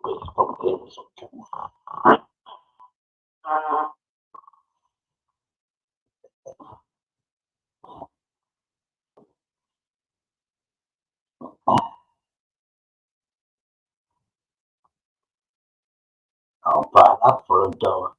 Questo problema sono I'll buy that for $1.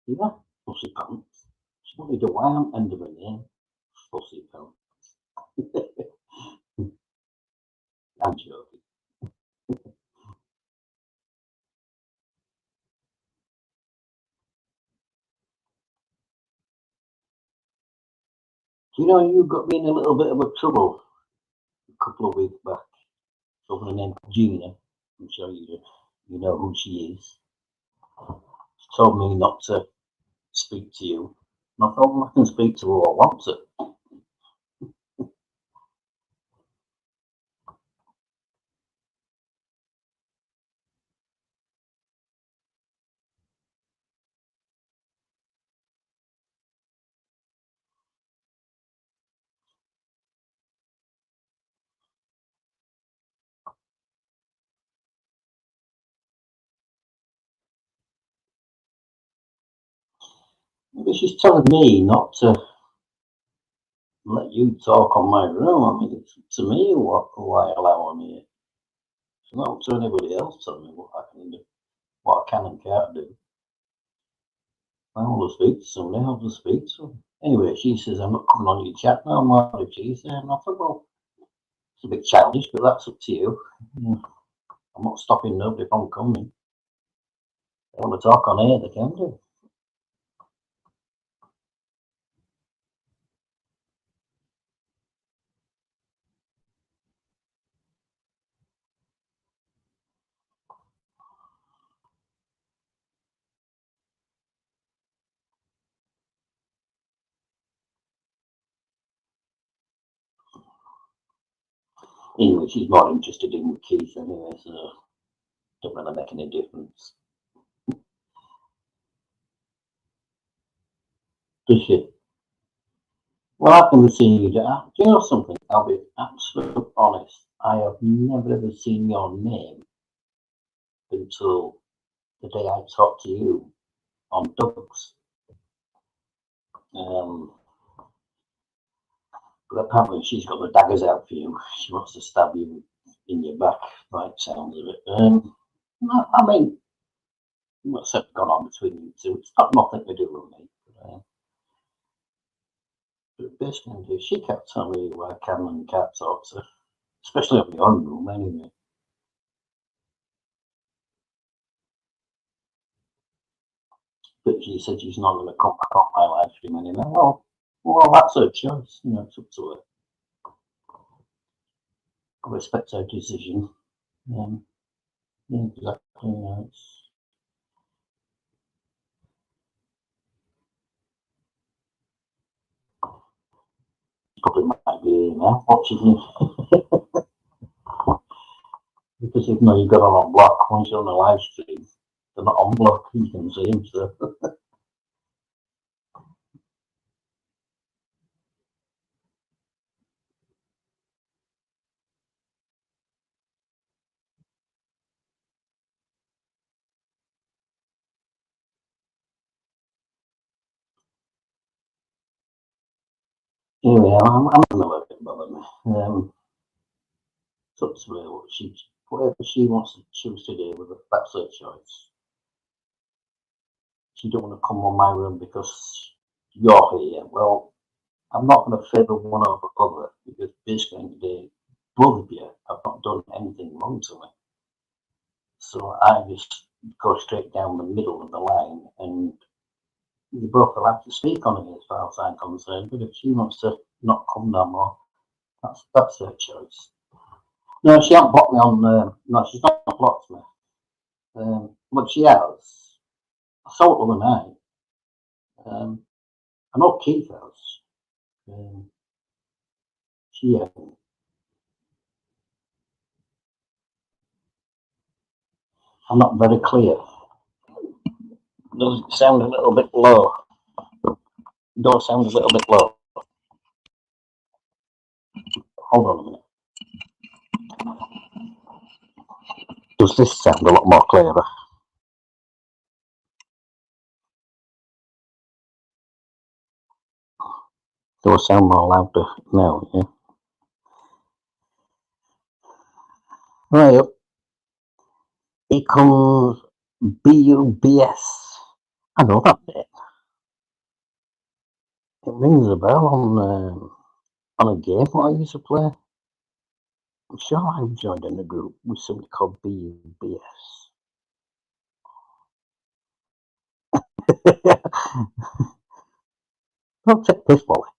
Yeah, fussy pants. She wanted a Y end of her name. Fussy pants. I'm joking. Do you know you got me in a little bit of a trouble a couple of weeks back? Someone named Gina. I'm sure you know who she is. She told me not to speak to you. And I thought, well, I can speak to who I want to. But she's telling me not to let you talk on my room. I mean, it's up to me who I allow on here. It's not up to anybody else telling me what I can do, what I can and can't do. I want to speak to somebody, I'll just speak to them. Anyway, she says, I'm not coming on your chat now. What did she say? And I thought, well, it's a bit childish, but that's up to you. I'm not stopping nobody from coming. They want to talk on air, they can do. Anyway, she's more interested in Keith anyway, so it don't really make any difference. Does she? Well, I've never seen you. Do you know something? I'll be absolutely honest. I have never ever seen your name until the day I talked to you on Doug's. But apparently she's got the daggers out for you. She wants to stab you in your back, by the sounds of it. I mean, what's gone on between you two? It's got nothing to do with me. But basically, she kept telling me where I can and can't talk to, especially up your own room anyway. But she said she's not going to come back on my live stream anymore. Well, that's her choice. You know, it's up to her. I respect her decision. Yeah, exactly. You know, it's probably might be here now watching you. Because even though you've got them on block, once you're on a live stream, they're not on block, you can see them. So. Anyway, I'm not going to let it bother me. It's up to her whatever she wants to choose to do with it, that's her choice. She don't want to come on my room because you're here. Well, I'm not going to favour one over the other because basically today, both of you have not done anything wrong to me. So I just go straight down the middle of the line and you both allowed to speak on it as far as I'm concerned. But if she wants to not come no more, that's her choice. No, she hasn't blocked me on. No, she's not blocked me. But she has. I saw it the other night. I know Keith has. She hasn't. I'm not very clear. Does it sound a little bit low? Does sound a little bit low. Hold on a minute. Does this sound a lot more clearer? Does sound more louder now, yeah? Right up. He comes BUBS. I know that bit. It rings a bell on a game what I used to play. I'm sure I joined in a group with something called BUBS. Don't take this, Wally.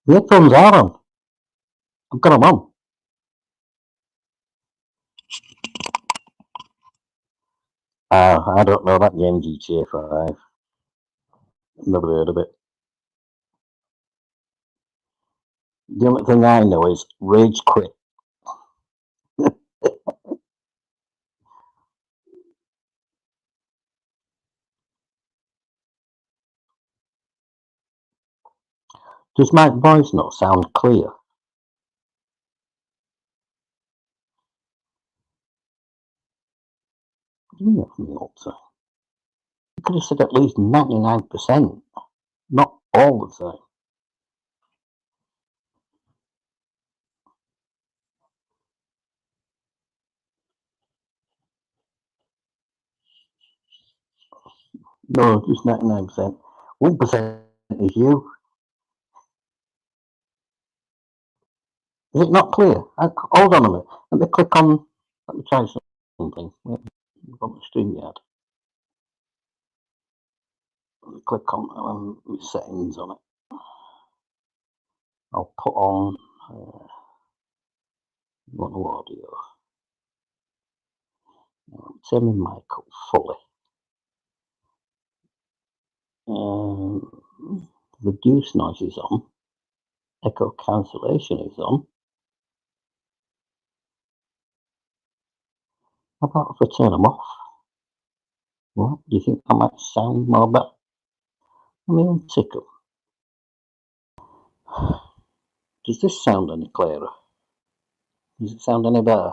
The headphones are on. I've got them on. I don't know that game, GTA 5. Never heard of it. The only thing I know is Rage Quit. Does my voice not sound clear? What do you mean from the altar? You could have said at least 99%, not all the time. No, just 99%. 1% is you. Is it not clear? Hold on a minute. Let me click on. Let me try something. Wait, I've got my StreamYard. Let me click on my settings on it. I'll put on audio. Turn my mic up fully. Reduce noise is on. Echo cancellation is on. How about if I turn them off? What? Do you think that might sound more better? Let me untick them. Does this sound any clearer? Does it sound any better?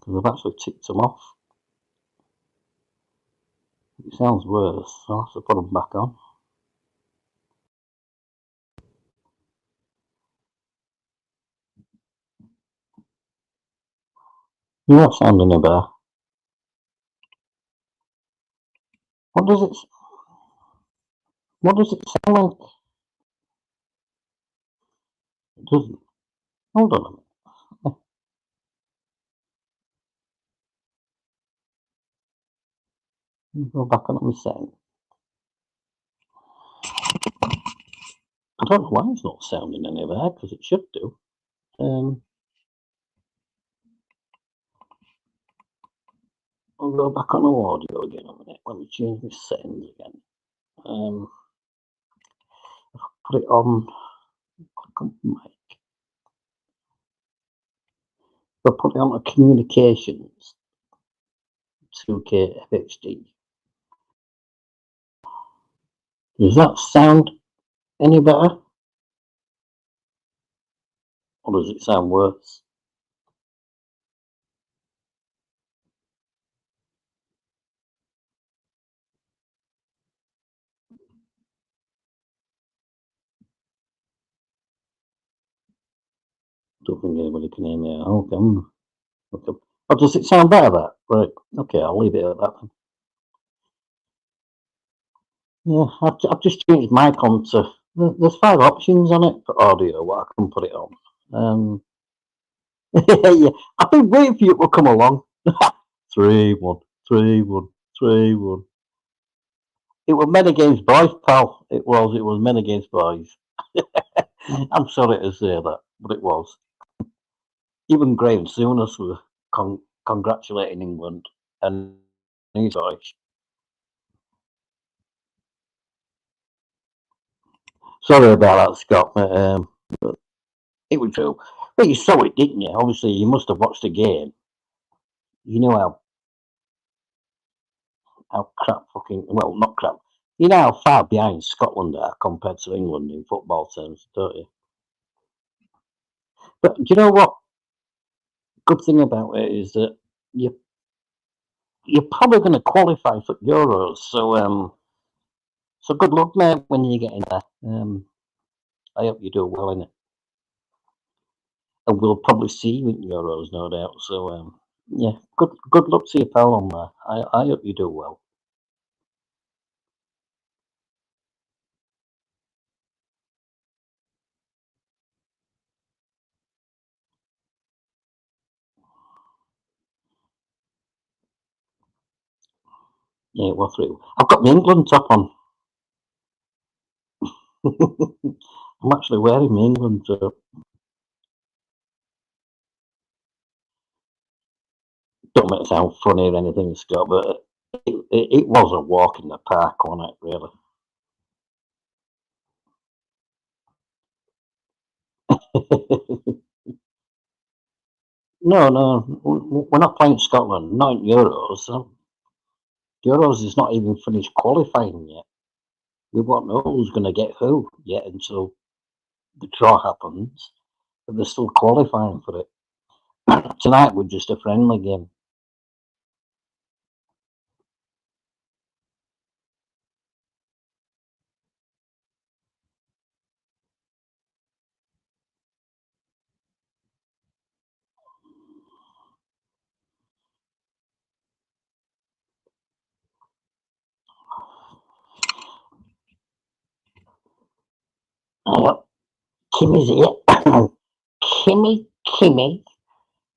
Because I've actually ticked them off. It sounds worse, so I'll have to put them back on. You're not sounding any better. What does it sound like? It doesn't. Hold on a minute. Go back on my setting. I don't know why it's not sounding any better, because it should do. I'll go back on the audio again a minute. Let me change my settings again. Put it on. Click on mic. We'll put it on to communications. 2K FHD. Does that sound any better? Or does it sound worse? Don't think anybody can hear me. Okay. Oh, does it sound better that? Right. Okay, I'll leave it at that then. Yeah, I've just changed mic on to. There's 5 options on it for audio. What I can put it on. Yeah, I've been waiting for you to come along. 3 1 3 1 3 1. It was men against boys, pal. It was men against boys. I'm sorry to say that, but it was. Even Graham Souness was congratulating England and his boys. Sorry about that, Scott. But it was true. But you saw it, didn't you? Obviously, you must have watched the game. You know how crap not crap. You know how far behind Scotland are compared to England in football terms, don't you? But do you know what? Good thing about it is that you're probably going to qualify for Euros. So good luck, mate, when you get in there. I hope you do well in it. And we'll probably see you in Euros, no doubt. So, yeah, good luck to you, pal, on that. I hope you do well. Yeah, well, through. I've got my England top on. I'm actually wearing my England top. Don't make it sound funny or anything, Scott, but it was a walk in the park, wasn't it, really? No, no, we're not playing Scotland, not in Euros. Euros is not even finished qualifying yet. We won't know who's going to get who yet until the draw happens. But they're still qualifying for it. Tonight was just a friendly game. Uh, Kimmy's here. Kimmy,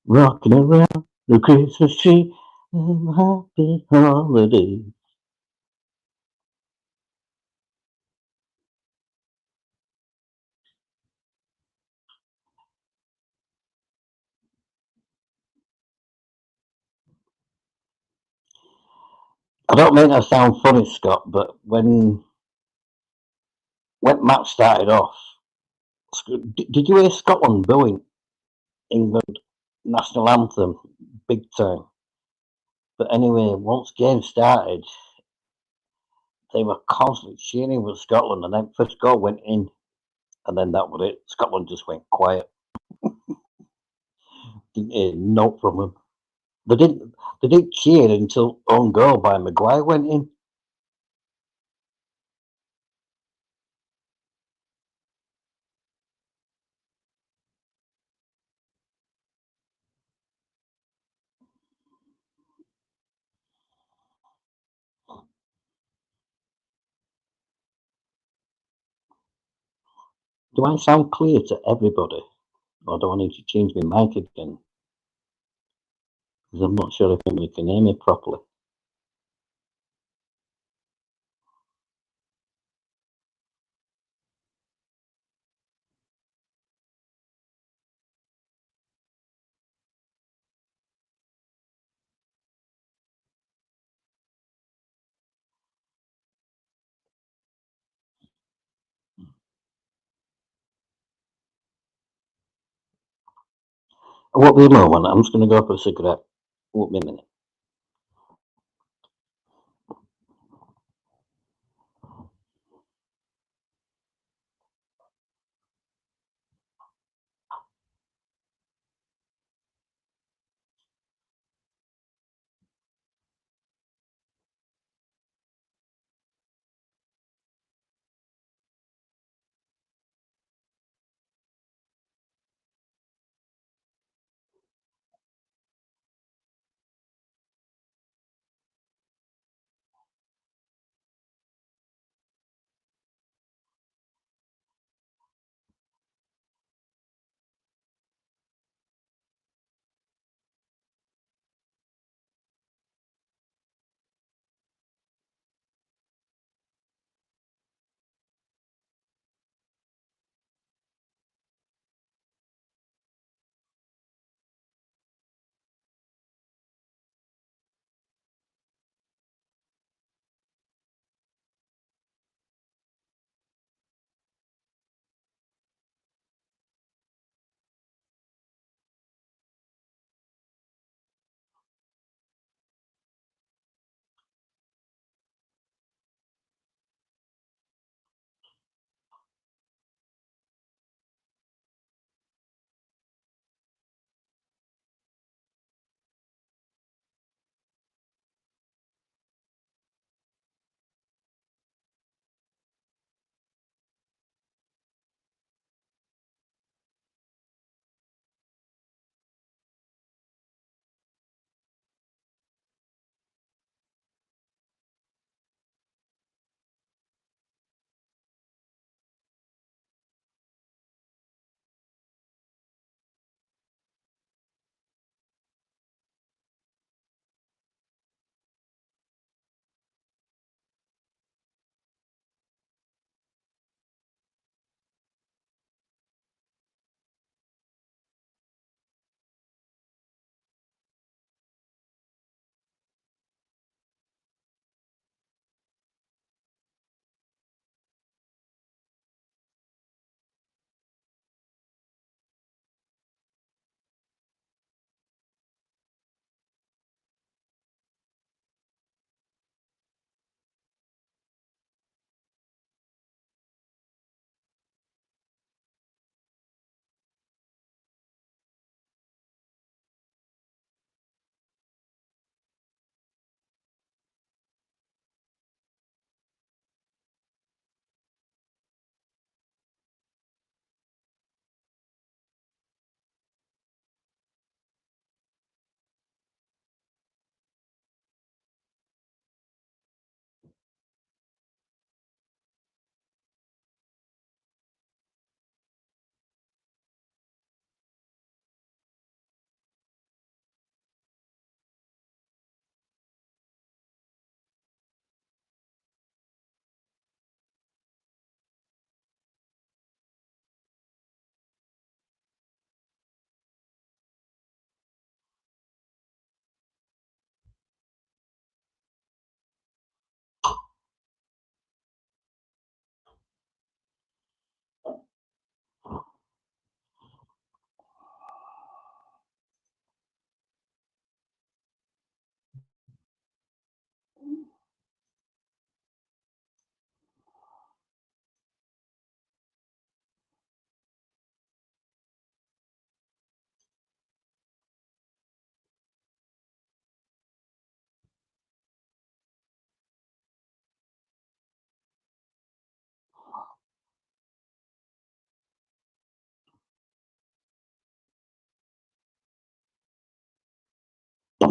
rocking around the Christmas tree. Happy holiday. I don't mean to sound funny, Scott, but when Matt started off, did you hear Scotland booing England national anthem big time? But anyway, once game started, they were constantly cheering for Scotland, and then first goal went in, and then that was it. Scotland just went quiet. Didn't hear a note from them. They didn't. They didn't cheer until own goal by Maguire went in. Do I sound clear to everybody, or do I need to change my mic again? Because I'm not sure if anybody can hear me properly. I won't be a moment. I'm just going to go for a cigarette. Won't be a minute.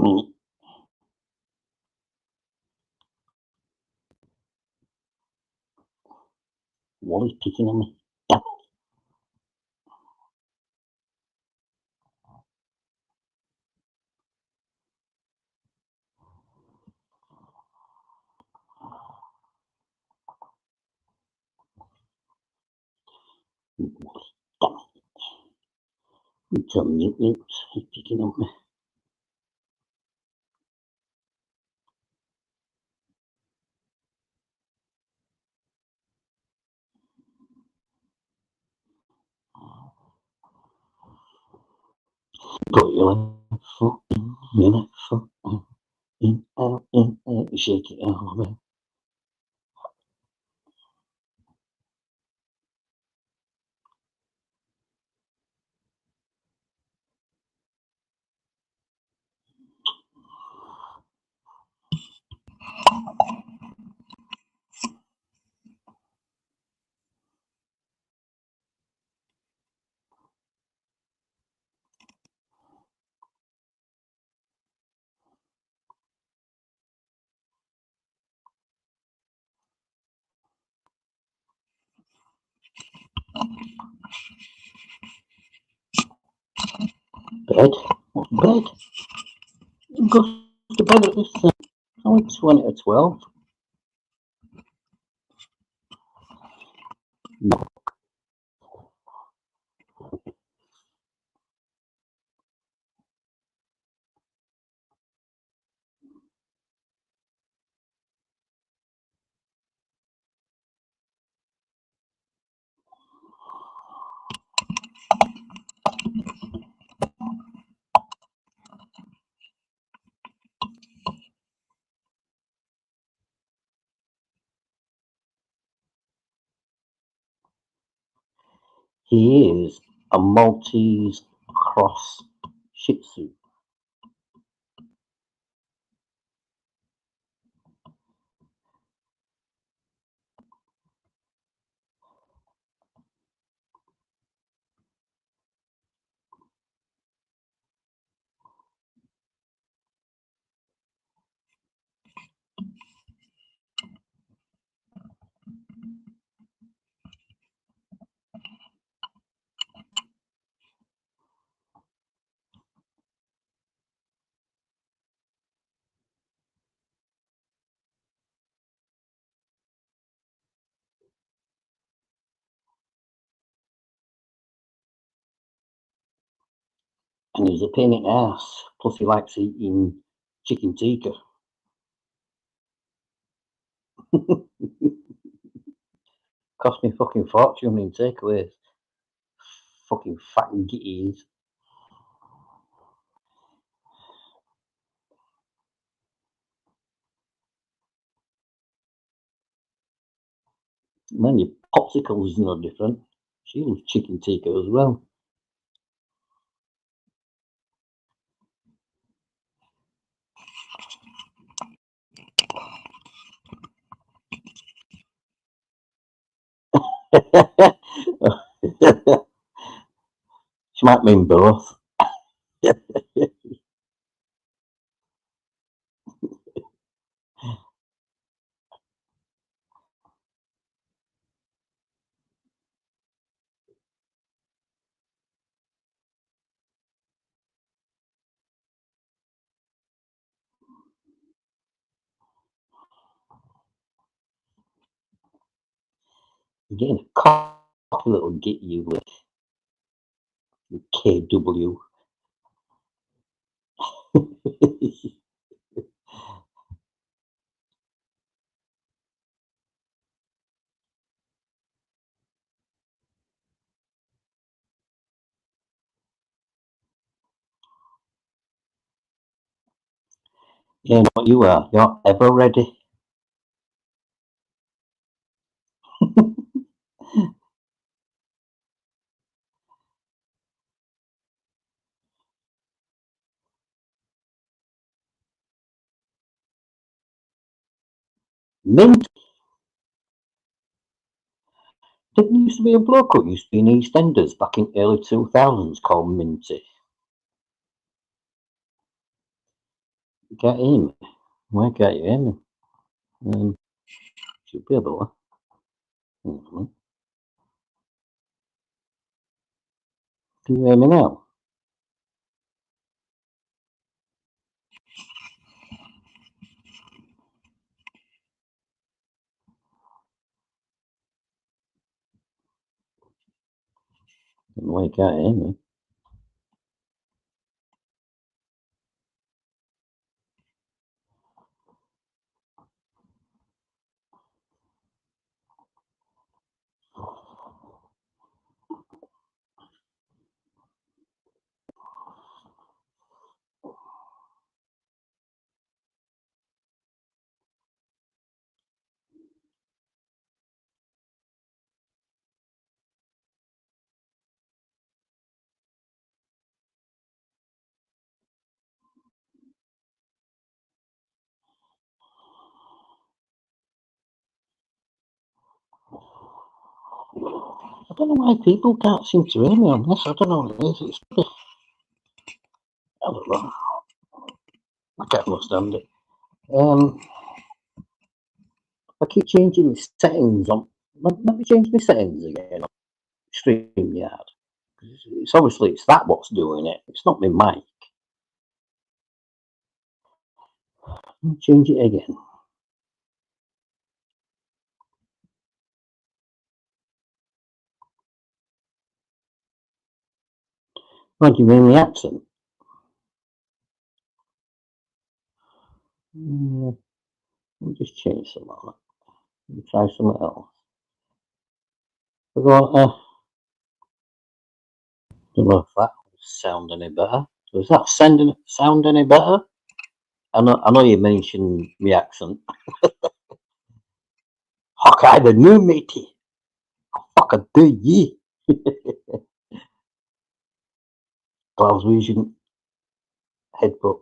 minute. Wally's picking on me. Damn it. Wally, damn it. You tell Newt he's picking on me. Got your foot in your foot. In, out, shake it all about. Bed? What bed? You go to bed at this time. Only 20 to 12. No. He is a Maltese cross Shih Tzu. And he's a pain in the ass. Plus, he likes eating chicken tikka. Cost me fucking fortune in takeaways. Fucking fat and gitties. Man, your popsicles is no different. She loves chicken tikka as well. She might mean both. You're getting a cocky little git you with KW. You know what you are. You're ever ready. Mint. Didn't used to be a bloke who used to be in EastEnders back in early 2000s called Minty. You can't hear me. Why can't you hear me? Should be able to. Can you hear me now? Why you can't hear me? I don't know why people can't seem to hear me on this. I don't know what it is. I don't know. I can't understand it. I keep changing the settings on. Let me change my settings again. StreamYard. It's obviously that what's doing it. It's not my mic. Let me change it again. What do you mean the accent? Let me just change some of that. Let me try something else. I don't know if that sound any better. Does that sound any better? I know you mentioned my accent. Hawkeye the new matey. Fucking do ye. CloudVision headbutt.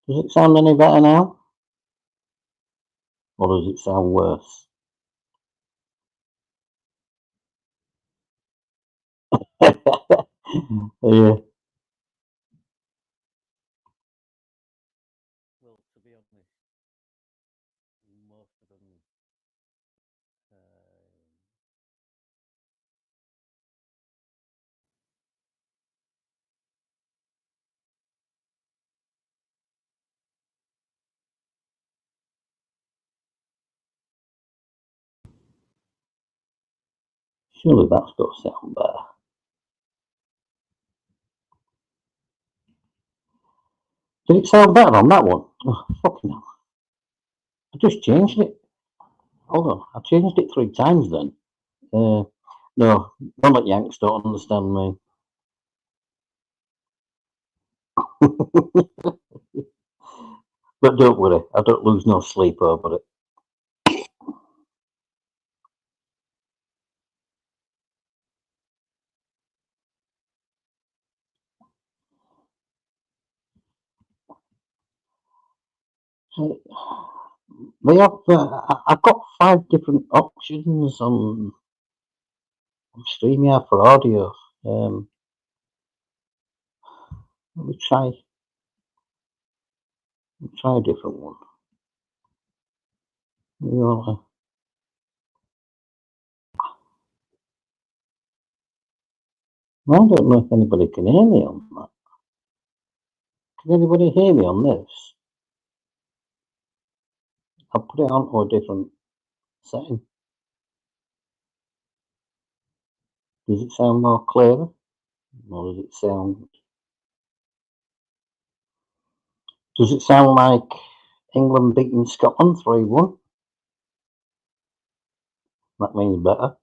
Does it sound any better now? Or does it sound worse? Yeah. Well, to be honest, most of them. Surely that's got to sound better. Did it sound better on that one? Oh, fucking hell. I just changed it. Hold on. I changed it 3 times then. No, none of Yanks don't understand me. But don't worry, I don't lose no sleep over it. They have. I've got 5 different options on StreamYard for audio. Let me try a different one. I don't know if anybody can hear me on that. Can anybody hear me on this? I'll put it onto a different setting. Does it sound more clearer? Or does it sound... Does it sound like England beating Scotland 3-1? That means better.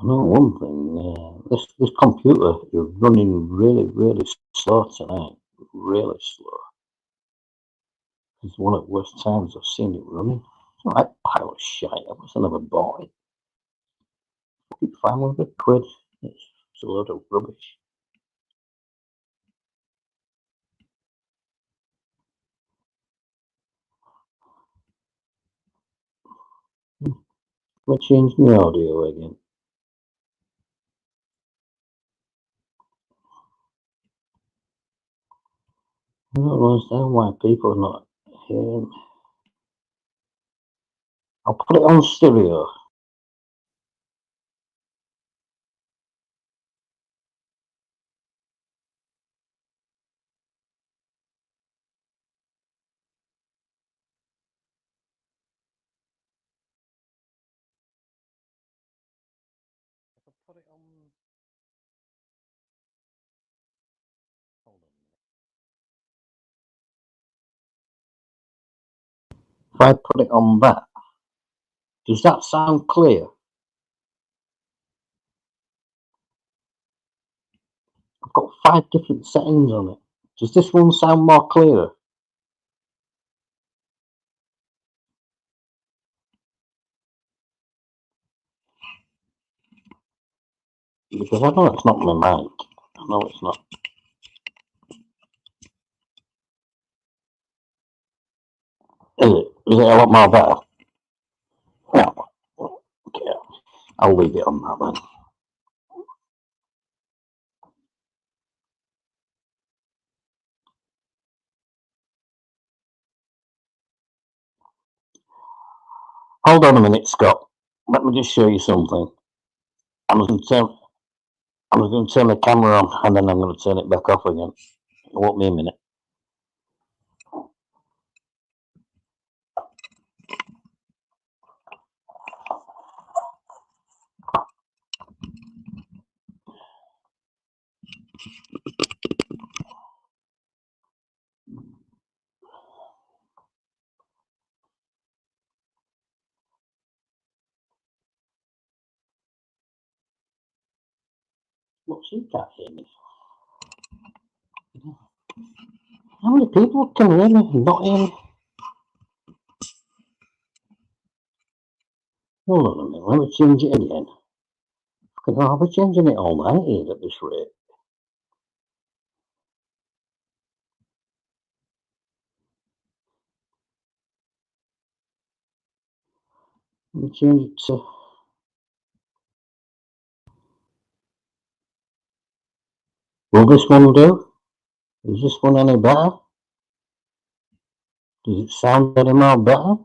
I know one thing, this computer is running really, really slow tonight. Really slow. It's one of the worst times I've seen it running. It's all right pile of shite. I wish I never bought it. Fucking £500. It's a load of rubbish. Let me change my audio again. I don't understand why people are not hearing me. I'll put it on stereo. If I put it on, hold on a minute. If I put it on that, does that sound clear? I've got 5 different settings on it. Does this one sound more clearer? Because I know it's not my mic. I know it's not. Is it? Is it a lot more better? Yeah. Okay. I'll leave it on that then. Hold on a minute, Scott. Let me just show you something. I'm just going to turn the camera on and then I'm going to turn it back off again. It won't be a minute. Look, you can't hear me. How many people can hear me and not hear me? Hold on a minute. Let me change it again. I'll be changing it all night here at this rate. Let me change it to. Will this one do? Is this one any better? Does it sound any more better?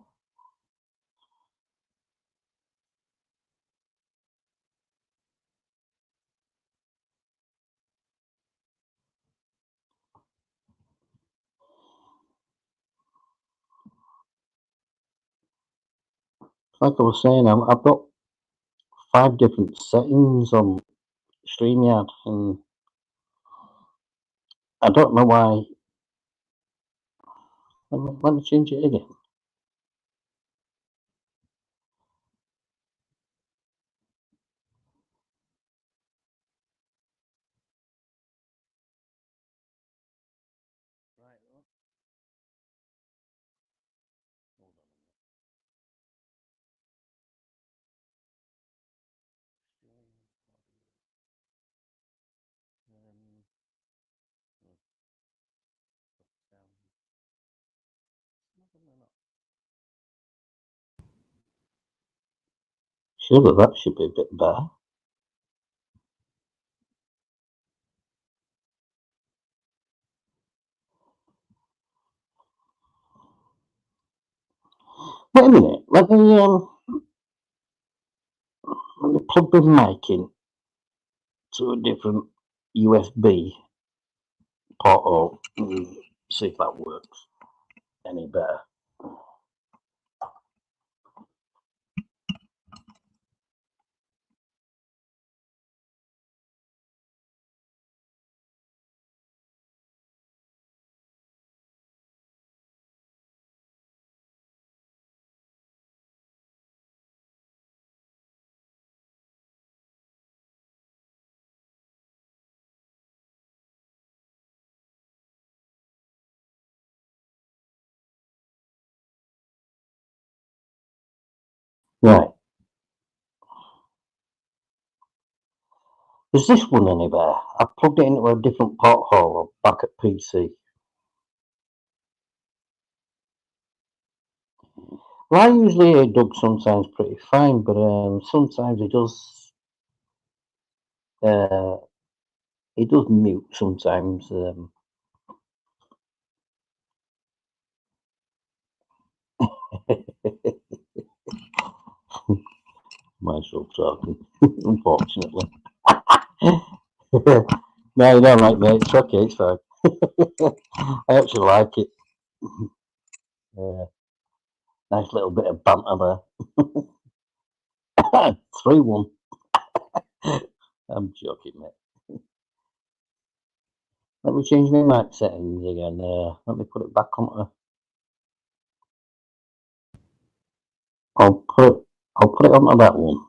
Like I was saying, I've got 5 different settings on StreamYard, and I don't know why. Let me change it again. Right. Hold on a minute. Surely that should be a bit better. Wait a minute. Let me plug the mic in to a different USB port and see if that works any better. Right. Is this one anywhere? I plugged it into a different porthole back at PC. Well, I usually hear Doug sometimes pretty fine, but sometimes uh, he does mute sometimes. Myself talking, unfortunately. No, you don't like me. It's okay. It's fine. I actually like it. Nice little bit of banter there. 3-1. I'm joking, mate. Let me change my mic settings again. Let me put it back on. I'll put I'll put it onto that one.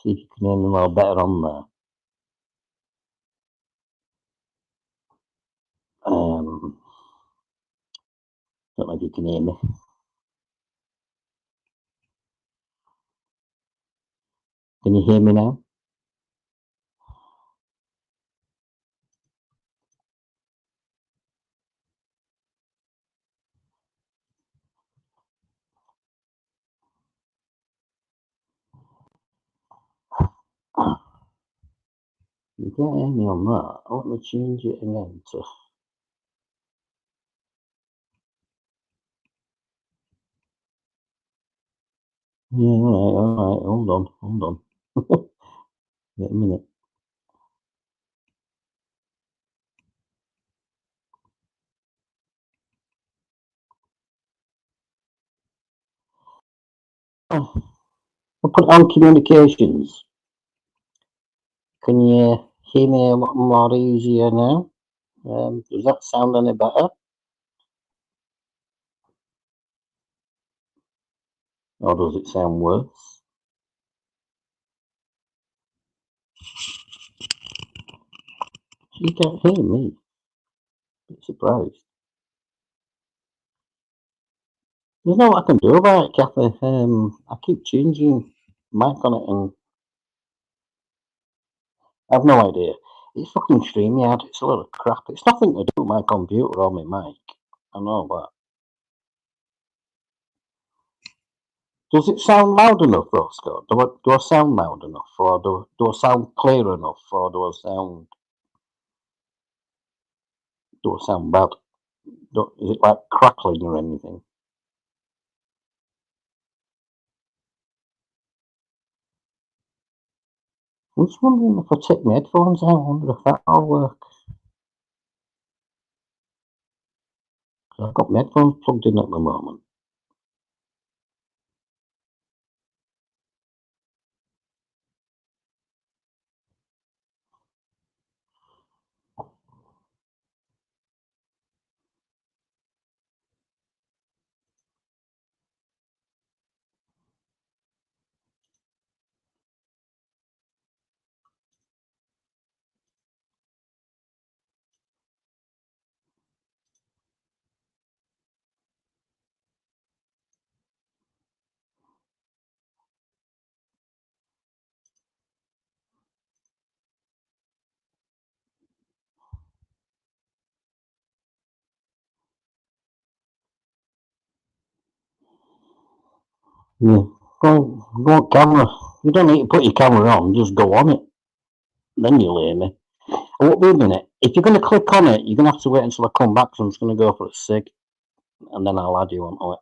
See if you can hear me a little better on there. Don't know if you can hear me. Can you hear me now? You can't hear me on that. Let me change it again to. Yeah, all right. Hold on. Wait a minute. Oh, I'll put it on communications. Can you hear me a lot more easier now? Does that sound any better? Or does it sound worse? You can't hear me. I'm surprised. There's no what I can do about it, Kathy. I keep changing mic on it and I've no idea. It's fucking StreamYard. It's a lot of crap. It's nothing to do with my computer or my mic. I know that. Does it sound loud enough, though, Scott? Do I sound loud enough? Or do I sound clear enough? Or do I sound bad? Is it like crackling or anything? I'm just wondering if I take my headphones out. I wonder if that'll work. I've got my headphones plugged in at the moment. Yeah. Go on camera. You don't need to put your camera on. Just go on it. Then you'll hear me. Oh, wait a minute. If you're going to click on it, you're going to have to wait until I come back. So I'm just going to go for a cig, and then I'll add you onto it.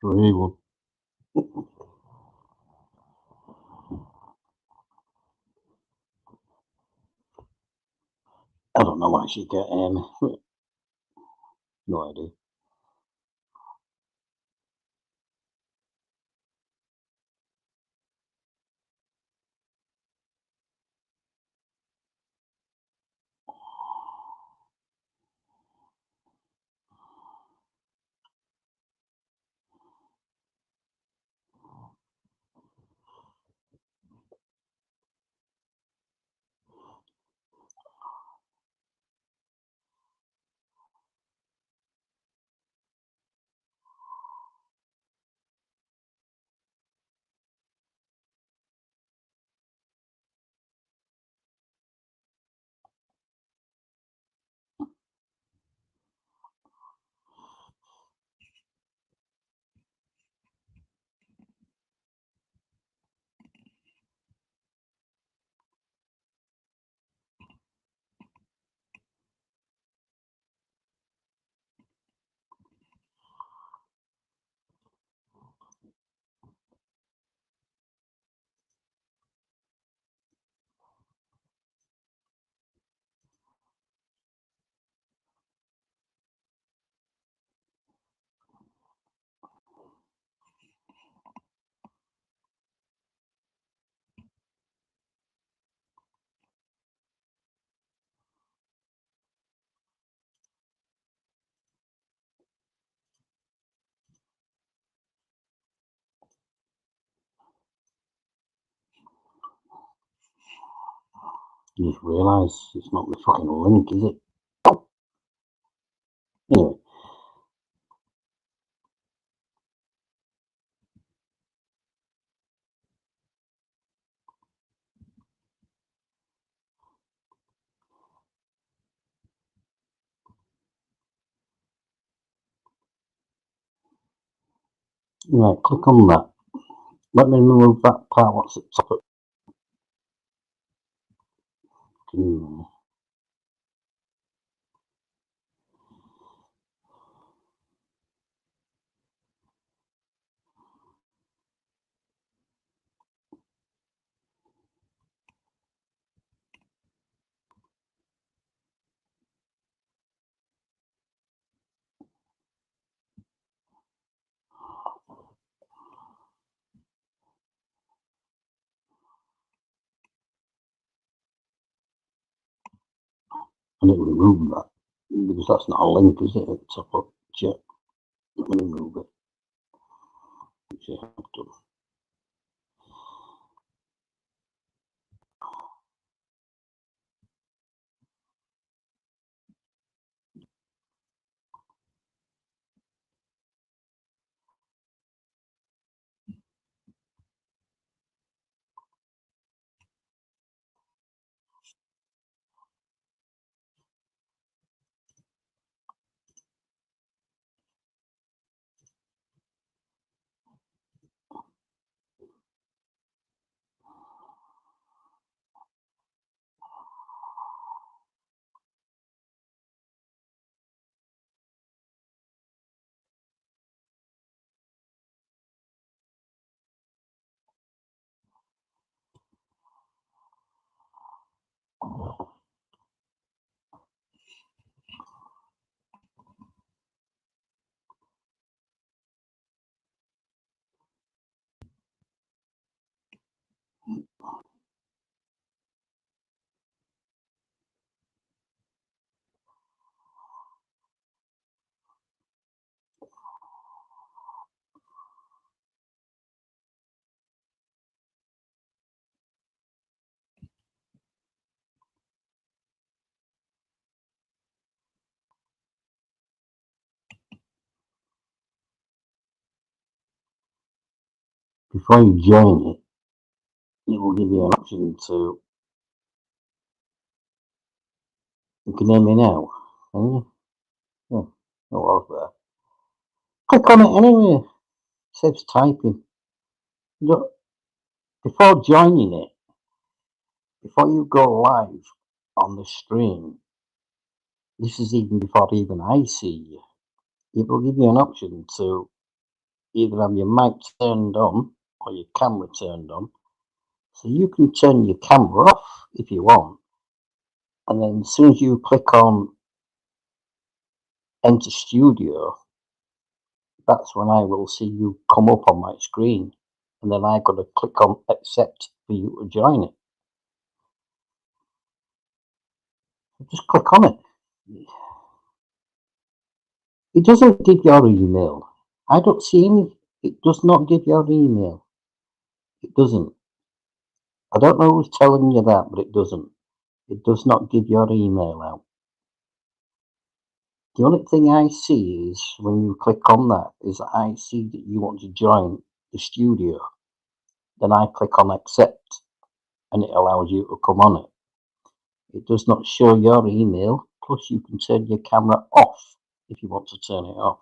Really would. I don't know why she get no idea. You just realise it's not the fucking link, is it? Anyway, right, click on that. Let me remove that part. What's at the top of I need to remove that because that's not a link, is it? At the top of check. Let me remove it. Which I have done. Before you join it, it will give you an option to. You can hear me now, can you? Yeah, it was there. Click on it anyway. Saves typing. Look, before joining it, before you go live on the stream, this is even before even I see you. It will give you an option to either have your mic turned on or your camera turned on. So you can turn your camera off if you want, and then as soon as you click on Enter Studio, that's when I will see you come up on my screen, and then I've got to click on Accept for you to join it. Just click on it. It doesn't give your email. I don't see any. It does not give your email. It doesn't. I don't know who's telling you that, but it doesn't. It does not give your email out. The only thing I see is when you click on that is I see that you want to join the studio. Then I click on accept and it allows you to come on it. It does not show your email. Plus you can turn your camera off if you want to turn it off.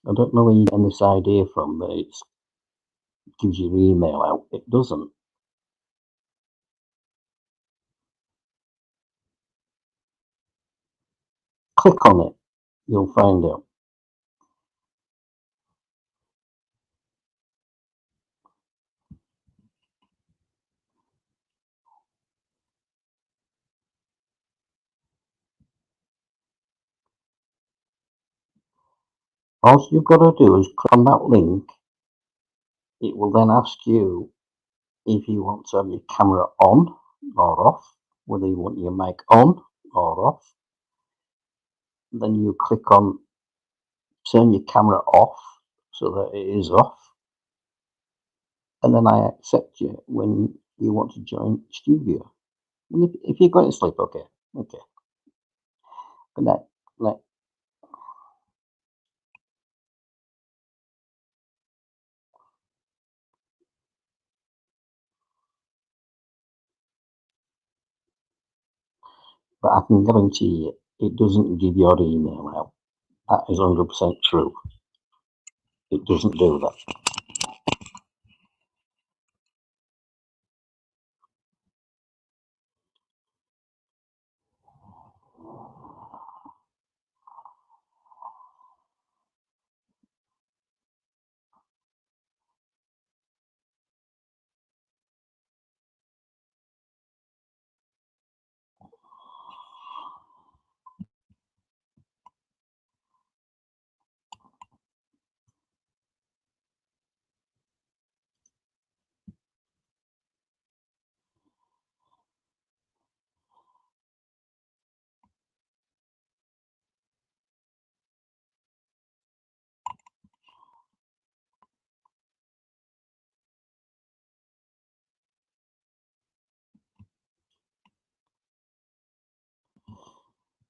I don't know where you get this idea from that it gives your email out. It doesn't. Click on it. You'll find out. All you've got to do is click on that link. It will then ask you if you want to have your camera on or off, whether you want your mic on or off. Then you click on turn your camera off so that it is off. And then I accept you when you want to join studio. If you're going to sleep, okay. Okay. Good night. Good night. But I can guarantee you, it doesn't give your email out. That is 100% true. It doesn't do that.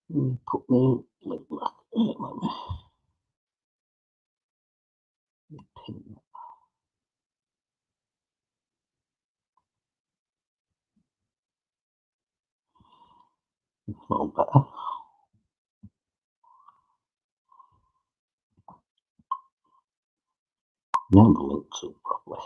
Put me like that. Let me pin a little better. Now the link's up properly.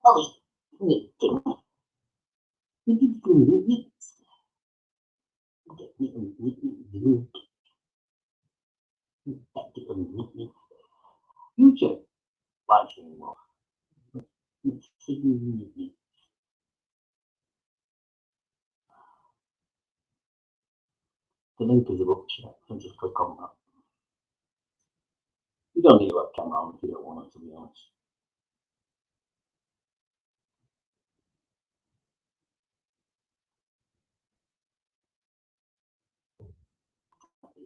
Oh, future life anymore. The link is a book share. So just click on that. You don't need a webcam on if you don't want it, to be honest.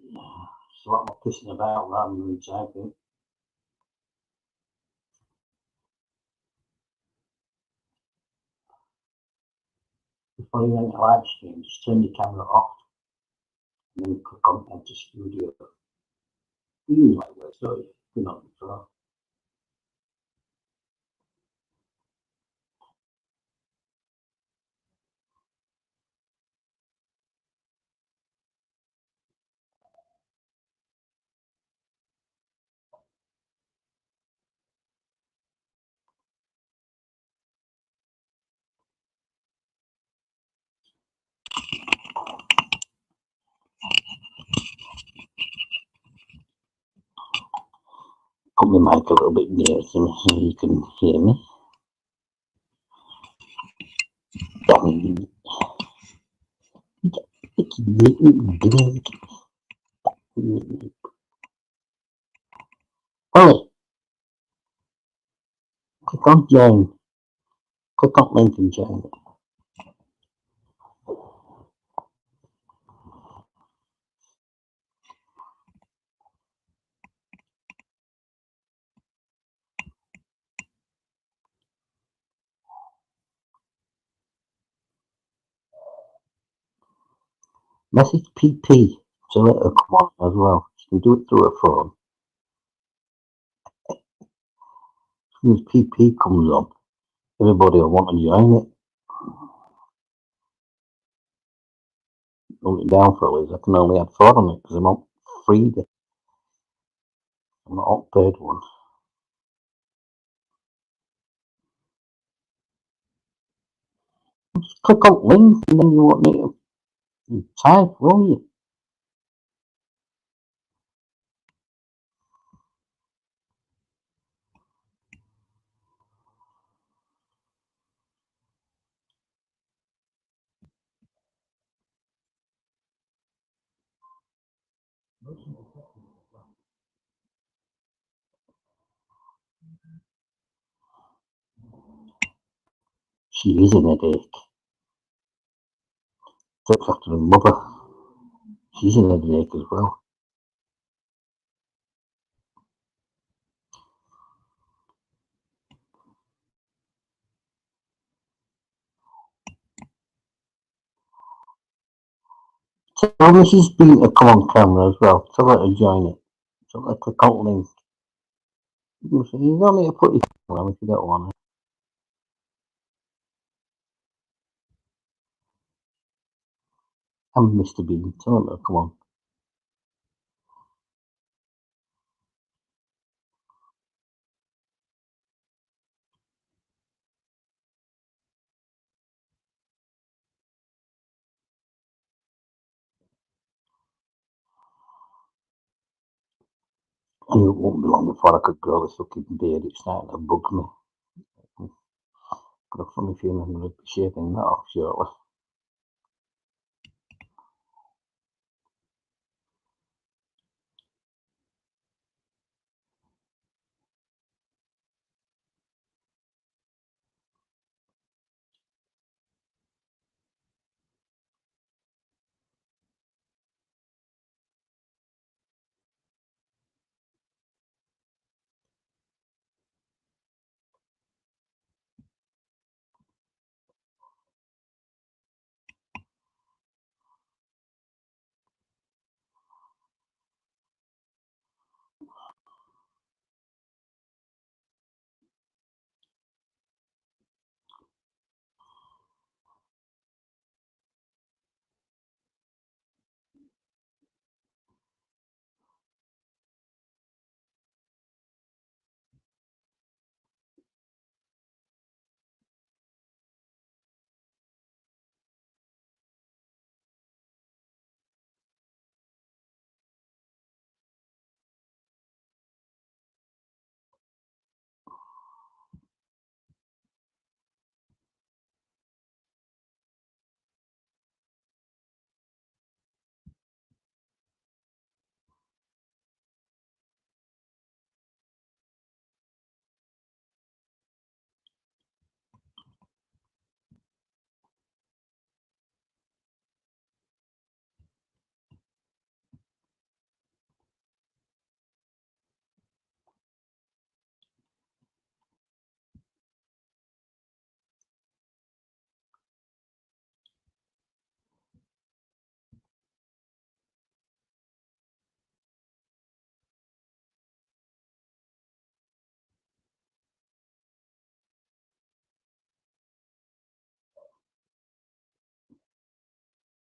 It's a lot more pissing about rather than typing. Before you enter live stream, just turn your camera off and then click on Enter Studio. You like this, so you're not before. Put my mic a little bit near to me so you can hear me. Ollie, click on join. Click on link and join. Message PP to let her come on as well. She can do it through her phone. As soon as PP comes on, everybody will want to join it. Hold it down for Liz. I can only add 4 on it because I'm not free. I'm not on paid one. Just click on link and then you won't need to type, will you? She is an headache. Looks after her mother. She's an headache as well. Tell Mrs. Bean to come on camera as well. Tell her to join it. Tell her to click on link. You don't need to put your camera on if you don't want it. I'm Mr. Bean. Tell him to come on. I knew it won't be long before I could grow this fucking beard. It's starting to bug me. I've got a funny feeling I'm going to be shaving that off shortly.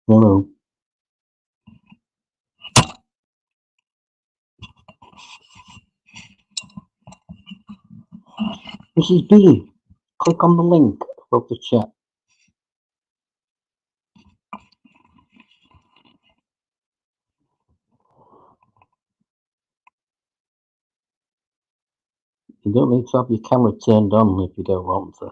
Hello. Mrs. B, click on the link above the chat. You don't need to have your camera turned on if you don't want to.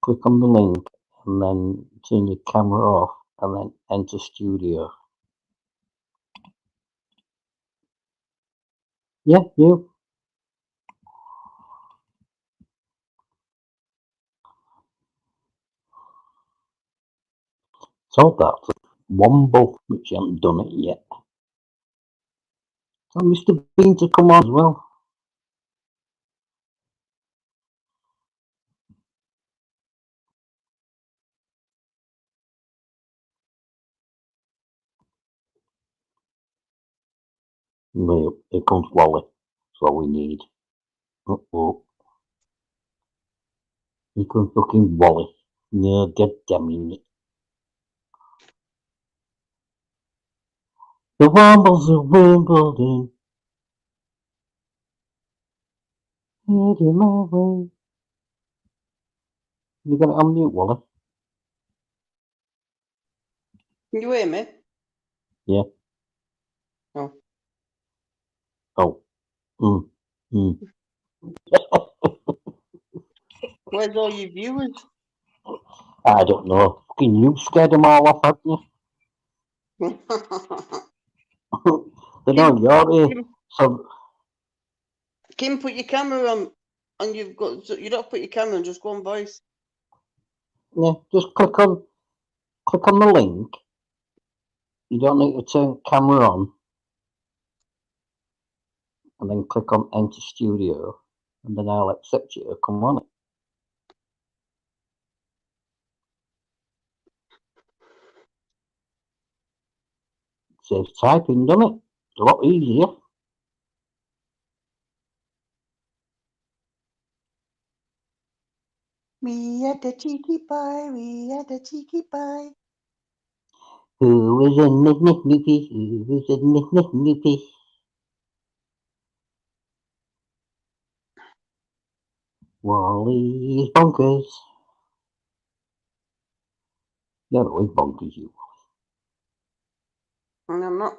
Click on the link and then turn your camera off and then enter studio. Yeah, you. So that's one buff, which you haven't done it yet. Tell Mr. Bean to come on as well. No, here comes Wally. That's all we need. Uh-oh. Here comes fucking Wally. No, god damn it. The Wombles of Wimbledon. Heading my way. You got it on mute, Wally? Can you hear me? Yeah. Oh. Oh. Where's all your viewers? I don't know. Fucking you scared them all off, haven't you? They know you're here. So Kim, put your camera on, and you've got. You don't put your camera on. Just go on voice. yeah, just click on the link. You don't need to turn camera on. And then click on enter studio. And then I'll accept you to come on it. Saves typing, doesn't it? It's a lot easier. We had the cheeky pie. We had the cheeky pie. Who is a nippy? Who is a nippy? Wally's bonkers. You're always bonkers, you. And I'm not.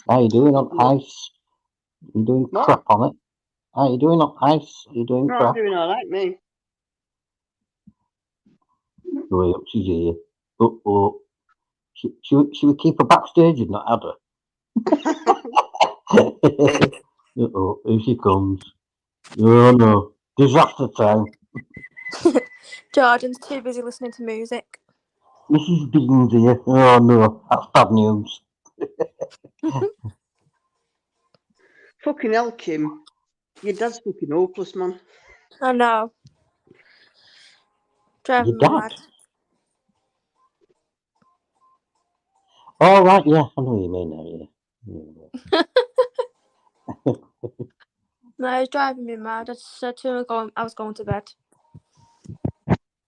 How you doing on ice? You doing What? crap on it? How you doing on ice? Are you doing No, crap? I'm doing all right, me. Way up, she's here. Uh-oh. Should we keep her backstage and not add her? Uh-oh, here she comes. Oh no, disaster time. Jordan's too busy listening to music. Mrs. Bean's here. Oh no, that's bad news. Fucking hell, Kim. Your dad's fucking hopeless, man. I know. Driving Your me dad? mad. Oh right, yeah, I know what you mean now, yeah. No, he's driving me mad. I said to him I was going to bed.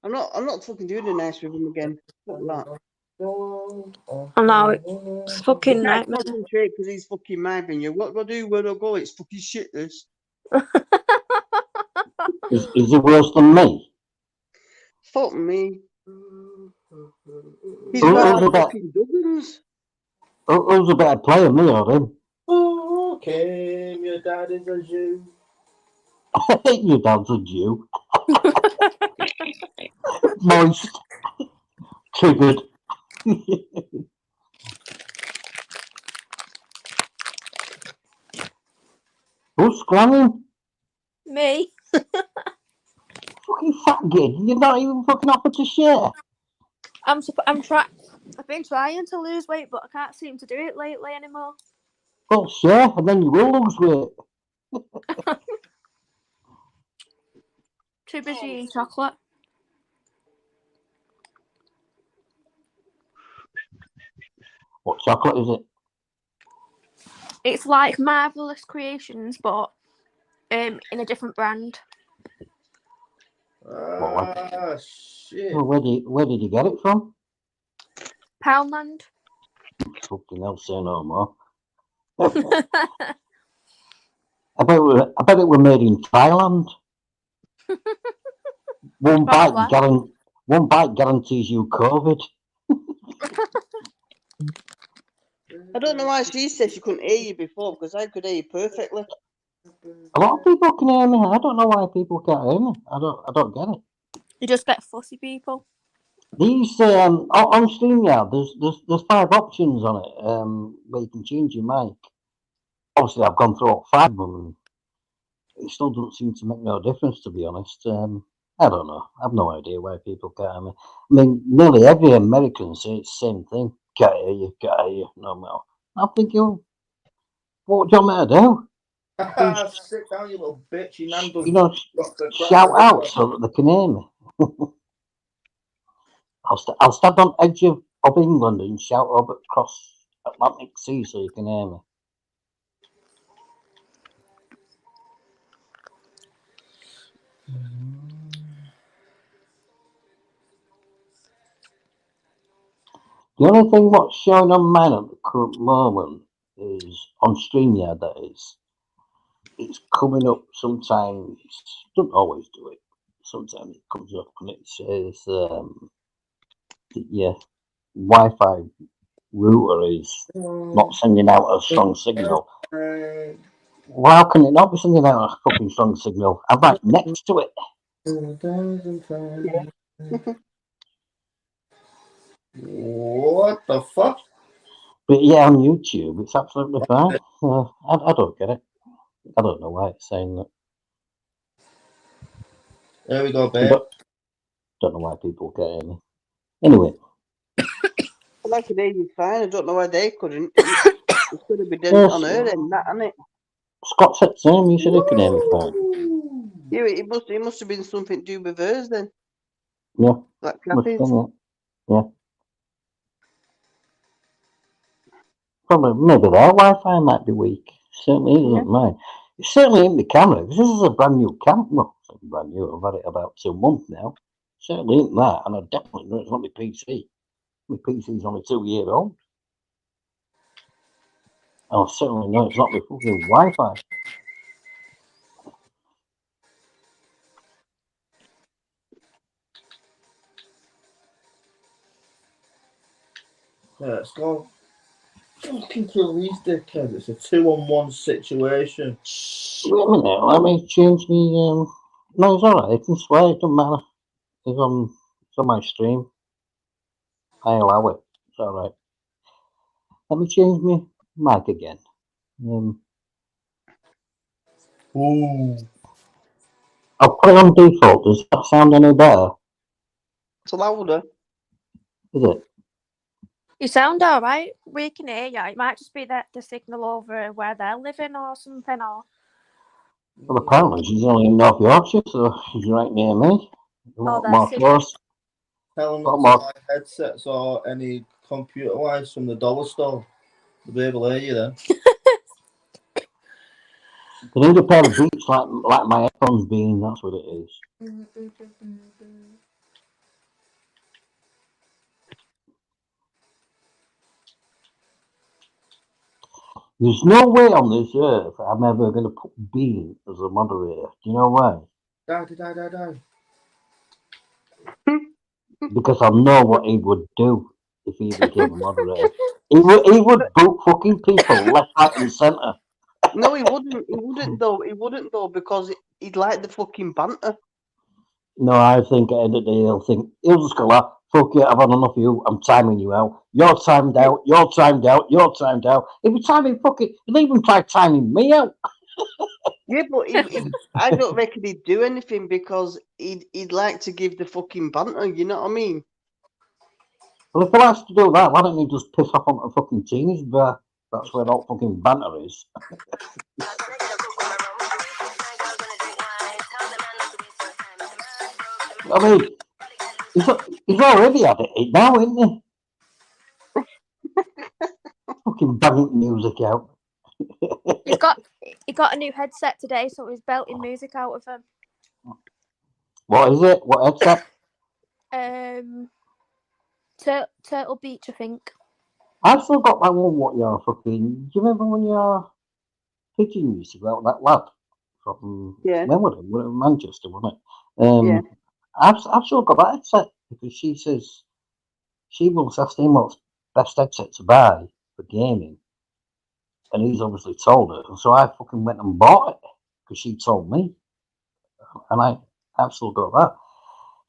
I'm not fucking doing a nice with him again. Fuck that. I know, it's fucking You can't nightmare. concentrate because he's fucking miming you. What do I do when I go? It's fucking shit, this. Is he worse than me? Fuck me. He's Who's got a better, fucking Duggins. who's a better player, me or him? Oh, Kim, your dad is a Jew. Your dad's a Jew. Moist. Triggered. Who's scramming? Me? Fucking fat gid. You're not even fucking offered to share. I've been trying to lose weight, but I can't seem to do it lately anymore. Well, share, and then you will lose weight. Too busy eating chocolate. What chocolate is it? It's like Marvelous Creations, but in a different brand. Ah, shit. Well, where did you get it from? Poundland. Fucking hell, say no more. I bet it were made in Thailand. One bite guarantees you COVID. I don't know why she said she couldn't hear you before, because I could hear you perfectly. A lot of people can hear me. I don't know why people can't hear me. I don't get it. You just get fussy people. These on StreamYard, there's 5 options on it where you can change your mic. Obviously, I've gone through all 5 of them, and it still doesn't seem to make no difference, to be honest. I don't know. I've no idea why people can't hear me. I mean, nearly every American says the same thing. Can't hear you, no more. I'm thinking, what do you want me to do? Sit down, you little bitch. You nan You know, shout out so that they can hear me. I'll stand on edge of England and shout over across Atlantic Sea so you can hear me. The only thing what's showing on mine at the current moment is on StreamYard, that is. It's coming up sometimes, doesn't always do it. Sometimes it comes up and it says that your Wi-Fi router is not sending out a strong signal. Well, how can it not be sending out a fucking strong signal? I'm right next to it. What the fuck? But yeah, on YouTube, it's absolutely fine. I don't get it. I don't know why it's saying that. There we go, babe. Don't know why people get hear me. Anyway. Well, I could hear you fine. I don't know why they couldn't. It could have been done on her end, that, hasn't it? Scott said the same. He said he could hear me fine. Yeah, it must have been something to do with hers then. Yeah. Like Kathy's. Yeah. Probably, maybe their Wi-Fi might be weak. Certainly isn't mine. It certainly ain't the camera, because this is a brand new camera. Well, it's not brand new. I've had it about 2 months now. Certainly ain't that, and I definitely know it's not my PC. My PC's only 2 years old. I certainly know it's not my fucking Wi-Fi. Yeah, let's go. Fucking kill these dickheads. It's a 2-on-1 situation. Wait a minute, let me change me. No, it's alright. It can swear. It doesn't matter. It's on my stream. I allow it. It's alright. Let me change my mic again. Ooh. I'll put it on default. Does that sound any better? It's louder. Is it? You sound alright. We can hear you. It might just be that the signal over where they're living or something. Or Well, apparently she's only in North Yorkshire, so she's right near me. A lot more close. Tell them not to buy headsets or any computer wise from the dollar store. They'll be able to hear you then. They need a pair of Beats like my headphones being. That's what it is. There's no way on this earth I'm ever going to put Bean as a moderator. Do you know why? Die. Because I know what he would do if he became a moderator. He would boot fucking people left, right, and centre. No, he wouldn't. He wouldn't though, because he'd like the fucking banter. No, I think at the end of the day he'll just go like, fuck it, I've had enough of you, I'm timing you out. You're timed out, you're timed out, you're timed out. If you timing he'll even try timing me out. Yeah, but I don't reckon he'd do anything because he'd like to give the fucking banter, you know what I mean? Well, if he likes to do that, why don't you just piss off on the fucking teenies there? That's where all fucking banter is. I mean, he's already had it now, isn't he? Fucking banging music out. he got a new headset today, so he's belting music out of him. What is it? What headset? Turtle Beach, I think. I've still got that one. What you're fucking? Do you remember when you're pigeon used to go out that lad from Yeah. when was it? Manchester, wasn't it? Yeah. I've still got that headset because she says she once asked him what's best headset to buy for gaming, and he's obviously told her, and so I fucking went and bought it because she told me, and I've still got that.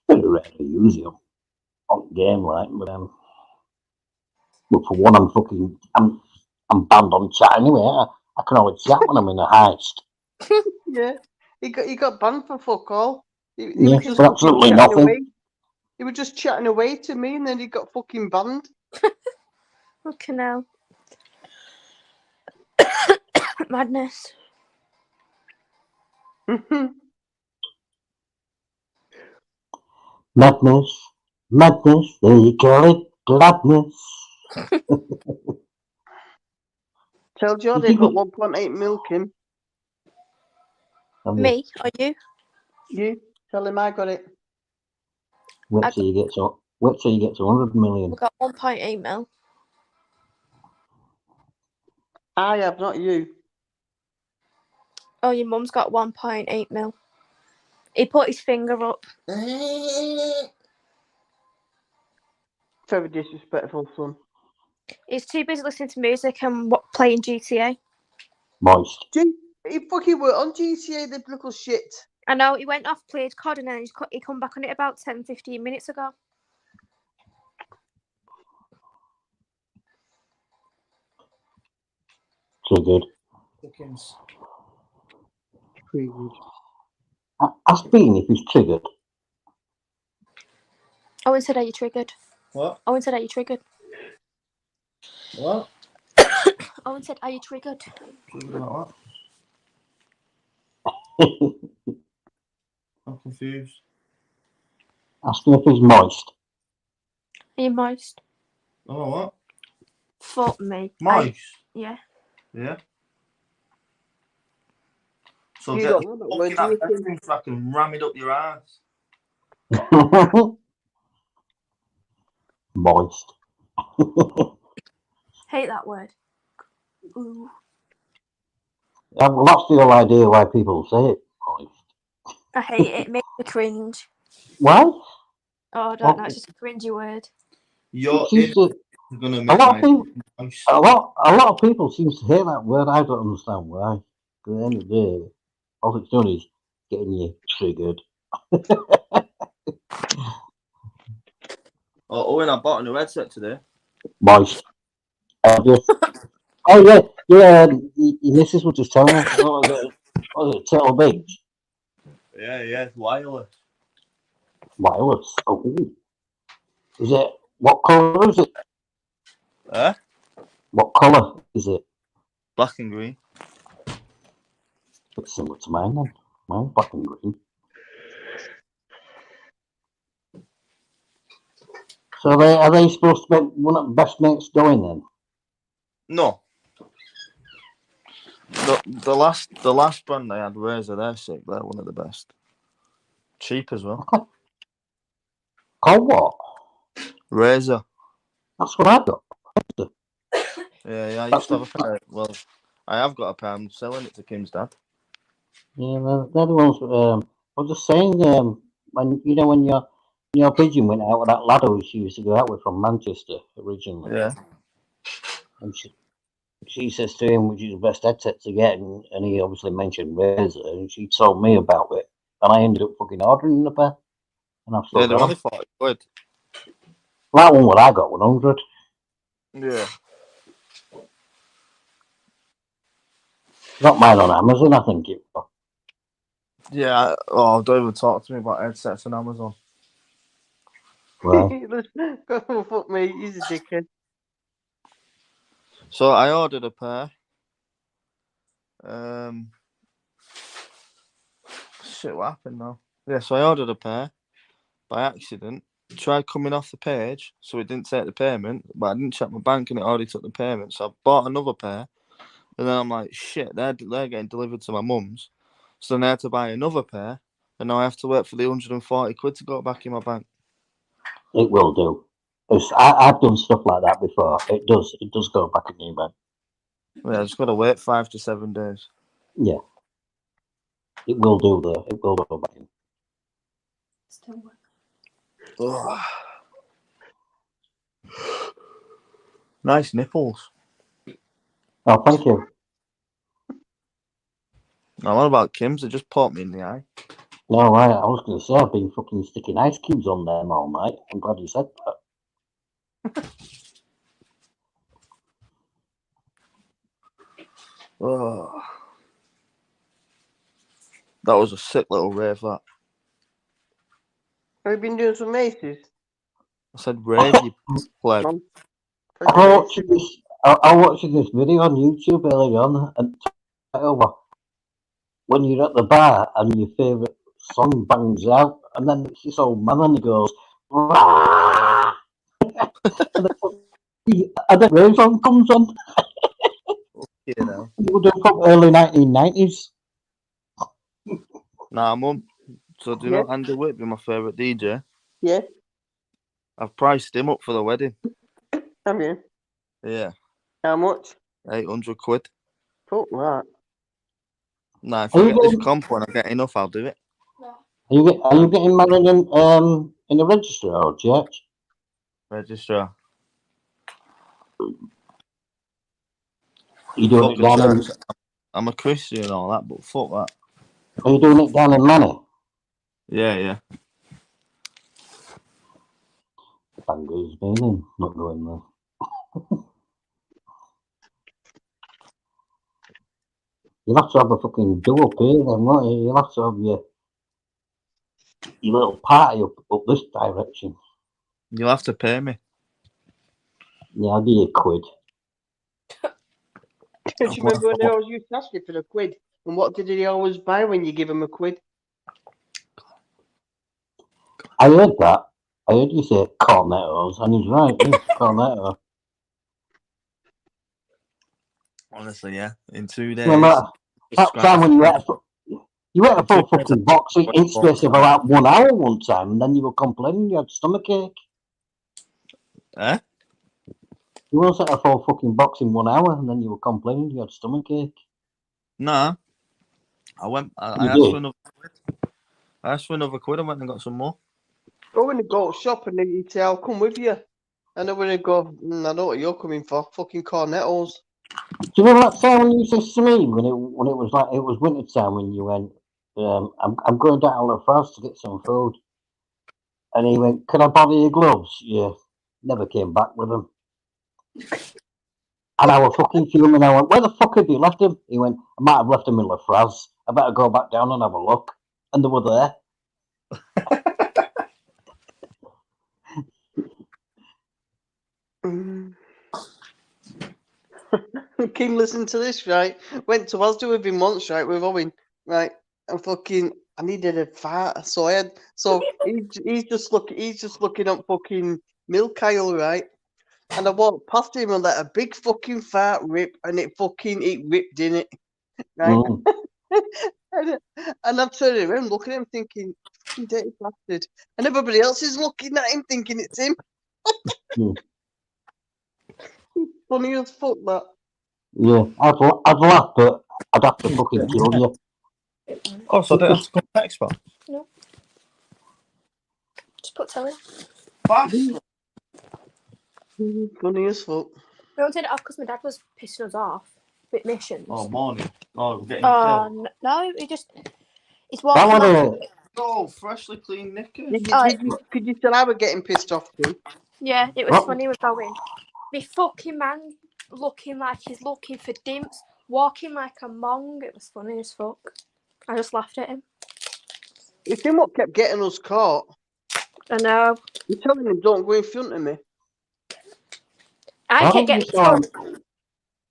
Very rare to use it on game like, but for one, I'm banned on chat anyway. I can only chat when I'm in a heist. Yeah. He got banned for fuck all. He Yeah, was just for fucking absolutely chatting nothing. away. He was just chatting away to me, and then he got fucking banned. Fucking hell. Madness. Madness, they call it gladness. Tell Joe Did they've you got get- 1.8 milking. Me or you? You tell him I got it. Wait till you get to 100 million. We've got 1.8 mil. I have, not you. Oh, your mum's got 1.8 mil. He put his finger up. Very disrespectful, son. He's too busy listening to music and playing GTA. Moist. He fucking were on GTA, the little shit. I know, he went off, played COD, and then he come back on it about 10-15 minutes ago. Triggered. Triggered. Ask Bean if he's triggered. Owen said, are you triggered? What? Owen said, are you triggered? What? Owen said, are you triggered? Triggered about what? I'm confused. Ask him if he's moist. Are you moist? Oh, what? Fuck me. Moist? Yeah. Yeah. So You get don't know that word, do you? fucking fucking ram it up your ass. Moist. Hate that word. Ooh. Well, that's the whole idea why people say it. Moist. I hate it. It makes me cringe. Why? Oh, I don't know. It's just a cringy word. You're Seems to- gonna a make lot of people, moist. a lot of people seem to hate that word. I don't understand why. 'Cause at the end of the day, all it's doing is getting you triggered. Oh, Owen, I bought a new headset today. Moist. Oh yeah. Your missus was just telling us. What was it? Turtle Beach. Yeah, it's wireless. Wireless. Oh. Is it? What colour is it? Eh? What colour is it? Black and green. It's similar to mine then. Mine's black and green. So are they supposed to be one of the best mates going then? No. The last brand I had, Razer, they're sick. They're one of the best. Cheap as well. Called what? Razer. That's what I got. Yeah, I used to have a pair. Well, I have got a pair. I'm selling it to Kim's dad. Yeah, they're the ones. I was just saying, when your pigeon went out with that lad who she used to go out with from Manchester originally, Yeah. and she says to him, which is the best headset to get, and he obviously mentioned Razer, and she told me about it, and I ended up fucking ordering the pair, and I've still Yeah, they're got only them. £40. That one what I got 100. Yeah. Got mine on Amazon, I think it was. Yeah. Oh, don't even talk to me about headsets on Amazon. Right. Oh, fuck me, he's a dickhead. So I ordered a pair. Shit, what happened now? Yeah, so I ordered a pair by accident. Tried coming off the page, so it didn't take the payment. But I didn't check my bank, and it already took the payment. So I bought another pair, and then I'm like, shit, they're getting delivered to my mum's. So then I had to buy another pair, And now I have to wait for the 140 quid to go back in my bank. It will do. I've done stuff like that before. It does go back in your bank. Yeah, I just got to wait 5 to 7 days. Yeah. It will do though. It will go back in. Ugh. Nice nipples. Oh, thank you. Now, what about Kim's? They just popped me in the eye. No, right. I was going to say I've been fucking sticking ice cubes on them all night. I'm glad you said that. Ugh. That was a sick little rave, that. Have you been doing some maces? I said rave, you pleb. Mum? I watched this video on YouTube earlier on, and when you're at the bar and your favourite song bangs out, and then it's this old man and he goes, "Rah!" and the rave song comes on. You know. It would have from early 1990s. Nah, Mum. So do you know Andy Whitby, my favourite DJ? Yeah. I've priced him up for the wedding. Have you? Yeah. How much? 800 quid. Fuck that. Nah, if I get this comp when I get enough, I'll do it. Are you getting married in a registry or church? Registrar. Are you doing it down in? I'm a Christian and all that, but fuck that. Are you doing it down in Manny? Yeah, yeah. Bangers meaning not going there. You'll have to have a fucking do up here then, won't you? You'll have to have your little party up this direction. You'll have to pay me. Yeah, I'll give you a quid. Do you remember when they always used to ask you for a quid? And what did he always buy when you give him a quid? I heard that. I heard you say cornettos, and he's right, yeah, cornetto. Honestly, yeah. In 2 days. Remember that time when you ate a full fucking box in space of about 1 hour one time, and then you were complaining you had stomachache. Eh? You once ate a full fucking box in 1 hour, and then you were complaining you had stomachache. Nah. I asked for another quid. I went and got some more. Go in the goat shop and then you say, I'll come with you. And then when they go, I know what you're coming for, fucking cornettos. Do you remember that time when you said to me when it was winter time when you went, I'm going down to France to get some food, and he went, "Can I borrow your gloves?" Yeah, never came back with them. And I was fucking fuming. I went, "Where the fuck have you left them?" He went, "I might have left them in La France. I better go back down and have a look." And they were there. King, listen to this, right? Went to Asda with him once, right? With Owen, right? And fucking, I needed a fart, so he's just looking up fucking milk aisle, right? And I walked past him and let a big fucking fart rip, and it ripped in it, right? And I'm turning around, looking at him, thinking, "Fucking dirty bastard," and everybody else is looking at him, thinking it's him. Funny as fuck, that. Yeah, I'd laugh, but I'd have to fucking kill you. Oh, so I don't have to come back, spot. No. Just put telly. Fast. Funny as fuck. We don't take it off because my dad was pissing us off with missions. Oh, morning. Oh, we're getting No, he's walking. Oh, freshly clean knickers. Could you tell I was getting pissed off too? Yeah, it was funny. We're going. The fucking man looking like he's looking for dimps, walking like a mong. It was funny as fuck. I just laughed at him. It's him what kept getting us caught. I know. You're telling him don't go in front of me. I kept getting caught.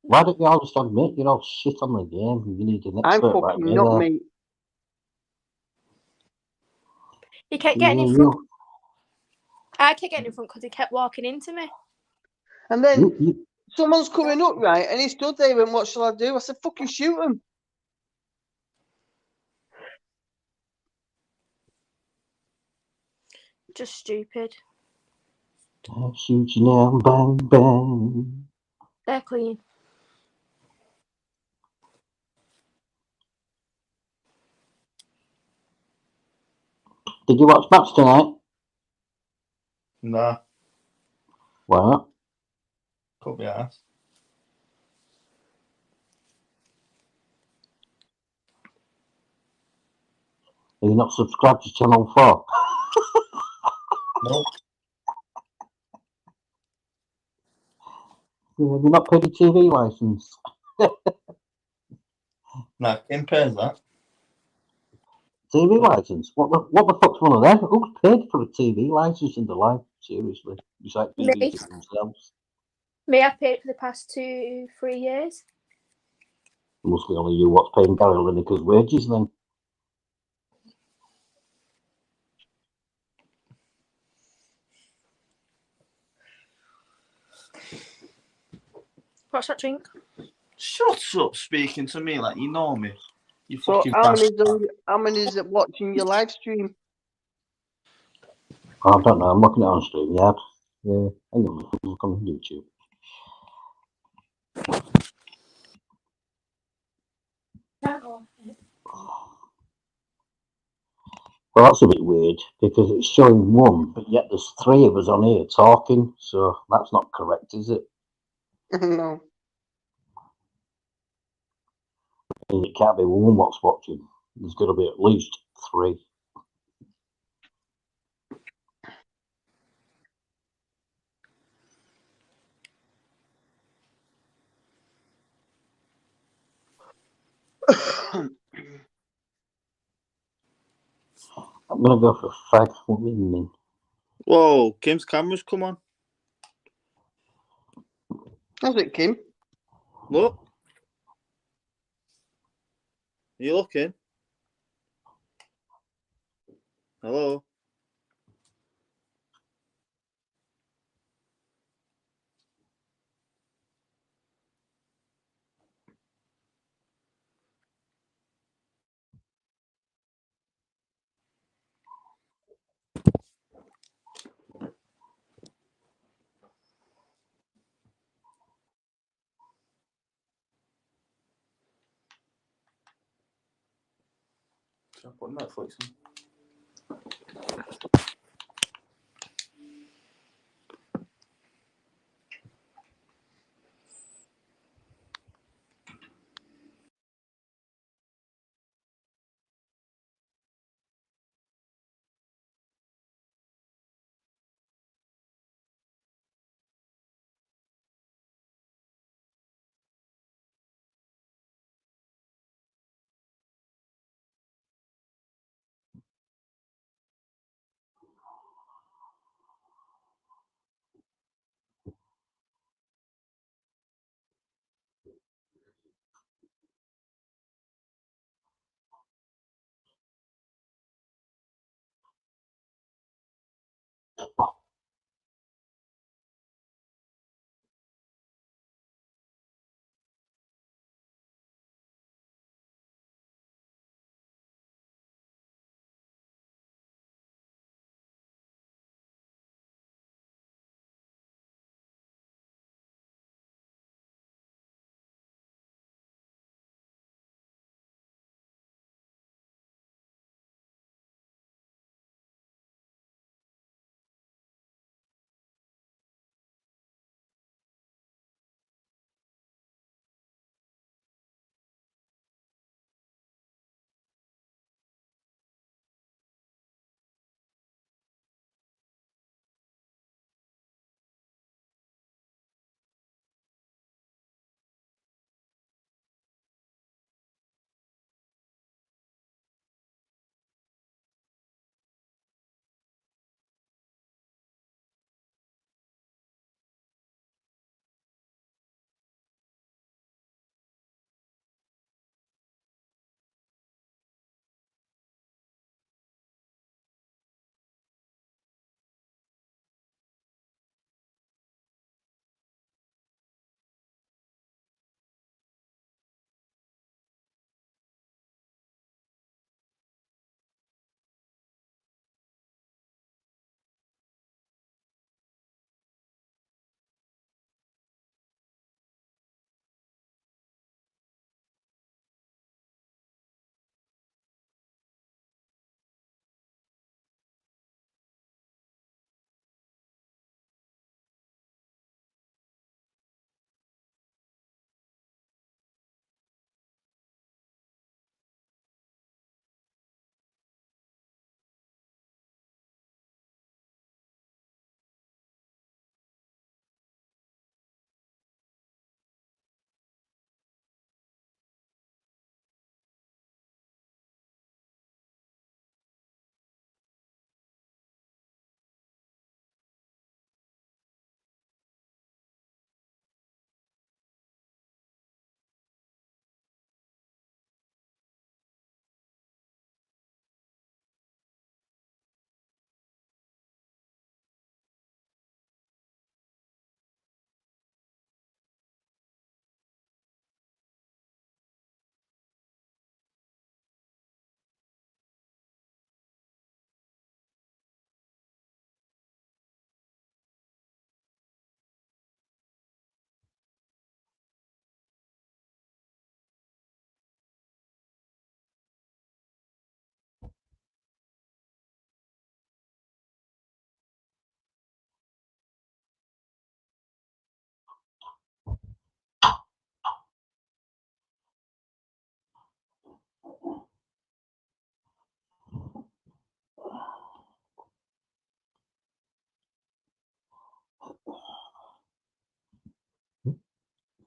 Why don't you all just admit you're all shit on the game? You need an expert. I'm fucking like not, mate. He kept getting in front. I kept getting in front because he kept walking into me. And then someone's coming up, right? And he stood there and went, "What shall I do?" I said, "Fucking shoot him." Just stupid. I shoot you now, bang, bang. They're clean. Did you watch match tonight? Nah, Why not? could be asked. Are you not subscribed to Channel 4? Nope. Have you not paid your TV licence? Nah, Kim pays that. TV licence? What the fuck's one of them? Who's paid for a TV licence in the life? Seriously. Besides Me. BBC themselves. Me, I've paid for the past 2-3 years. It must be only you what's paying Gary Lineker's wages then. What's that drink? Shut up speaking to me like you know me. You So fucking how bastard. many is it watching your live stream? I don't know, I'm looking at it on stream, yeah. Yeah, hang on, look on YouTube. Well, that's a bit weird because it's showing one, but yet there's 3 of us on here talking, so that's not correct, is it? No. It can't be one what's watching. There's got to be at least 3. I'm gonna go for fag women. Whoa, Kim's camera's come on. How's it, Kim? Look. Are you looking? Hello? Should I put Netflix on?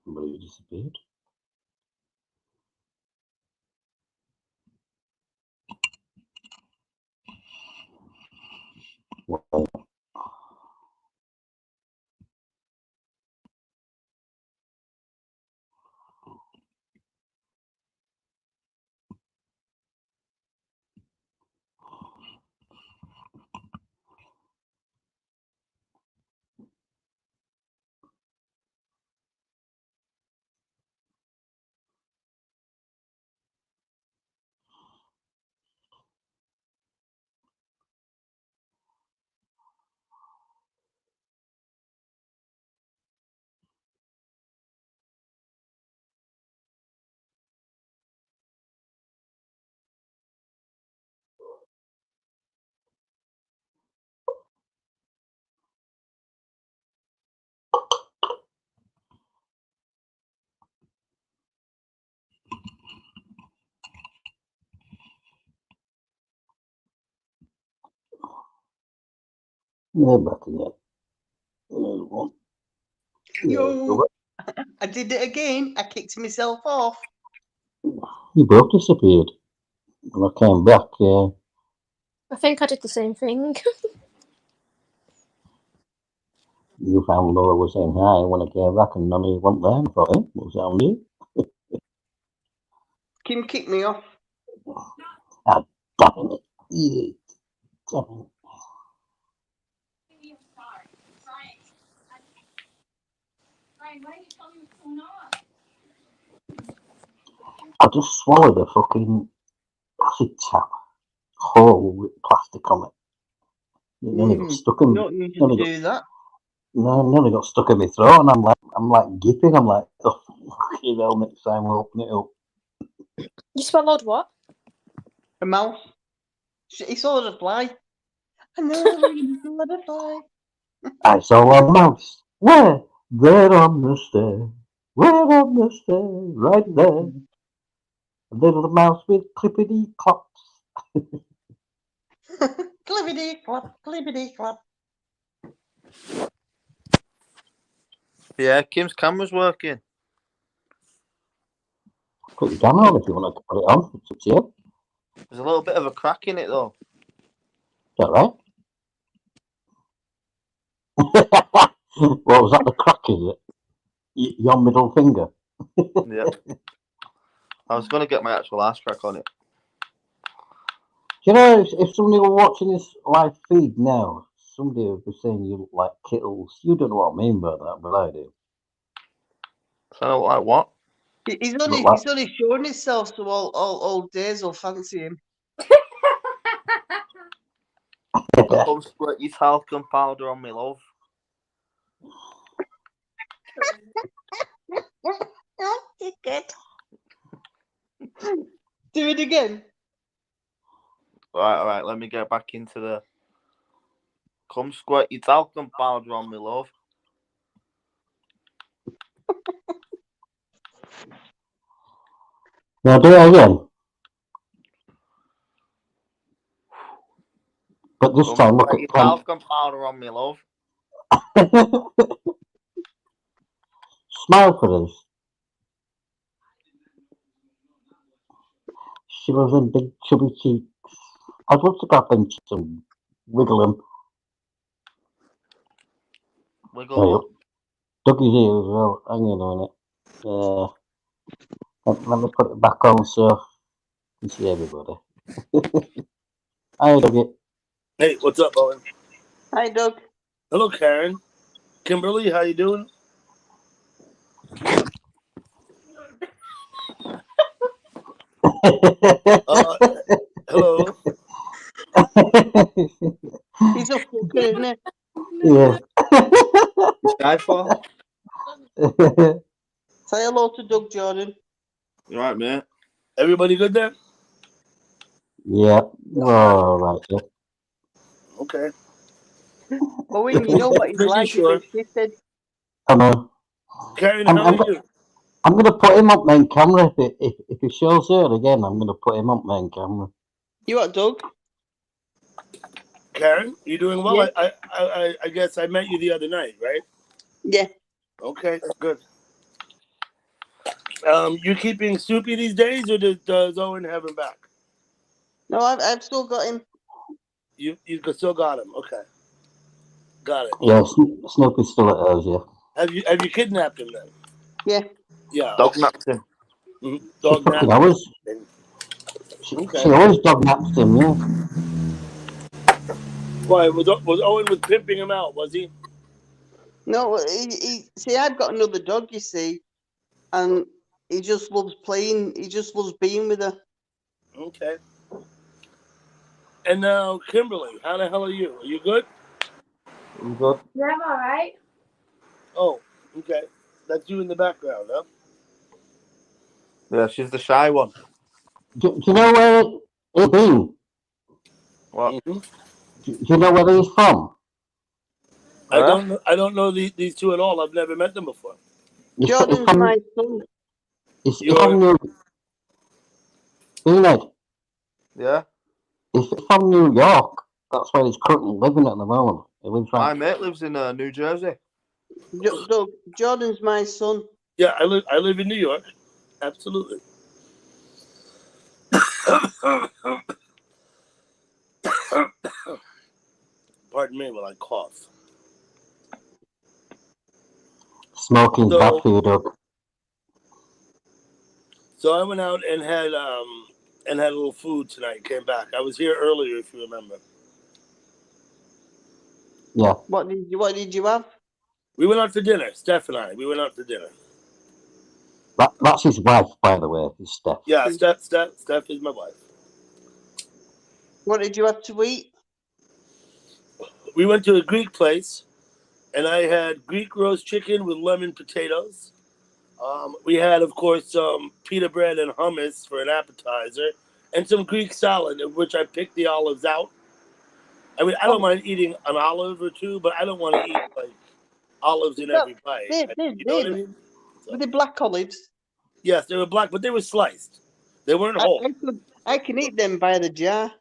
But he disappeared. Well, they're back again. There's one. Yo, I did it again. I kicked myself off. You both disappeared. When I came back, I think I did the same thing. you found Laura was saying hi when I came back, and none of you went there. I thought, what's that new? Kim kicked me off. Ah, damn it. Yeah, damn it. I just swallowed a fucking acid tap hole with plastic on it. It nearly got stuck in You me. don't usually do that. No, nearly got stuck in my throat, and I'm like gipping. I'm like, oh, fucking hell, next time we'll open it up. You swallowed what? A mouse. He saw a fly. I know you saw a fly. I saw a mouse. Where? There on the stair. Where on the stair? Right there. A little mouse with clippity clops. Clippity clop, clippity clop. Yeah, Kim's camera's working. Put your camera on if you want to put it on. It's up to you. There's a little bit of a crack in it though. Is that right? What was that? The crack, is it? Your middle finger. Yeah. I was gonna get my actual ass crack on it. Do you know, if somebody were watching this live feed now, somebody would be saying you look like Kittles. You don't know what I mean by that, but I do. So like what? He's Look only like- he's only showing himself, so all days will fancy him. Come squirt your talcum powder on me, love. You're good. Do it again. All right. Let me get back into the. Come squirt your talcum powder on me, love. Now do it again. But this Come time, look squirt at your Cam. talcum powder on me, love. Smile for us. She was in big chubby cheeks. I'd love to grab them cheeks and wiggle them. Wiggle Hey, what? Dougie's here as well. Hang on a minute. Let me put it back on so you can see everybody. Hi, Dougie. Hey, what's up, Owen? Hi, Doug. Hello, Karen. Kimberly, how you doing? Hello. He's a fucker, isn't he? Yeah. Sky for? Say hello to Doug Jordan. You right, mate? Everybody good there? Yeah. All right. Yeah. Okay. Owen, you know what he's Pretty like. sure. He's a shithead. I know. Karen, I'm- how I'm are you? I'm going to put him up main camera. If he shows here again, I'm going to put him up main camera. You what, Doug? Karen, you doing well? Yeah. I guess I met you the other night, right? Yeah. Okay, good. You keeping Snoopy these days, or does Owen have him back? No, I've still got him. You still got him. Okay, got it. Yeah, Snoopy's still at ours, yeah. Have you kidnapped him then? Yeah. Yeah. Dog napped him. Dog She fucking nap. always, Okay. she always dog naps him, yeah. Why was Owen was pimping him out? Was he? No, see, I've got another dog, you see, and he just loves playing. He just loves being with her. Okay. And now, Kimberly, how the hell are you? Are you good? You good? Yeah, I'm alright. Oh, okay. That's you in the background, huh? Yeah, she's the shy one. Do you know where he's been? What? Mm-hmm. Do you know where he's from? I don't know these two at all. I've never met them before. He's Jordan's from, my son. he's You're- from New Beanhead. Yeah. He's from New York. That's where he's currently living at the moment. He lives My right. mate lives in New Jersey. Jordan's my son. Yeah, I live in New York. Absolutely. Pardon me while I cough. Smoking's So- bad for you, Doug. So I went out and had a little food tonight. Came back. I was here earlier, if you remember. Yeah. What did you have? We went out for dinner. Steph and I. We went out for dinner. That's his wife, by the way, is Steph. Yeah, Steph is my wife. What did you have to eat? We went to a Greek place, and I had Greek roast chicken with lemon potatoes. We had, of course, some pita bread and hummus for an appetizer, and some Greek salad, of which I picked the olives out. I mean, I don't mind eating an olive or two, but I don't want to eat like olives in every bite. You know what I mean? So, Were they black olives? yes, they were black, but they were sliced. They weren't whole. I can eat them by the jar.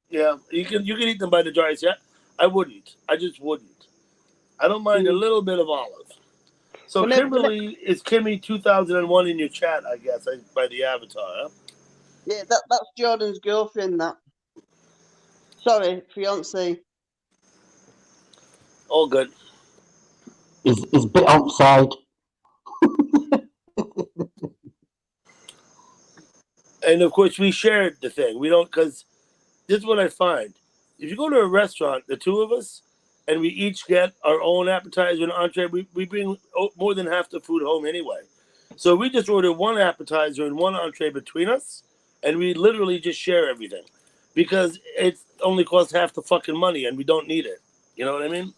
Yeah, you can eat them by the jar. Yeah, I wouldn't. I just wouldn't. I don't mind a little bit of olive. So Kimberly is Kimmy 2001 in your chat, I guess, by the avatar. Huh? Yeah, that's Jordan's girlfriend. That. Sorry, fiance. All good. He's a bit outside. And of course, we shared the thing. We don't, because this is what I find. If you go to a restaurant, the two of us, and we each get our own appetizer and entree, we bring more than half the food home anyway. So we just order one appetizer and one entree between us, and we literally just share everything. Because it only costs half the fucking money, and we don't need it. You know what I mean?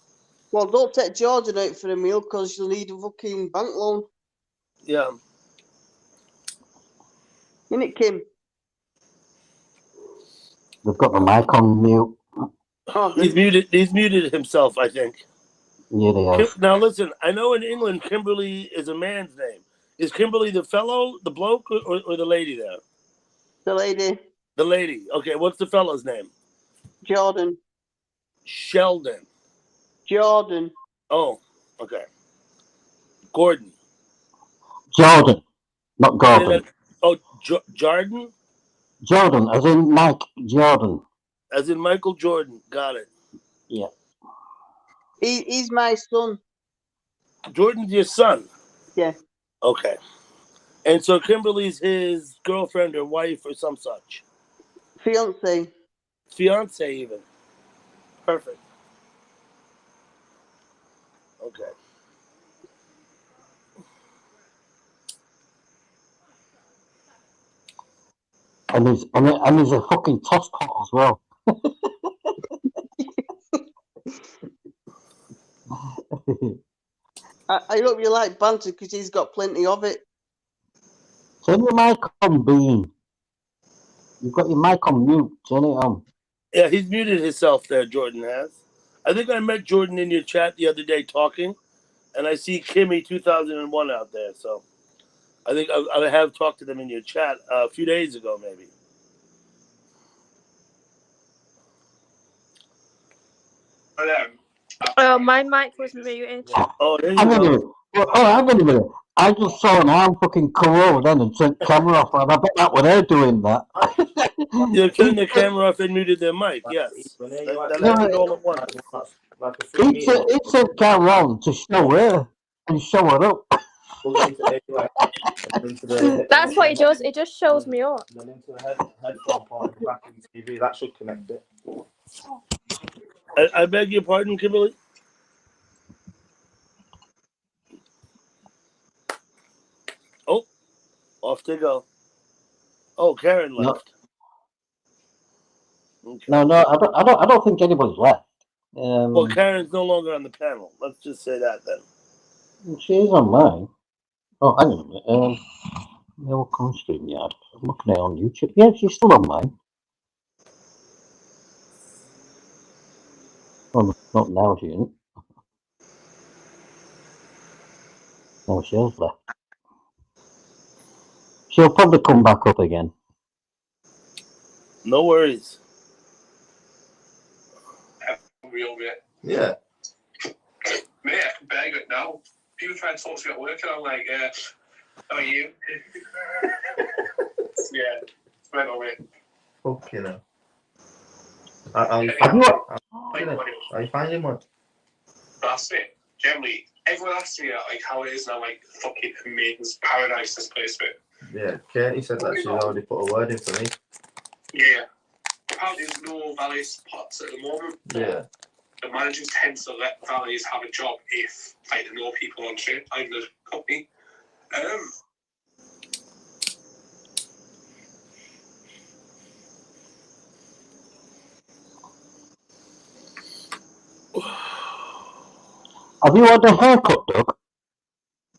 Well, don't take Jordan out for a meal because you'll need a fucking bank loan. Yeah. Innit, Kim? They've got the mic on mute. Oh, He's muted himself, I think. Yeah, they have. Now listen, I know in England Kimberly is a man's name. Is Kimberly the fellow, the bloke, or the lady there? the lady. The lady. Okay, what's the fellow's name? Jordan. Sheldon. Jordan. Oh, okay. Gordon. Jordan, not Gordon. Jordan? Jordan, as in Mike Jordan. As in Michael Jordan. Got it. Yeah. He's my son. Jordan's your son? Yeah. Okay. And so Kimberly's his girlfriend or wife or some such? Fiance. Fiance even. Perfect. Okay. And he's a fucking toss pot as well. I hope you like banter because he's got plenty of it. Turn your mic on, Bean. You've got your mic on mute. Turn it on. Yeah, he's muted himself there, Jordan has. I think I met Jordan in your chat the other day talking, and I see Kimmy 2001 out there. So I think I have talked to them in your chat a few days ago, maybe. Oh, my mic was muted. Oh, there you Hang on a go. minute. Hang on a minute. I just saw an arm fucking come over then and turned the camera off, and I bet that were they doing that. You turned the camera off and muted their mic. Yes, that happened all at once. It turned camera on to show her and show her up. That's what he does. It just shows me up. Then into the headphone port at the back of the TV. That should connect it. I beg your pardon, Kimberly. Oh, off they go. Oh, Karen left. Okay. No, I don't think anybody's left. Well, Karen's no longer on the panel. Let's just say that then. She is on mine. Oh, hang on a minute. Welcome StreamYard. I'm looking at it on YouTube. Yeah, she's still on mine. Oh, not now, she isn't. No, she has left. She'll probably come back up again. No worries. Real mate. Yeah. Mate, I can beg it now. People try and talk to me at work and I'm like, how are you? Yeah, it's mental, mate. Fucking hell. Are you finding one? That's it. Generally, everyone asks me like how it is, and I'm like, fucking amazing. It's paradise, this place, mate. Yeah, Katie said that she's already put a word in for me. Yeah. Apparently, there's no valet spots at the moment. Yeah. The managers tend to let valets have a job if like there are no people on shift, like the company. Have you had a haircut, Doug?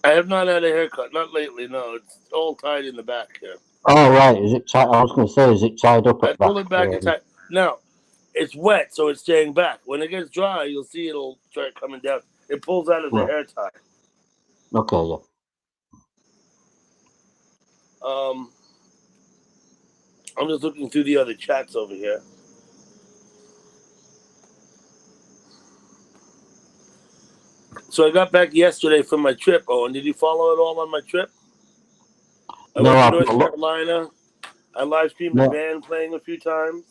I have not had a haircut. Not lately, no. It's all tied in the back here. Oh, right. Is it tied? I was going to say, is it tied up I at pull it back and tie. No, it's wet, so it's staying back. When it gets dry, you'll see it'll start coming down. It pulls out of the hair tie. Okay, yeah. I'm just looking through the other chats over here. So I got back yesterday from my trip. Oh, and did you follow it all on my trip? I went to North Carolina. I live streamed the band playing a few times.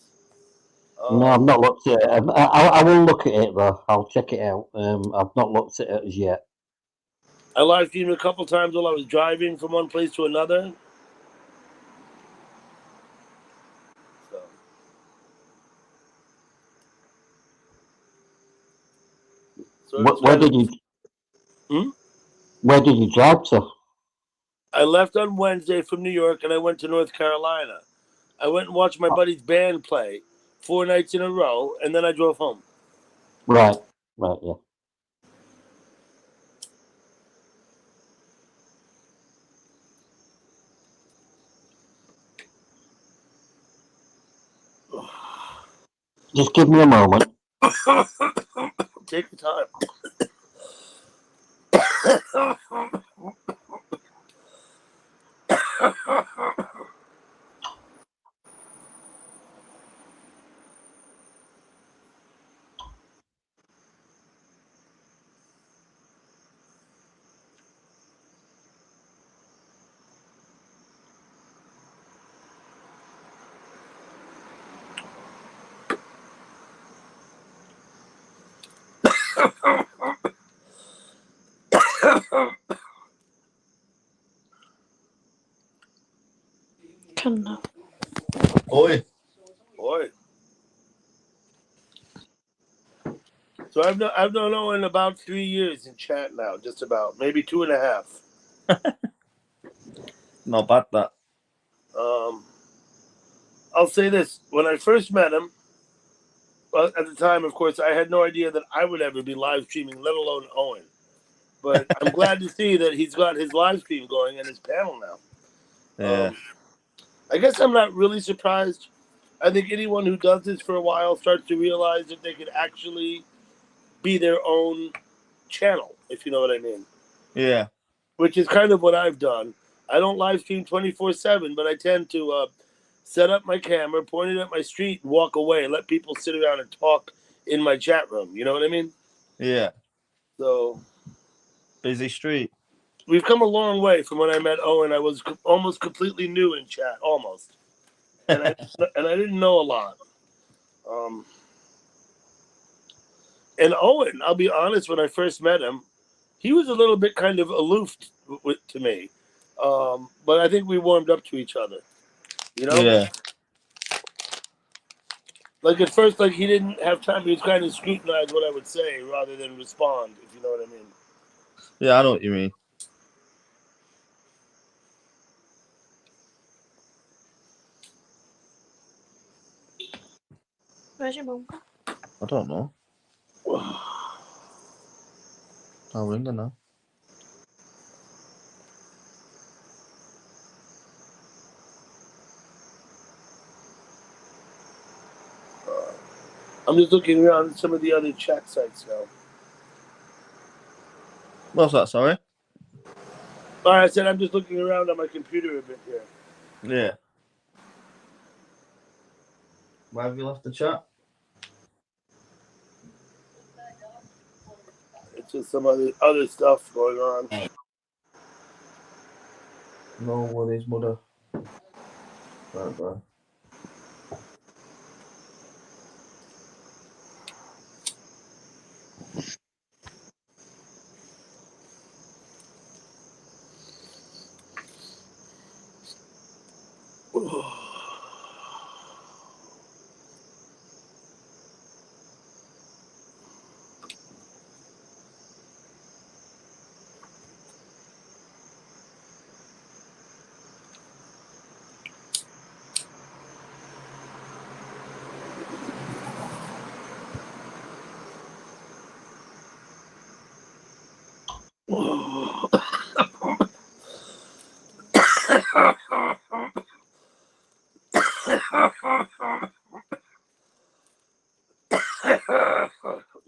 No, I've not looked at it. I will look at it though. I'll check it out. I've not looked at it as yet. I live streamed a couple times while I was driving from one place to another. So where did you? Where did you drive to? I left on Wednesday from New York and I went to North Carolina. I went and watched my buddy's band play 4 nights in a row, and then I drove home. Right, yeah. Just give me a moment. Take your time. Oi. So I've known Owen about 3 years in chat now, just about, maybe 2.5. Not bad, that. I'll say this: when I first met him, well, at the time, of course, I had no idea that I would ever be live streaming, let alone Owen. But I'm glad to see that he's got his live stream going and his panel now. Yeah. I guess I'm not really surprised. I think anyone who does this for a while starts to realize that they could actually be their own channel, if you know what I mean. Yeah. Which is kind of what I've done. I don't live stream 24/7, but I tend to set up my camera, point it at my street, and walk away and let people sit around and talk in my chat room. You know what I mean? Yeah. So busy street. we've come a long way from when I met Owen. I was almost completely new in chat, almost, and I didn't know a lot. And Owen, I'll be honest, when I first met him, he was a little bit kind of aloof to me, but I think we warmed up to each other. You know, Yeah. like at first, like he didn't have time. He was kind of scrutinize what I would say rather than respond. If you know what I mean. Yeah, I know what you mean. Where's your mum? I don't know. I'll ring her now. I'm just looking around some of the other chat sites now. What's that, sorry? All right, I said I'm just looking around on my computer a bit here. Yeah. Why have you left the chat? It's just some other stuff going on. No worries, mother. Right, bro.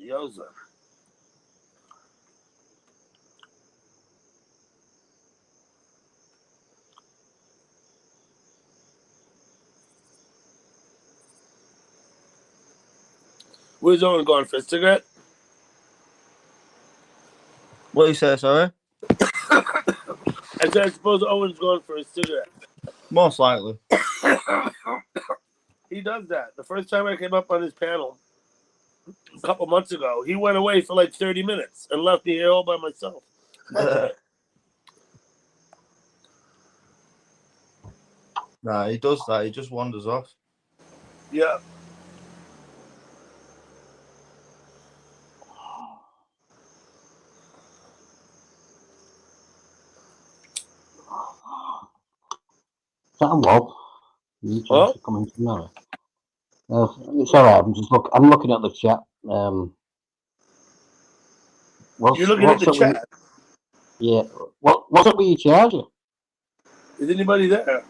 Yoza. Where's Owen going for a cigarette? What do you say, sorry? I said I suppose Owen's going for a cigarette. Most likely. He does that. The first time I came up on his panel a couple months ago, he went away for like 30 minutes and left me here all by myself. Nah, he does that. He just wanders off. Yeah. Sam Wall, you Huh? chance to come in tomorrow. It's all right. I'm looking at the chat. You're looking at the chat. Yeah. What's up with your charger? Is anybody there?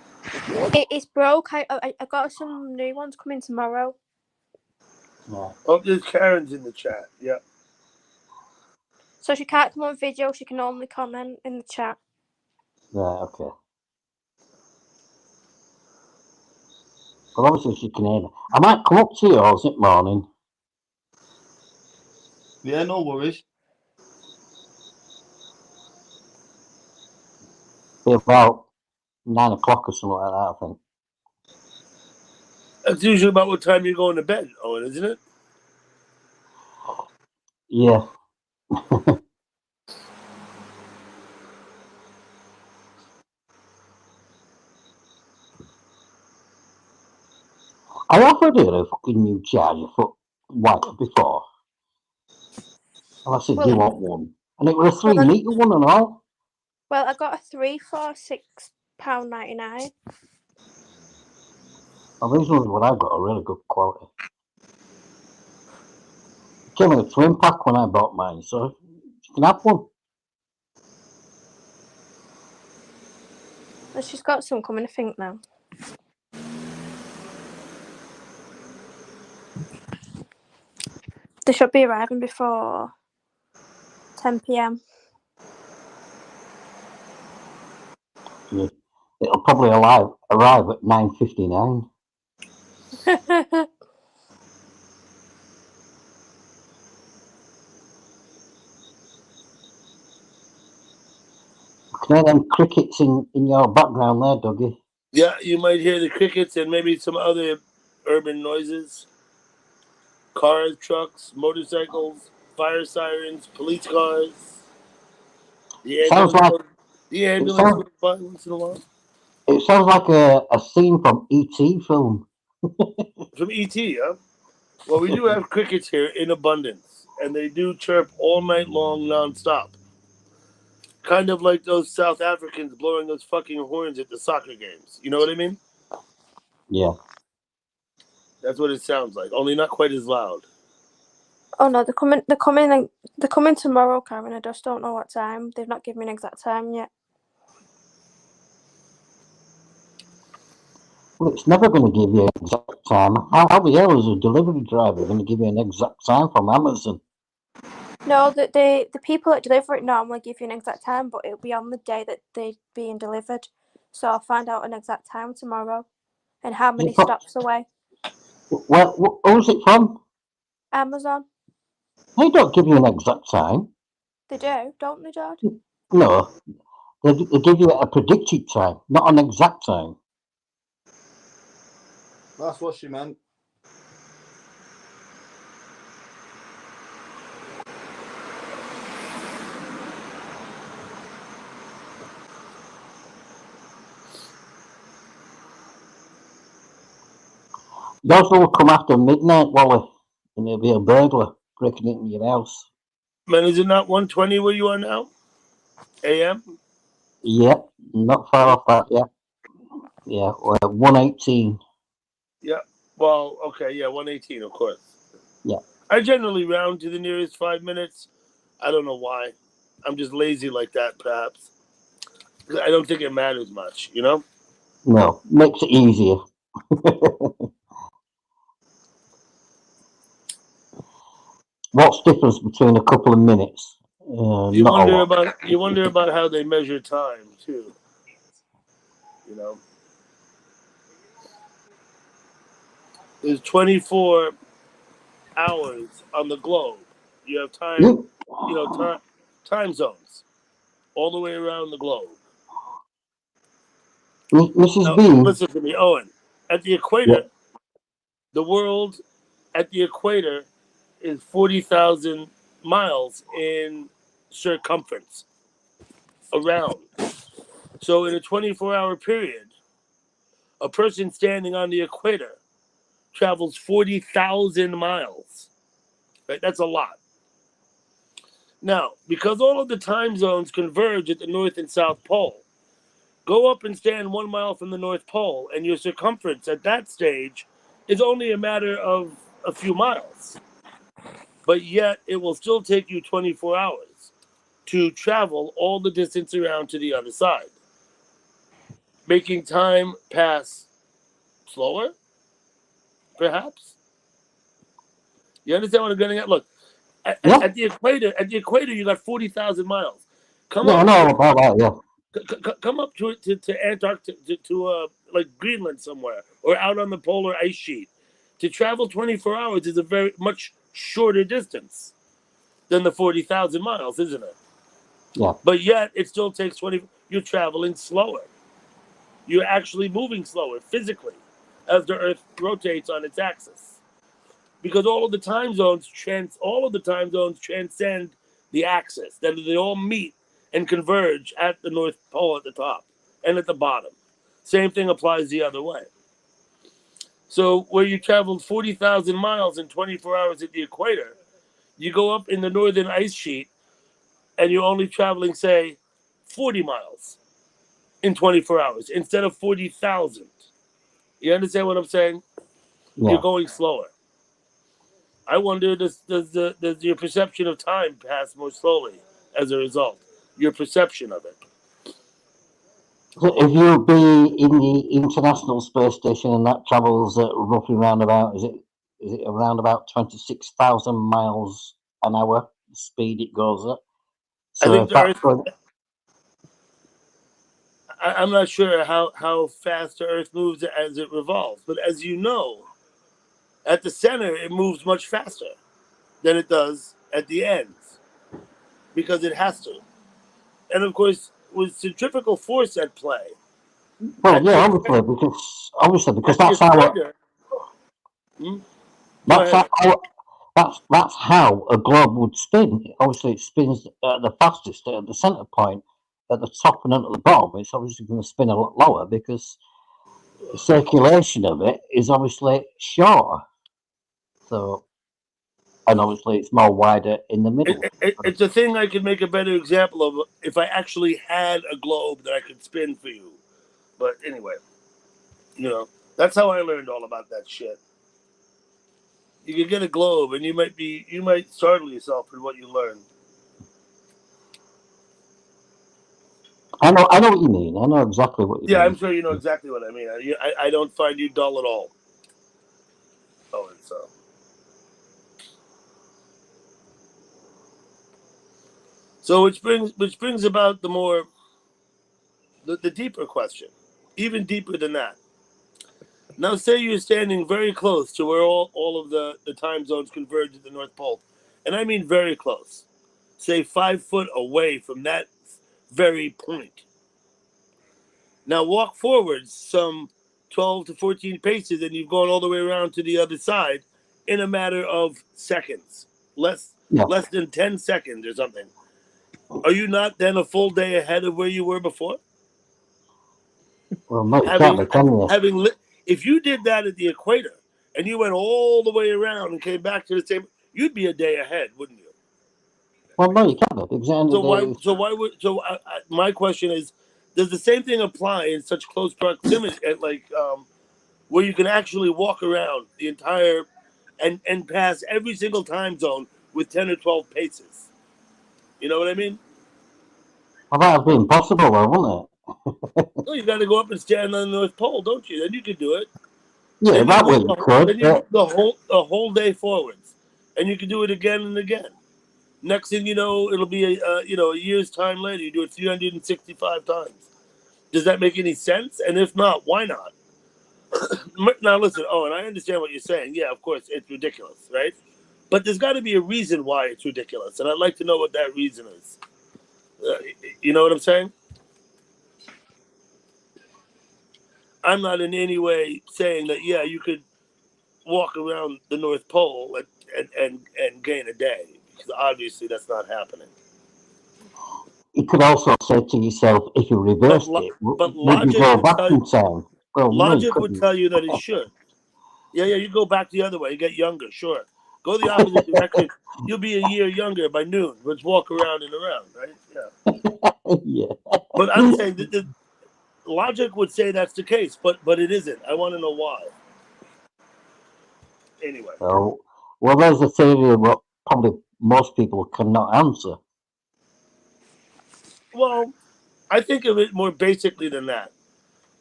It's broke. I got some new ones coming tomorrow. No. Oh, there's Karen's in the chat. Yeah. So she can't come on video. She can only comment in the chat. Right. Okay. Well, obviously she can hear me. I might come up to yours at morning. Yeah, no worries. Be about 9 o'clock or something like that, I think. That's usually about what time you're going to bed, Owen, isn't it? Yeah. I offered her a fucking new charger for white before. And I said, do you want one? And it was a 3 metre one and all. Well, I got a 3 for £6.99. And these ones what I got are really good quality. It came in a twin pack when I bought mine, so you can have one. And she's got some coming, I think, now. They should be arriving before 10 p.m. Yeah. It'll probably arrive at 9:59. hear them crickets in your background there, Dougie. Yeah, you might hear the crickets and maybe some other urban noises. Cars, trucks, motorcycles, fire sirens, police cars. The Sounds ambulance, like the it ambulance sounds goes by once in a while. it sounds like a scene from E.T. film. From E.T., huh? Well, we do have crickets here in abundance, and they do chirp all night long, nonstop. Kind of like those South Africans blowing those fucking horns at the soccer games. You know what I mean? Yeah. That's what it sounds like, only not quite as loud. Oh no, they're coming tomorrow, Karen. I just don't know what time. They've not given me an exact time yet. Well, it's never going to give you an exact time. How the hell is a delivery driver going to give you an exact time from Amazon? No, the people that deliver it normally give you an exact time, but it'll be on the day that they're being delivered. So I'll find out an exact time tomorrow, and how many stops away. Well, who's it from? Amazon. They don't give you an exact time. They do, don't they, George? No, they give you a predicted time, not an exact time. That's what she meant. Those will come after midnight, Wally, and there'll be a burglar breaking into your house. Man, is it not 1:20 where you are now? AM? Yep, not far off that, yeah. Yeah, 118. Yeah. Well, okay, yeah, 118, of course. Yeah. I generally round to the nearest 5 minutes. I don't know why. I'm just lazy like that, perhaps. I don't think it matters much, you know? No, makes it easier. What's the difference between a couple of minutes? You Not a wonder lot. about how they measure time too. You know, there's 24 hours on the globe. You have time, you know, time zones all the way around the globe. Mrs. Now, Bean. listen to me, Owen. At the equator, the world at the equator is 40,000 miles in circumference around. So, in a 24-hour period, a person standing on the equator travels 40,000 miles. Right? That's a lot. Now, because all of the time zones converge at the North and South Pole, go up and stand 1 mile from the North Pole, and your circumference at that stage is only a matter of a few miles. But yet, it will still take you 24 hours to travel all the distance around to the other side, making time pass slower, perhaps. You understand what I'm getting at? Look, at the equator, you got 40,000 miles. Come Yeah, I up know about that, yeah. come up to Antarctica, to like Greenland somewhere, or out on the polar ice sheet. To travel 24 hours is a very much shorter distance than the 40,000 miles, isn't it? Yeah. But yet, it still takes 20. You're traveling slower. You're actually moving slower physically as the Earth rotates on its axis, because all of the time zones transcend the axis. Then they all meet and converge at the North Pole at the top and at the bottom. Same thing applies the other way. So where you traveled 40,000 miles in 24 hours at the equator, you go up in the northern ice sheet and you're only traveling, say, 40 miles in 24 hours instead of 40,000. You understand what I'm saying? Yeah. You're going slower. I wonder, does your perception of time pass more slowly as a result? Your perception of it. So if you'll be in the International Space Station and that travels at roughly around about, is it around about 26,000 miles an hour, the speed it goes at? So I think if the that's Earth. going, I'm not sure how fast the Earth moves as it revolves, but as you know, at the center it moves much faster than it does at the ends, because it has to. And of course, with centrifugal force at play. Well, At yeah, the obviously, because at the that's how equator. Go that's ahead. that's how a globe would spin. Obviously, it spins at the fastest at the center point, at the top and at the bottom. It's obviously going to spin a lot lower because the circulation of it is obviously shorter. So, and obviously, it's more wider in the middle. It's a thing I could make a better example of if I actually had a globe that I could spin for you. But anyway, that's how I learned all about that shit. You could get a globe, and you might startle yourself with what you learn. I know what you mean. I know exactly what you mean. Yeah, I'm sure you know exactly what I mean. I don't find you dull at all. Oh, and so which brings about the deeper question, even deeper than that. Now, say you're standing very close to where all of the time zones converge at the North Pole, and I mean very close. Say 5 foot away from that very point. Now walk forwards some 12 to 14 paces, and you've gone all the way around to the other side in a matter of seconds, less than 10 seconds or something. Are you not then a full day ahead of where you were before? Well, no, you can't, can you? If you did that at the equator and you went all the way around and came back to the same, you'd be a day ahead, wouldn't you? Well, no, you can't. So my question is, does the same thing apply in such close proximity, where you can actually walk around the entire and pass every single time zone with 10 or 12 paces? You know what I mean? Well, that would be impossible, though, wouldn't it? No, you got to go up and stand on the North Pole, don't you? Then you can do it. Yeah, Then that way you could. Then you move the whole day forwards, and you can do it again and again. Next thing you know, it'll be a year's time later. You do it 365 times. Does that make any sense? And if not, why not? Now listen. Oh, and I understand what you're saying. Yeah, of course, it's ridiculous, right? But there's got to be a reason why it's ridiculous, and I'd like to know what that reason is. You know what I'm saying? I'm not in any way saying that. Yeah, you could walk around the North Pole and gain a day, because obviously that's not happening. You could also say to yourself, if you reversed it, would you go back in time? Well, logic would tell you that it should. Yeah, you go back the other way, you get younger, sure. Go the opposite direction, you'll be a year younger by noon. Let's walk around and around, right? Yeah. Yeah. But I'm saying that the logic would say that's the case, but it isn't. I want to know why. Anyway. Well, there's a theory of what probably most people cannot answer. Well, I think of it more basically than that.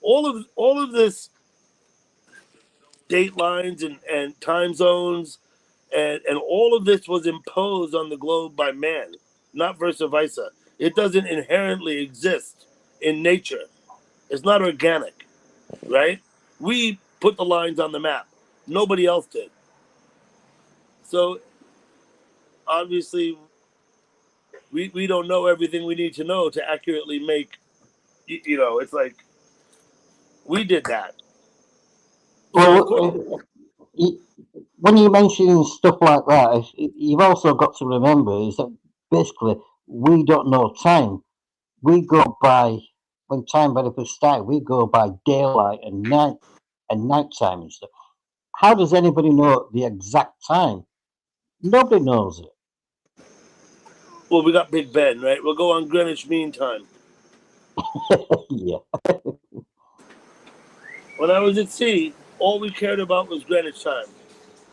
All of this date lines and time zones and all of this was imposed on the globe by man, not versa versa. It doesn't inherently exist in nature. It's not organic, right? We put the lines on the map. Nobody else did. So obviously we don't know everything we need to know to accurately make, it's like we did that. Well, when you're mentioning stuff like that, you've also got to remember is that basically we don't know time. We go by, when time benefits start, we go by daylight and nighttime and stuff. How does anybody know the exact time? Nobody knows it. Well, we got Big Ben, right? We'll go on Greenwich Mean Time. Yeah. When I was at sea, all we cared about was Greenwich time.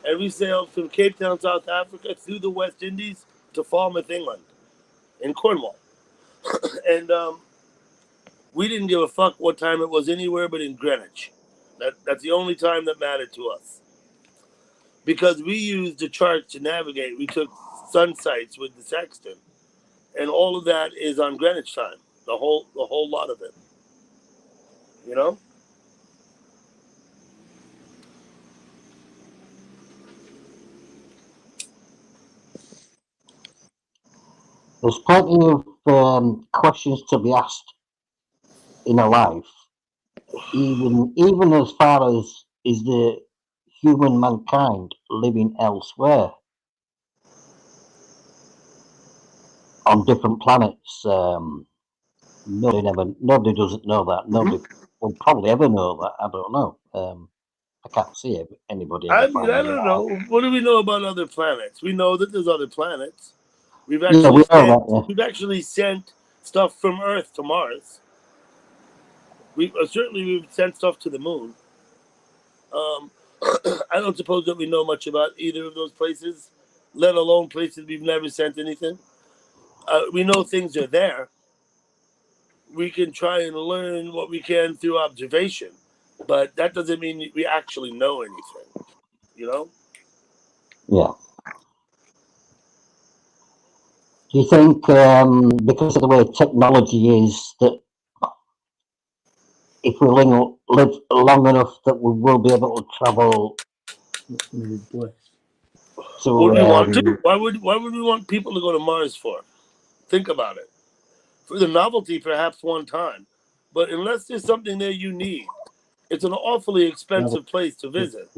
And we sailed from Cape Town, South Africa, through the West Indies to Falmouth, England, in Cornwall. And we didn't give a fuck what time it was anywhere but in Greenwich. That's the only time that mattered to us. Because we used the chart to navigate. We took sun sights with the sextant. And all of that is on Greenwich time. The whole lot of it. You know? There's plenty of questions to be asked in a life, even as far as is the human mankind living elsewhere on different planets. Nobody doesn't know that. Nobody will probably ever know that. I don't know. I can't see anybody ever I mean, I finding don't that out. know. What do we know about other planets? We know that there's other planets. We've Yeah, actually we know sent, that. Yeah. we've actually sent stuff from Earth to Mars. We certainly we've sent stuff to the moon. I don't suppose that we know much about either of those places, let alone places we've never sent anything. We know things are there. We can try and learn what we can through observation, but that doesn't mean we actually know anything. You know? Yeah. Do you think because of the way technology is that if we live long enough that we will be able to travel to Would we want to? Why would we want people to go to Mars for? Think about it. For the novelty, perhaps one time, but unless there's something there you need, it's an awfully expensive place to visit.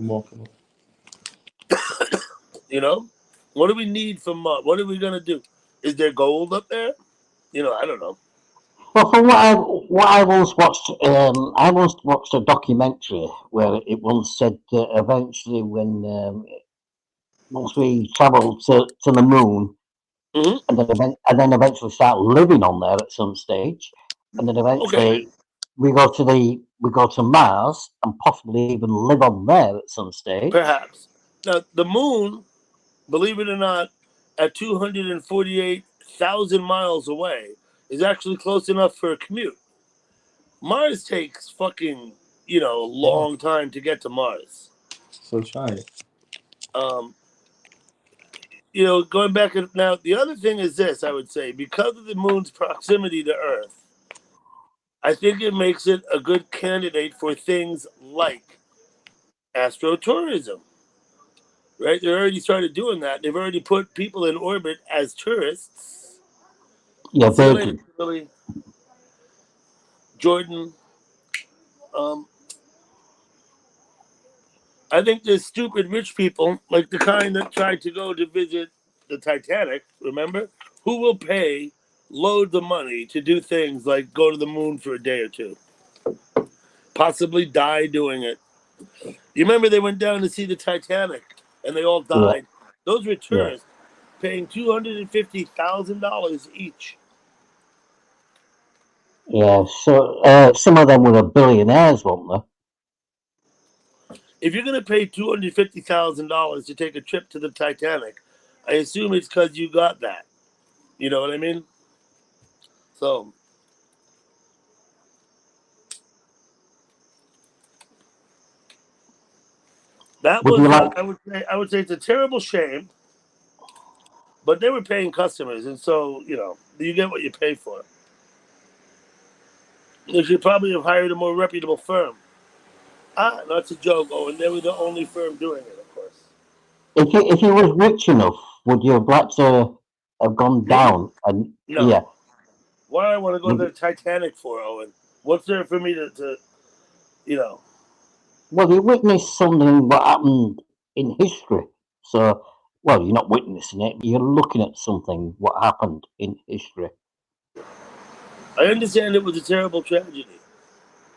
You know, what do we need from Mars? What are we gonna do? Is there gold up there? You know, I don't know. Well, from what I once watched, I once watched a documentary where it once said that eventually, when once we travel to the moon, Mhm. and then eventually start living on there at some stage, and then eventually we go to Mars and possibly even live on there at some stage. Perhaps. Now, the moon, believe it or not, at 248,000 miles away, is actually close enough for a commute. Mars takes fucking, a long time to get to Mars. So try it. Going back now, the other thing is this, I would say, because of the moon's proximity to Earth, I think it makes it a good candidate for things like astrotourism. Right? They already started doing that. They've already put people in orbit as tourists. Yeah, See you they later, do. Billy. Jordan. I think there's stupid rich people, like the kind that tried to go to visit the Titanic, remember? Who will pay loads of money to do things like go to the moon for a day or two? Possibly die doing it. You remember they went down to see the Titanic and they all Yeah, died? Those were yeah, tourists paying $250,000 each. yeah. So some of them were billionaires, weren't they? If you're going to pay $250,000 to take a trip to the Titanic, I assume it's because you got that. You know what I mean? So that Would was, you like? I would say it's a terrible shame, but they were paying customers, and so you get what you pay for. They should probably have hired a more reputable firm. That's a joke. Oh, and they were the only firm doing it, of course. If you was rich enough, would you have liked to have gone Me? down? And No. yeah, Why do I want to go to the would, Titanic for, Owen? What's there for me to well, you witnessed something what happened in history. So, well, you're not witnessing it. You're looking at something what happened in history. I understand it was a terrible tragedy.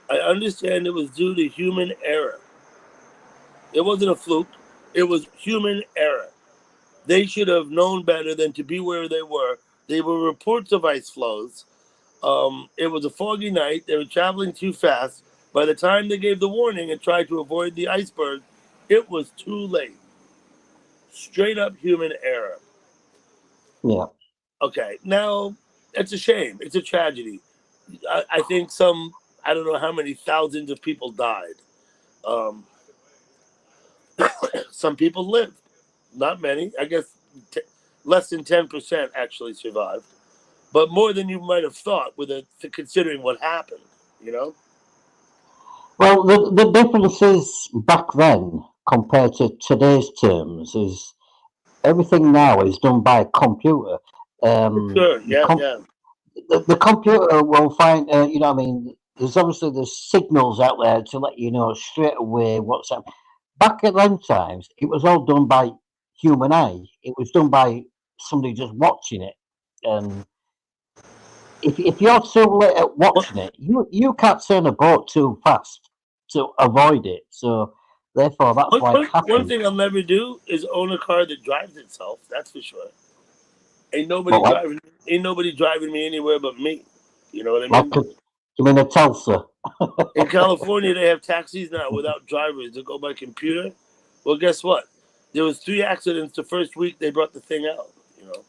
I understand it was due to human error. It wasn't a fluke. It was human error. They should have known better than to be where they were. They were reports of ice flows. It was a foggy night. They were traveling too fast. By the time they gave the warning and tried to avoid the iceberg, it was too late. Straight up human error. Yeah. Okay, now it's a shame. It's a tragedy. I think I don't know how many thousands of people died. Um, some people lived. Not many. I guess less than 10% actually survived. But more than you might have thought considering what happened, you know? Well, the difference is back then compared to today's terms is everything now is done by a computer. Sure, The yeah, yeah. the computer will find, you know, what I mean, there's signals out there to let you know straight away what's happening. Back at them times, it was all done by human eye. It was done by somebody just watching it. And if you're too late at watching it, you can't turn a boat too fast to avoid it. So therefore, that's why it One happened. thing I'll never do is own a car that drives itself. That's for sure. Ain't nobody But like, driving. Ain't nobody driving me anywhere but me. You know what I like mean? you mean a Tulsa? In California, they have taxis now without drivers that go by computer. Well, guess what? There was 3 accidents the first week they brought the thing out. You know.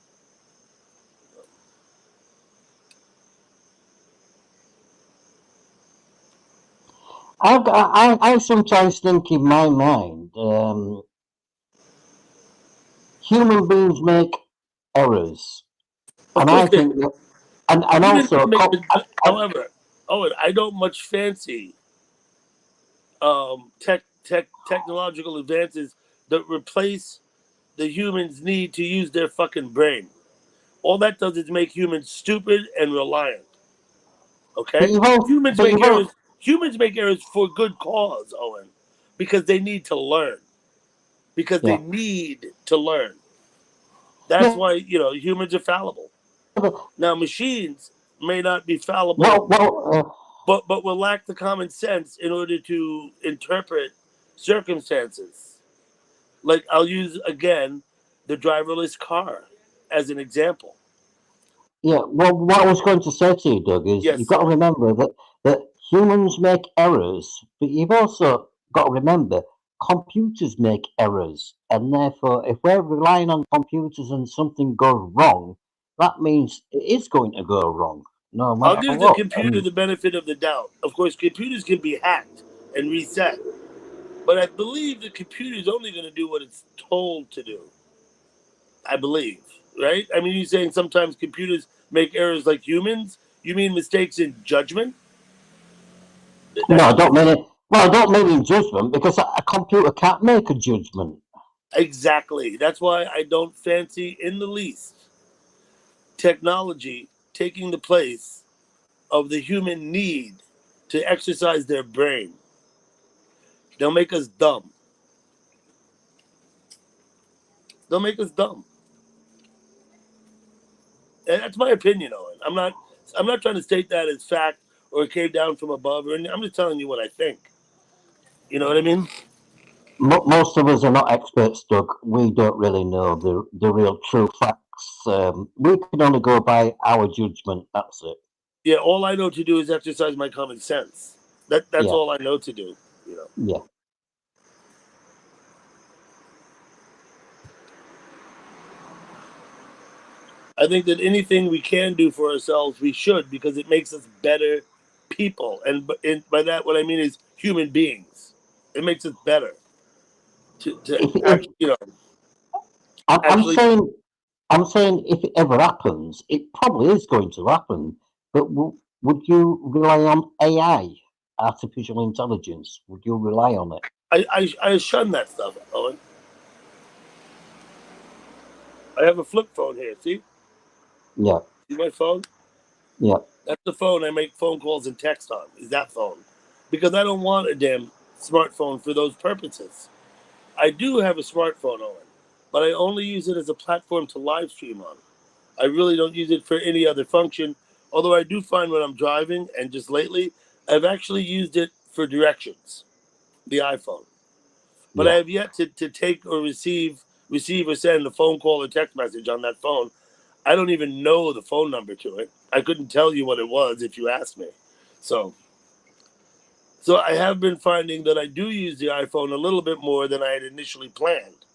I sometimes think in my mind, human beings make errors, Of and course I they. think that, and Even if also, they make. However, Owen, I don't much fancy technological advances that replace the humans' need to use their fucking brain. All that does is make humans stupid and reliant. but Okay, you've all, humans but make you've errors. all, Humans make errors for good cause, Owen, because they need to learn. Because they yeah, need to learn. That's yeah, why humans are fallible. but, Now machines may not be fallible, well, but will lack the common sense in order to interpret circumstances. Like I'll use again the driverless car as an example. yeah. Well, what I was going to say to you, Doug, is Yes, you've got to sir. remember that humans make errors, but you've also got to remember computers make errors, and therefore, if we're relying on computers and something goes wrong, that means it is going to go wrong, no I'll matter give the what. computer the benefit of the doubt. Of course, computers can be hacked and reset, but I believe the computer is only going to do what it's told to do. I believe, right? I mean, you're saying sometimes computers make errors like humans. You mean mistakes in judgment? No, That's I what don't mean it. Well, I don't mean in judgment because a computer can't make a judgment. exactly. That's why I don't fancy in the least technology taking the place of the human need to exercise their brain. They'll make us dumb. They'll make us dumb. And that's my opinion, Owen. I'm not trying to state that as fact or it came down from above or anything. I'm just telling you what I think. You know what I mean? Most of us are not experts, Doug. We don't really know the real true facts. We can only go by our judgment. That's it. Yeah, all I know to do is exercise my common sense. That's Yeah, all I know to do, you know. yeah. I think that anything we can do for ourselves, we should because it makes us better people. And by that, what I mean is human beings. It makes us better to If actually, I'm actually. saying, I'm saying, if it ever happens, it probably is going to happen. But would you rely on AI, artificial intelligence? Would you rely on it? I shun that stuff, Owen. I have a flip phone here. Yeah, See my phone? yeah. That's the phone I make phone calls and text on. Is that phone? Because I don't want a damn smartphone for those purposes. I do have a smartphone, Owen, but I only use it as a platform to live stream on. I really don't use it for any other function. Although I do find when I'm driving, and just lately, I've actually used it for directions, the iPhone. But I Yeah. have yet to take or receive or send a phone call or text message on that phone. I don't even know the phone number to it. I couldn't tell you what it was if you asked me. So so I have been finding that I do use the iPhone a little bit more than I had initially planned.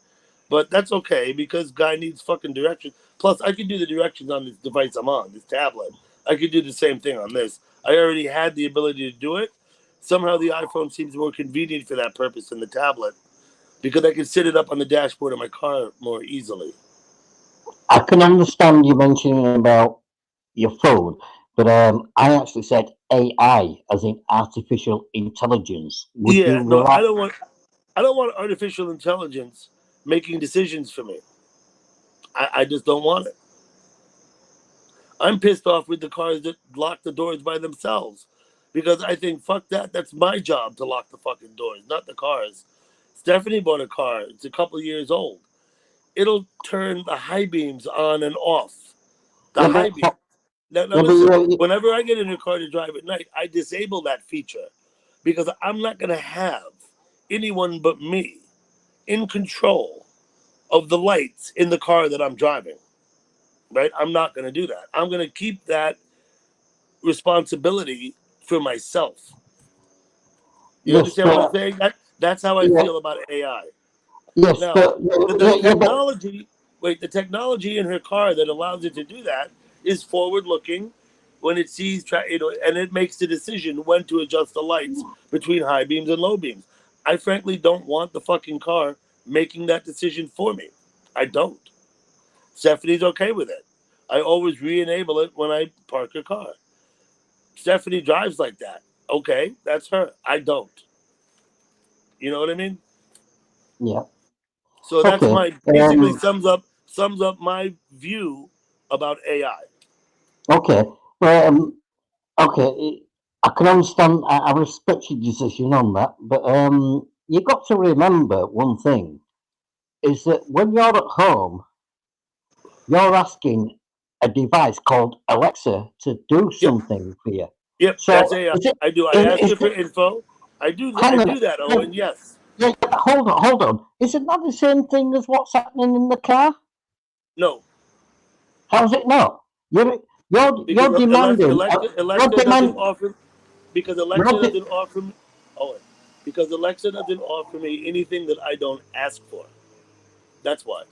But that's okay because guy needs fucking directions. Plus, I could do the directions on this device I'm on, this tablet. I could do the same thing on this. I already had the ability to do it. Somehow the iPhone seems more convenient for that purpose than the tablet because I can sit it up on the dashboard of my car more easily. I can understand you mentioning about your phone, but I actually said AI, as in artificial intelligence. Would you Yeah, no, rely? I don't want artificial intelligence making decisions for me. I just don't want it. I'm pissed off with the cars that lock the doors by themselves because I think, fuck that. That's my job to lock the fucking doors, not the cars. Stephanie bought a car. It's a couple years old. It'll turn the high beams on and off. The Yeah, high but, beams. Now yeah, but listen, you, whenever I get in a car to drive at night, I disable that feature because I'm not going to have anyone but me in control of the lights in the car that I'm driving. Right? I'm not going to do that. I'm going to keep that responsibility for myself. You yes, understand what I'm but saying? That's how I yeah, feel about AI. yes, Now, but the yeah, yeah, but technology, the technology in her car that allows it to do that is forward-looking. When it sees, and it makes the decision when to adjust the lights between high beams and low beams. I frankly don't want the fucking car making that decision for me. I don't. Stephanie's okay with it. I always re-enable it when I park her car. Stephanie drives like that. Okay, that's her. I don't. You know what I mean? yeah, So that's okay, my basically sums up my view about AI. okay, well, okay. I can understand. I respect your decision on that, but you got to remember one thing: is that when you're at home, you're asking a device called Alexa to do Yep, something for you. yep, that's So AI. is it? I do. I ask Is it for it? info. I do. I Hang on. do that, Yeah, Owen. Yes. yeah, hold on, hold on. Isn't that the same thing as what's happening in the car? No, How's it not? because You're demanding. You're Alexa doesn't demand. offer because Alexa You're de- doesn't offer me, Owen, because Alexa doesn't offer me anything that I don't ask for. That's why.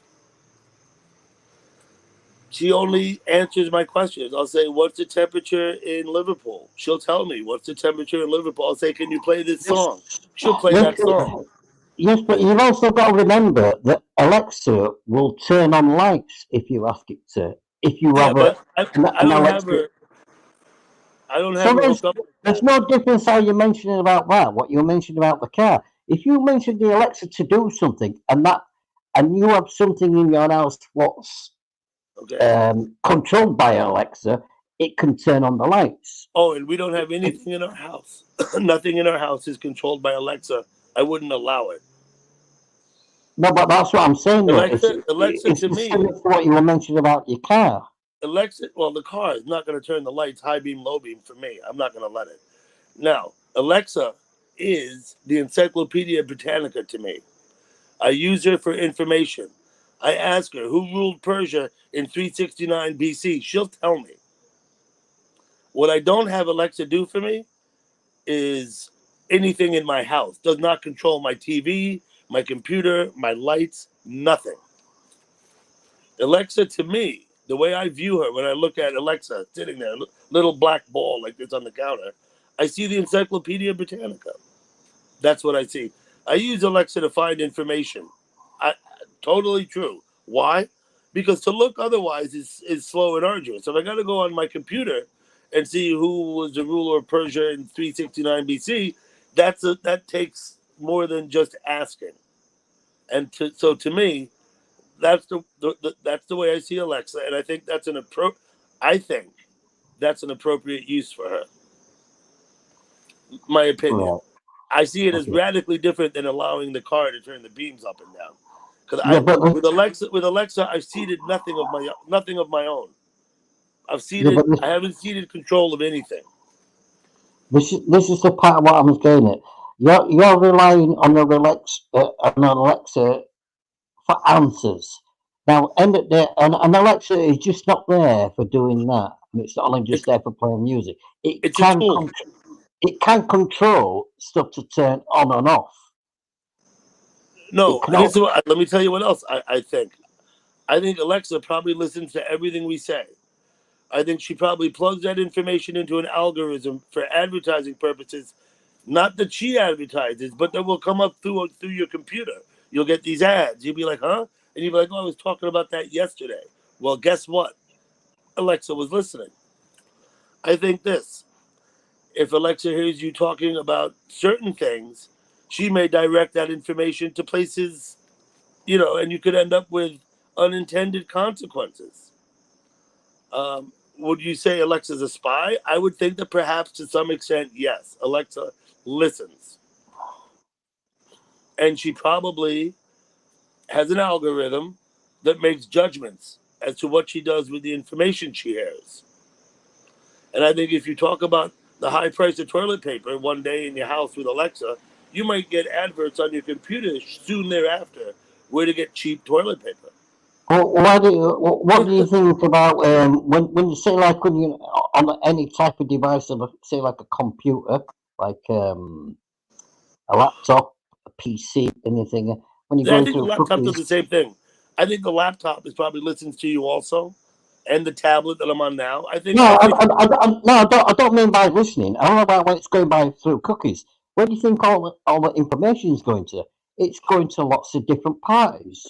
She only answers my questions. I'll say, "What's the temperature in Liverpool?" She'll tell me, "What's the temperature in Liverpool?" I'll say, "Can you play this yes, song?" She'll play yes, that song. yes, but you've also got to remember that Alexa will turn on lights if you ask it to. If you Yeah, have but I an don't have Alexa. her. I don't have So her hooked up like there's that. no difference how you're mentioning about that. What you're mentioning about the car. If you mention the Alexa to do something, and you have something in your house what's Okay. controlled by Alexa, it can turn on the lights. Oh, and we don't have anything in our house. Nothing in our house is controlled by Alexa. I wouldn't allow it. No, but that's what I'm saying. Though Alexa it's to the me, same as what you were mentioning about your car. Alexa. Well, the car is not going to turn the lights high beam, low beam for me. I'm not going to let it. Now, Alexa is the Encyclopedia Britannica to me. I use her for information. I ask her who ruled Persia in 369 BC. She'll tell me. What I don't have Alexa do for me is anything in my house. Does not control my TV, my computer, my lights, nothing. Alexa to me, the way I view her when I look at Alexa sitting there, little black ball like this on the counter, I see the Encyclopedia Britannica. That's what I see. I use Alexa to find information. Totally true. Why? Because to look otherwise is slow and arduous. If I got to go on my computer and see who was the ruler of Persia in 369 BC, that takes more than just asking. And so to me, that's that's the way I see Alexa, and I think I think that's an appropriate use for her. My opinion. Right. I see it as Okay. radically different than allowing the car to turn the beams up and down. Because Yeah, but with Alexa, I've ceded nothing of my own. yeah, but I haven't ceded control of anything. this is the part of what I was getting at. You're relying on an Alexa for answers. Now, end of the day, an Alexa is just not there for doing that. And it's not only just It's there for playing music. it's a tool. It can control stuff to turn on and off. It No, can also, let me tell you what else I think. I think Alexa probably listens to everything we say. I think she probably plugs that information into an algorithm for advertising purposes. Not that she advertises, but that will come up through your computer. You'll get these ads. You'll be like, huh? And you'll be like, oh, I was talking about that yesterday. Well, guess what? Alexa was listening. I think this. If Alexa hears you talking about certain things, she may direct that information to places, and you could end up with unintended consequences. would you say Alexa's a spy? I would think that perhaps to some extent, yes. Alexa listens. And she probably has an algorithm that makes judgments as to what she does with the information she hears. And I think if you talk about the high price of toilet paper one day in your house with Alexa, you might get adverts on your computer soon thereafter where to get cheap toilet paper. Well, what do you think about when you say like when you on any type of device, say like a computer, like a laptop, a PC, anything? When you go I think the into laptop does the cookies, same thing. I think the laptop is probably listens to you also, and the tablet that I'm on now. I think. no, I don't mean by listening. I don't know about when it's going by through cookies. Where do you think all the information is going to? It's going to lots of different parties.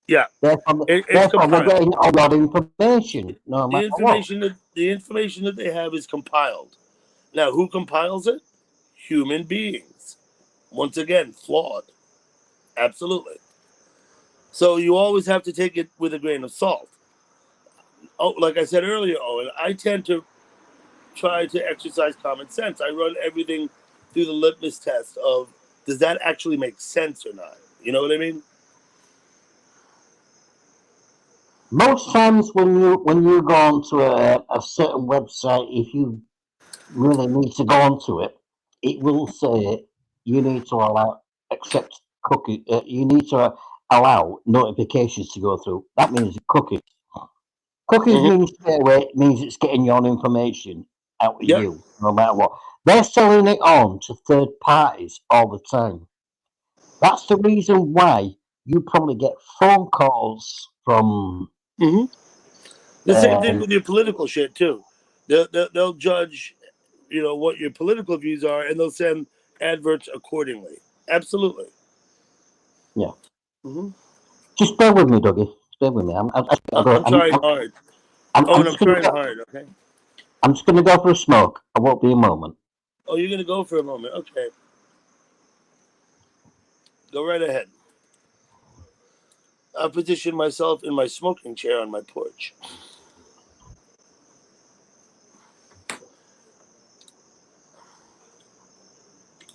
Yeah, Therefore, it's therefore we're compiled. getting a lot of information, no matter what. The information that they have is compiled. Now, who compiles it? Human beings. Once again, flawed. Absolutely. So you always have to take it with a grain of salt. Oh, like I said earlier, Owen, I tend to try to exercise common sense. I run everything through the litmus test of does that actually make sense or not? You know what I mean? Most times when you go onto a certain website, if you really need to go onto it, it will say you need to accept cookie. You need to allow notifications to go through. That means cookie. Cookies Mm-hmm. means straight away. It means it's getting your information out of Yep. you, no matter what. They're selling it on to third parties all the time. That's the reason why you probably get phone calls from. Mm-hmm. The same thing Um, with your political shit too. They'll judge, what your political views are, and they'll send adverts accordingly. Absolutely. yeah. Mm-hmm. Just bear with me, Dougie. Just bear with me. I'm trying hard. I'm Oh, and I'm just gonna trying hard. Okay. I'm just gonna go for a smoke. I won't be a moment. Oh, you're gonna go for a moment. Okay. Go right ahead. I'll position myself in my smoking chair on my porch.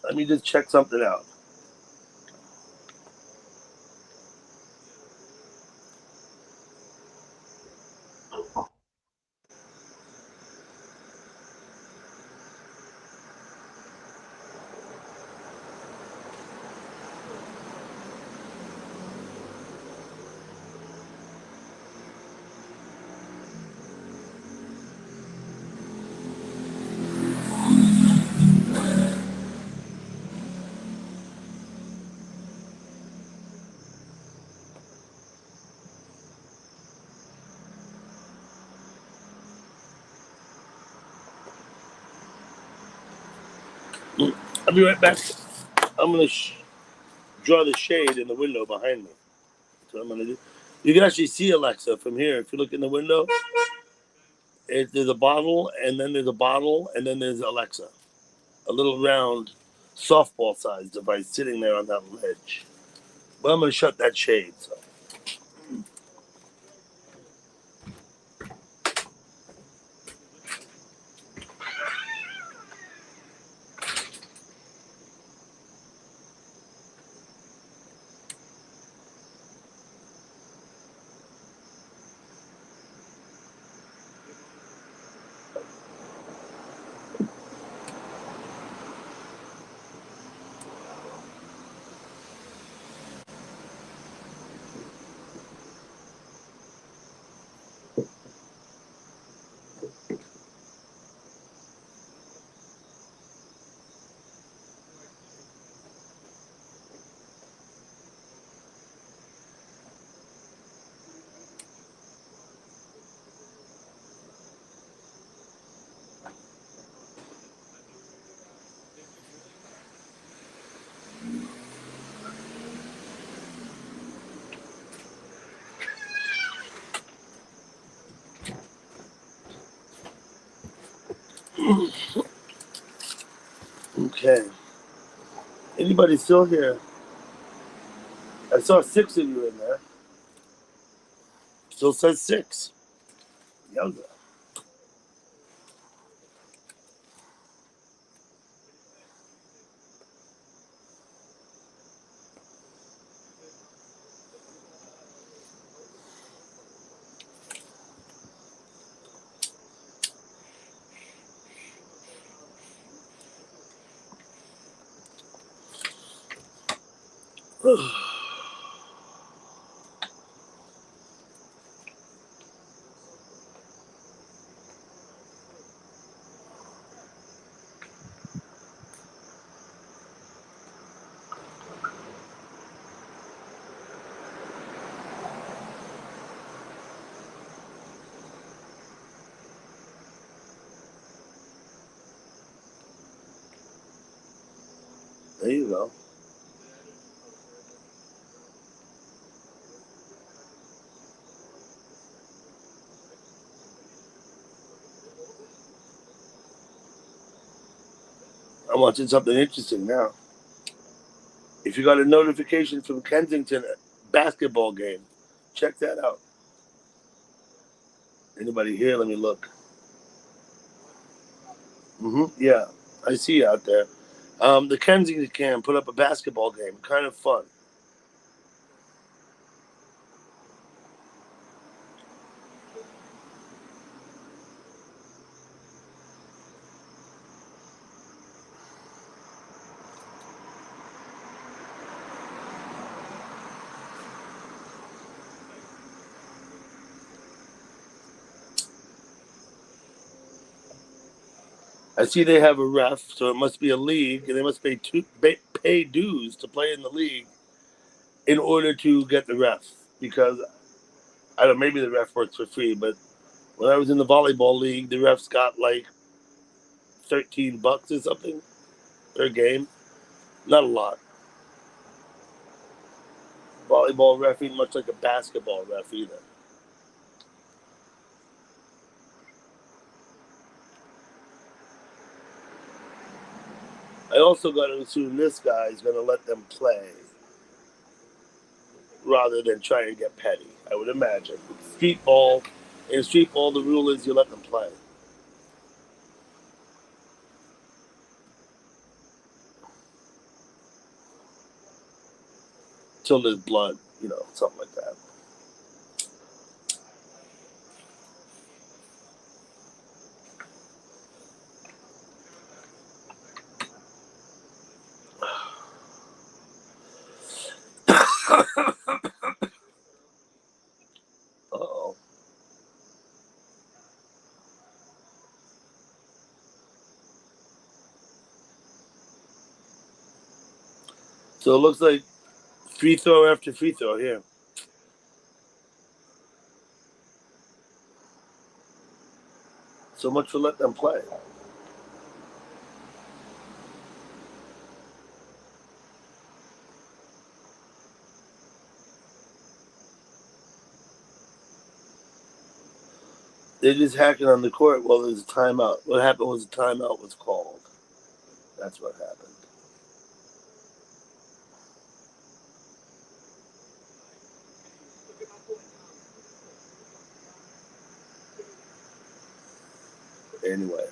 Let me just check something out. I'll be right back. I'm gonna draw the shade in the window behind me. That's what I'm gonna do. You can actually see Alexa from here. If you look in the window, there's a bottle, and then there's a bottle, and then there's Alexa, a little round, softball-sized device sitting there on that ledge. But I'm gonna shut that shade. So. Okay. Anybody still here? I saw 6 of you in there. Still says 6. Younger. There you go. I'm watching something interesting now. If you got a notification from Kensington basketball game, check that out. Anybody here? Let me look. Yeah, I see you out there. The Kensington can put up a basketball game. Kind of fun. I see they have a ref, so it must be a league, and they must pay dues to play in the league in order to get the ref. Because I don't know, maybe the ref works for free, but when I was in the volleyball league, the refs got like $13 or something per game. Not a lot. Volleyball ref ain't much like a basketball ref either. I also got to assume this guy's going to let them play rather than try and get petty. I would imagine. Street ball, in street ball, the rule is you let them play. Till there's blood, something like that. Uh-oh. So it looks like free throw after free throw here. So much for let them play. They're just hacking on the court while there's a timeout. What happened was a timeout was called. That's what happened. Anyway.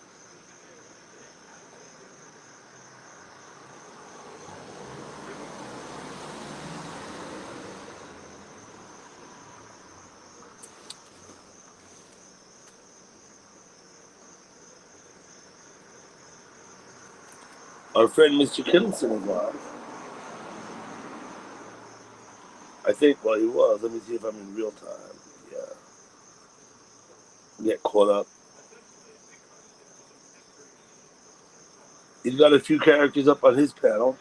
Our friend Mr. Kittleson is on. I think, well, he was. Let me see if I'm in real time. Yeah. Get caught up. He's got a few characters up on his panel.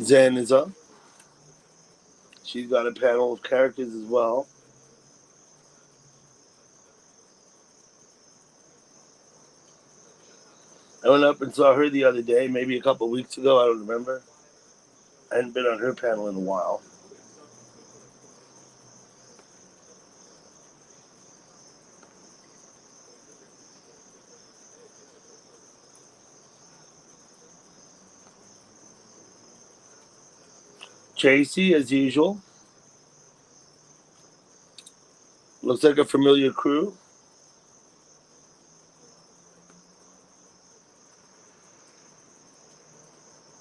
Zen is up. She's got a panel of characters as well. I went up and saw her the other day, maybe a couple of weeks ago. I don't remember. I hadn't been on her panel in a while. Tracy, as usual. Looks like a familiar crew.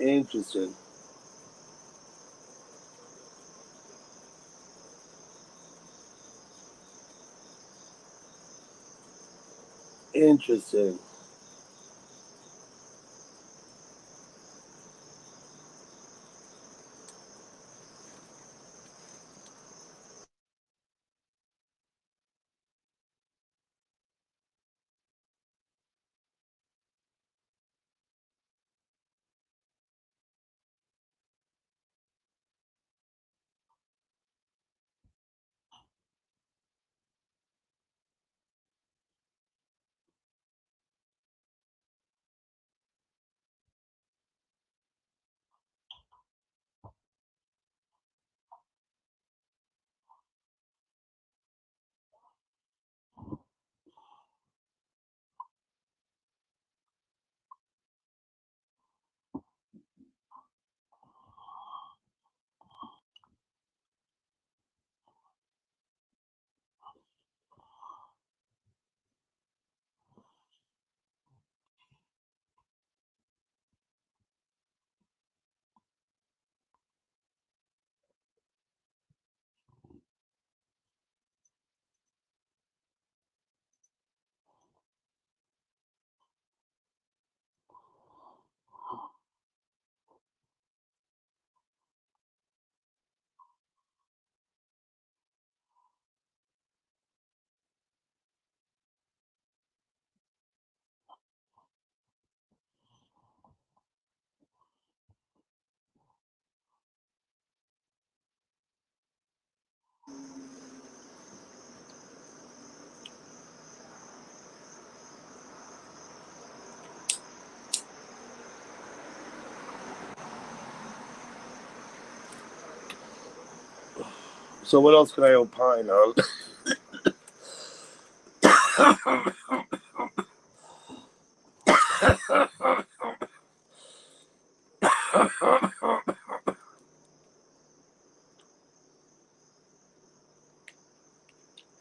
Interesting. Interesting. So what else can I opine on?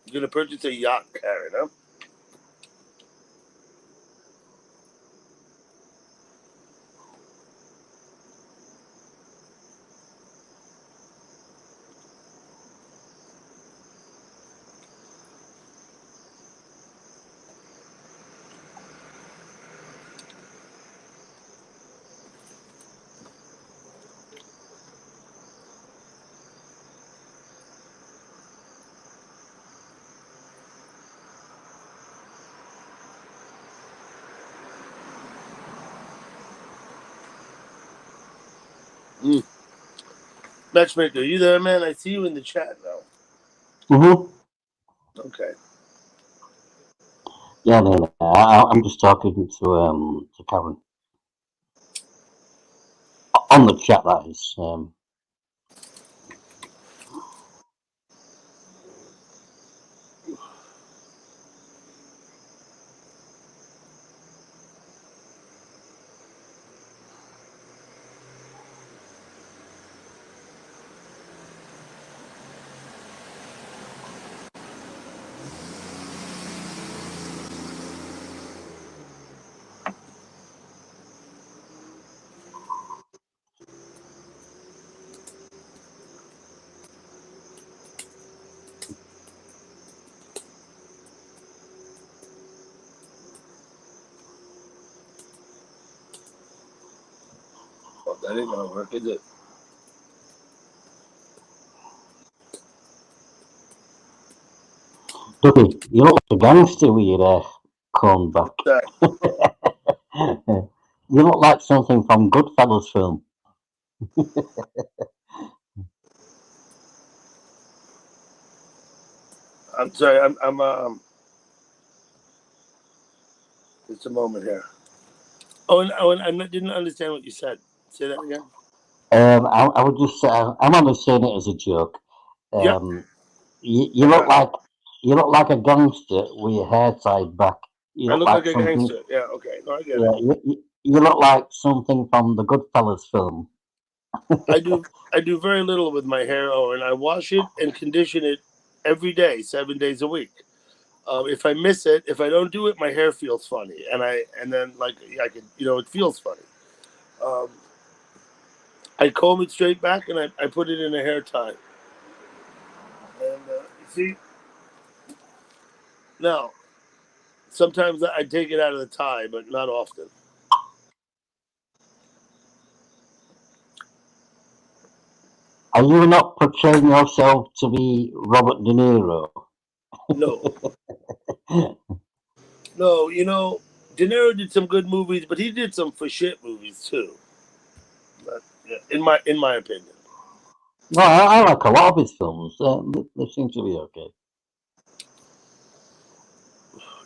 You're gonna purchase a yacht, Karen, huh? Matchmaker, you there, man? I see you in the chat now. Mm-hmm. Okay. Yeah, no, I'm just talking to Karen on the chat. That is. Oh, that ain't gonna work, is it? Ducky, you look like a gangster with your corn back. Sorry. You look like something from Goodfellas film. I'm sorry. I'm Just a moment here. Oh, and I didn't understand what you said. Say that again. I would just say I'm only saying it as a joke. Yep. You look like a gangster with your hair tied back. You I look look like like a something. gangster. Yeah. Okay. No, I get Yeah, it. you look like something from the Goodfellas film. I do very little with my hair, Owen. I wash it and condition it every day, 7 days a week. If I miss it, if I don't do it, my hair feels funny, and then like I could, it feels funny. Um, I comb it straight back and I put it in a hair tie. And you see, now sometimes I take it out of the tie, but not often. Are you not portraying yourself to be Robert De Niro? No. No, De Niro did some good movies, but he did some for shit movies too. But, yeah, in my opinion. No, I like a lot of his films. They seem to be okay.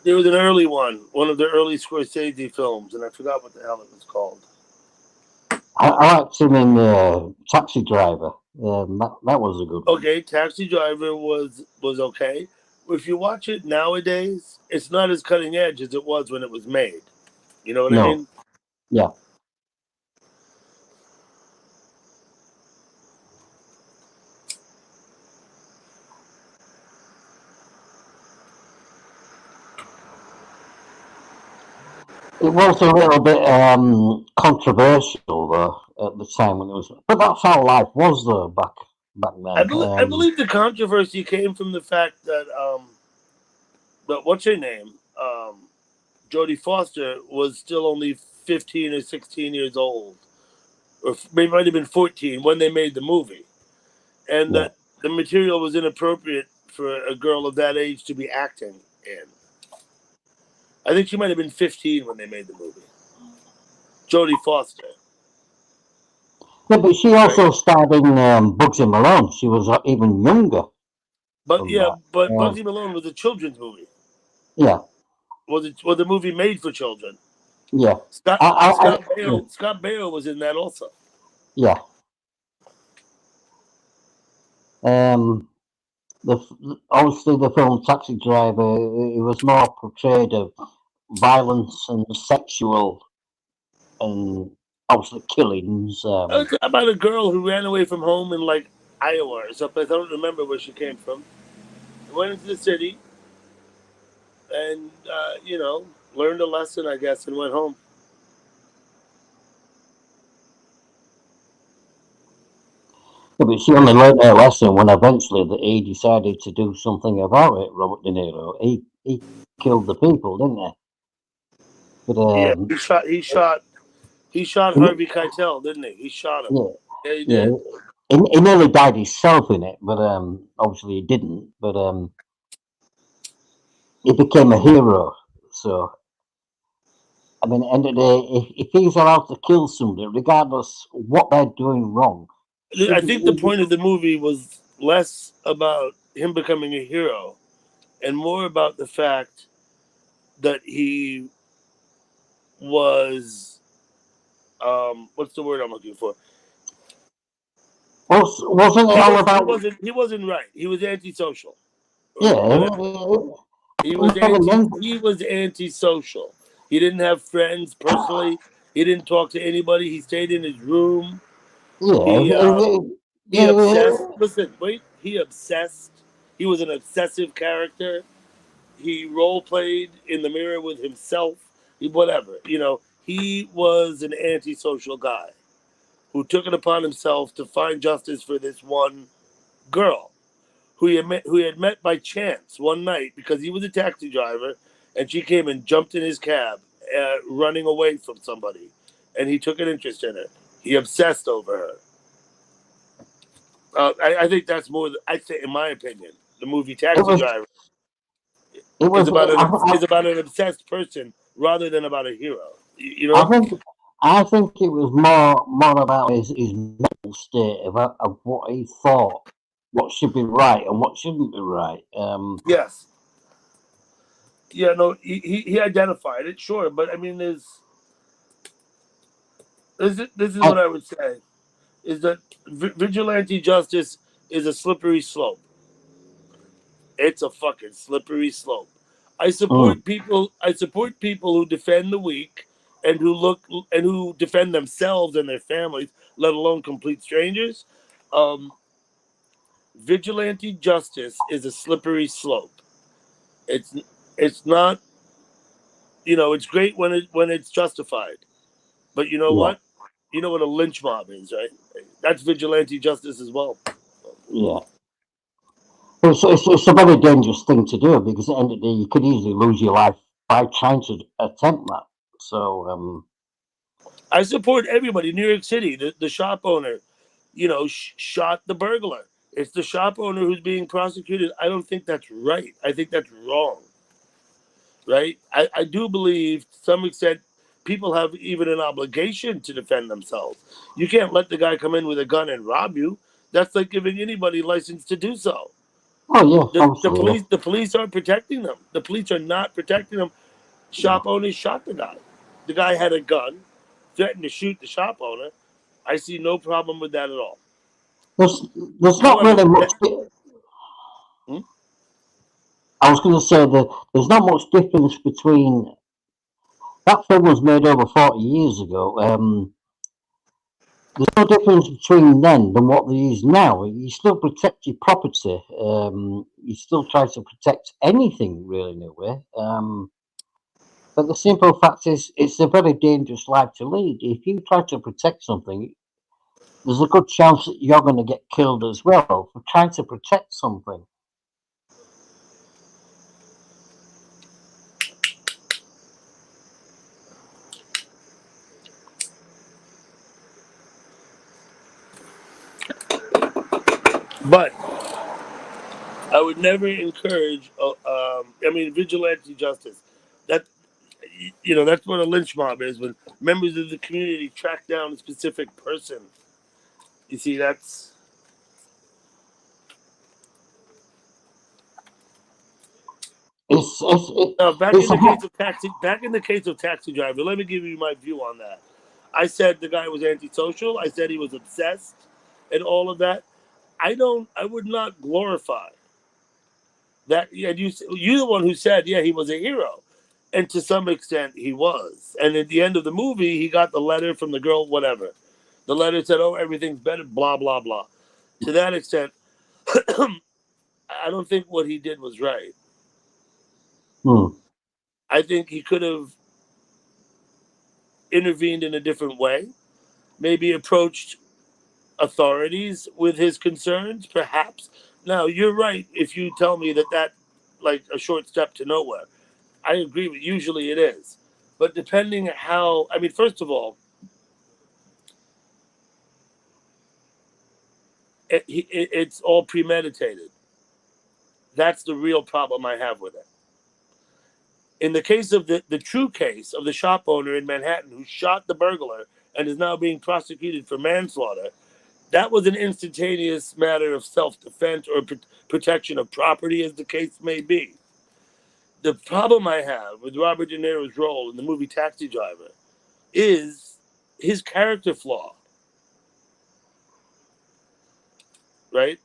There was an early one of the early Scorsese films, and I forgot what the hell it was called. I liked him in Taxi Driver. That was a good one. Okay, Taxi Driver was okay. If you watch it nowadays, it's not as cutting edge as it was when it was made. You know what I mean? Yeah. It was a little bit controversial though at the time when it was, but that's how life was though back then. I believe the controversy came from the fact that but what's her name? Jodie Foster was still only 15 or 16 years old, or maybe might have been 14 when they made the movie, and Yeah. that the material was inappropriate for a girl of that age to be acting in. I think she might have been 15 when they made the movie. Jodie Foster. Yeah, but she also starred in Bugsy Malone. She was even younger. But than yeah, that. but Bugsy Malone was a children's movie. Yeah. Was a movie made for children? Yeah. Scott Yeah. Baio was in that also. Yeah. Obviously the film Taxi Driver, it was more portrayed of violence and sexual and obviously killings. It's about a girl who ran away from home in like Iowa or something. I don't remember where she came from. Went into the city and learned a lesson, I guess, and went home. Yeah, but she only learned her lesson when eventually he decided to do something about it. Robert De Niro. He killed the people, didn't he? But Yeah, he shot Harvey Keitel, didn't he? He shot him. yeah, Yeah, he yeah. did. He nearly died himself in it, but obviously he didn't. But he became a hero. So I mean, at the end of the day, if he's allowed to kill somebody, regardless what they're doing wrong, I shouldn't think the he point of the movie was less about him becoming a hero and more about the fact that he was what's the word I'm looking for? wasn't it all about? He wasn't right. He was antisocial. Or Yeah, whatever. He was antisocial. He didn't have friends personally. He didn't talk to anybody. He stayed in his room. He obsessed. Listen, wait. He obsessed. He was an obsessive character. He role played in the mirror with himself. Whatever. He was an antisocial guy who took it upon himself to find justice for this one girl who he had met by chance one night because he was a taxi driver, and she came and jumped in his cab, running away from somebody, and he took an interest in her. He obsessed over her. I think that's more. I think, in my opinion, the movie Taxi Driver is about an obsessed person rather than about a hero. You know? I think it was more about his mental state of what he thought, what should be right and what shouldn't be right. Yes. Yeah. No. He identified it. Sure, but I mean, this is what I would say is that vigilante justice is a slippery slope. It's a fucking slippery slope. I support people. I support people who defend the weak and who defend themselves and their families, let alone complete strangers. Vigilante justice is a slippery slope. It's not. It's great when it's justified, but you know what? You know what a lynch mob is, right? That's vigilante justice as well. Yeah. It's a very dangerous thing to do because at the end of the day, you could easily lose your life by trying to attempt that. So, I support everybody. New York City, the shop owner, shot the burglar. It's the shop owner who's being prosecuted. I don't think that's right. I think that's wrong. Right? I do believe to some extent people have even an obligation to defend themselves. You can't let the guy come in with a gun and rob you. That's like giving anybody license to do so. oh yeah, The obviously, the police aren't protecting them. The police are not protecting them. Shop owners shot the guy. The guy had a gun, threatened to shoot the shop owner. I see no problem with that at all. there's not However, really much. Hmm? I was going to say that there's not much difference between that film was made over 40 years ago. There's no difference between then than what there is now. You still protect your property. You still try to protect anything really in a way. But the simple fact is, it's a very dangerous life to lead. If you try to protect something, there's a good chance that you're going to get killed as well for trying to protect something. But I would never encourage. Vigilante justice. That that's what a lynch mob is. When members of the community track down a specific person. You see, that's now back It's in a the case of taxi. Back in the case of taxi driver, let me give you my view on that. I said the guy was antisocial. I said he was obsessed, and all of that. I would not glorify that. Yeah, you're the one who said, yeah, he was a hero, and to some extent he was. And at the end of the movie, he got the letter from the girl. Whatever, the letter said, "Oh, everything's better." Blah blah blah. To that extent, I don't think what he did was right. I think he could have intervened in a different way, maybe approached authorities with his concerns, perhaps. Now, you're right if you tell me that like a short step to nowhere. I agree with usually it is. But depending how, first of all, it's all premeditated. That's the real problem I have with it. In the case of the true case of the shop owner in Manhattan who shot the burglar and is now being prosecuted for manslaughter, that was an instantaneous matter of self-defense or protection of property, as the case may be. The problem I have with Robert De Niro's role in the movie Taxi Driver is his character flaw. Right?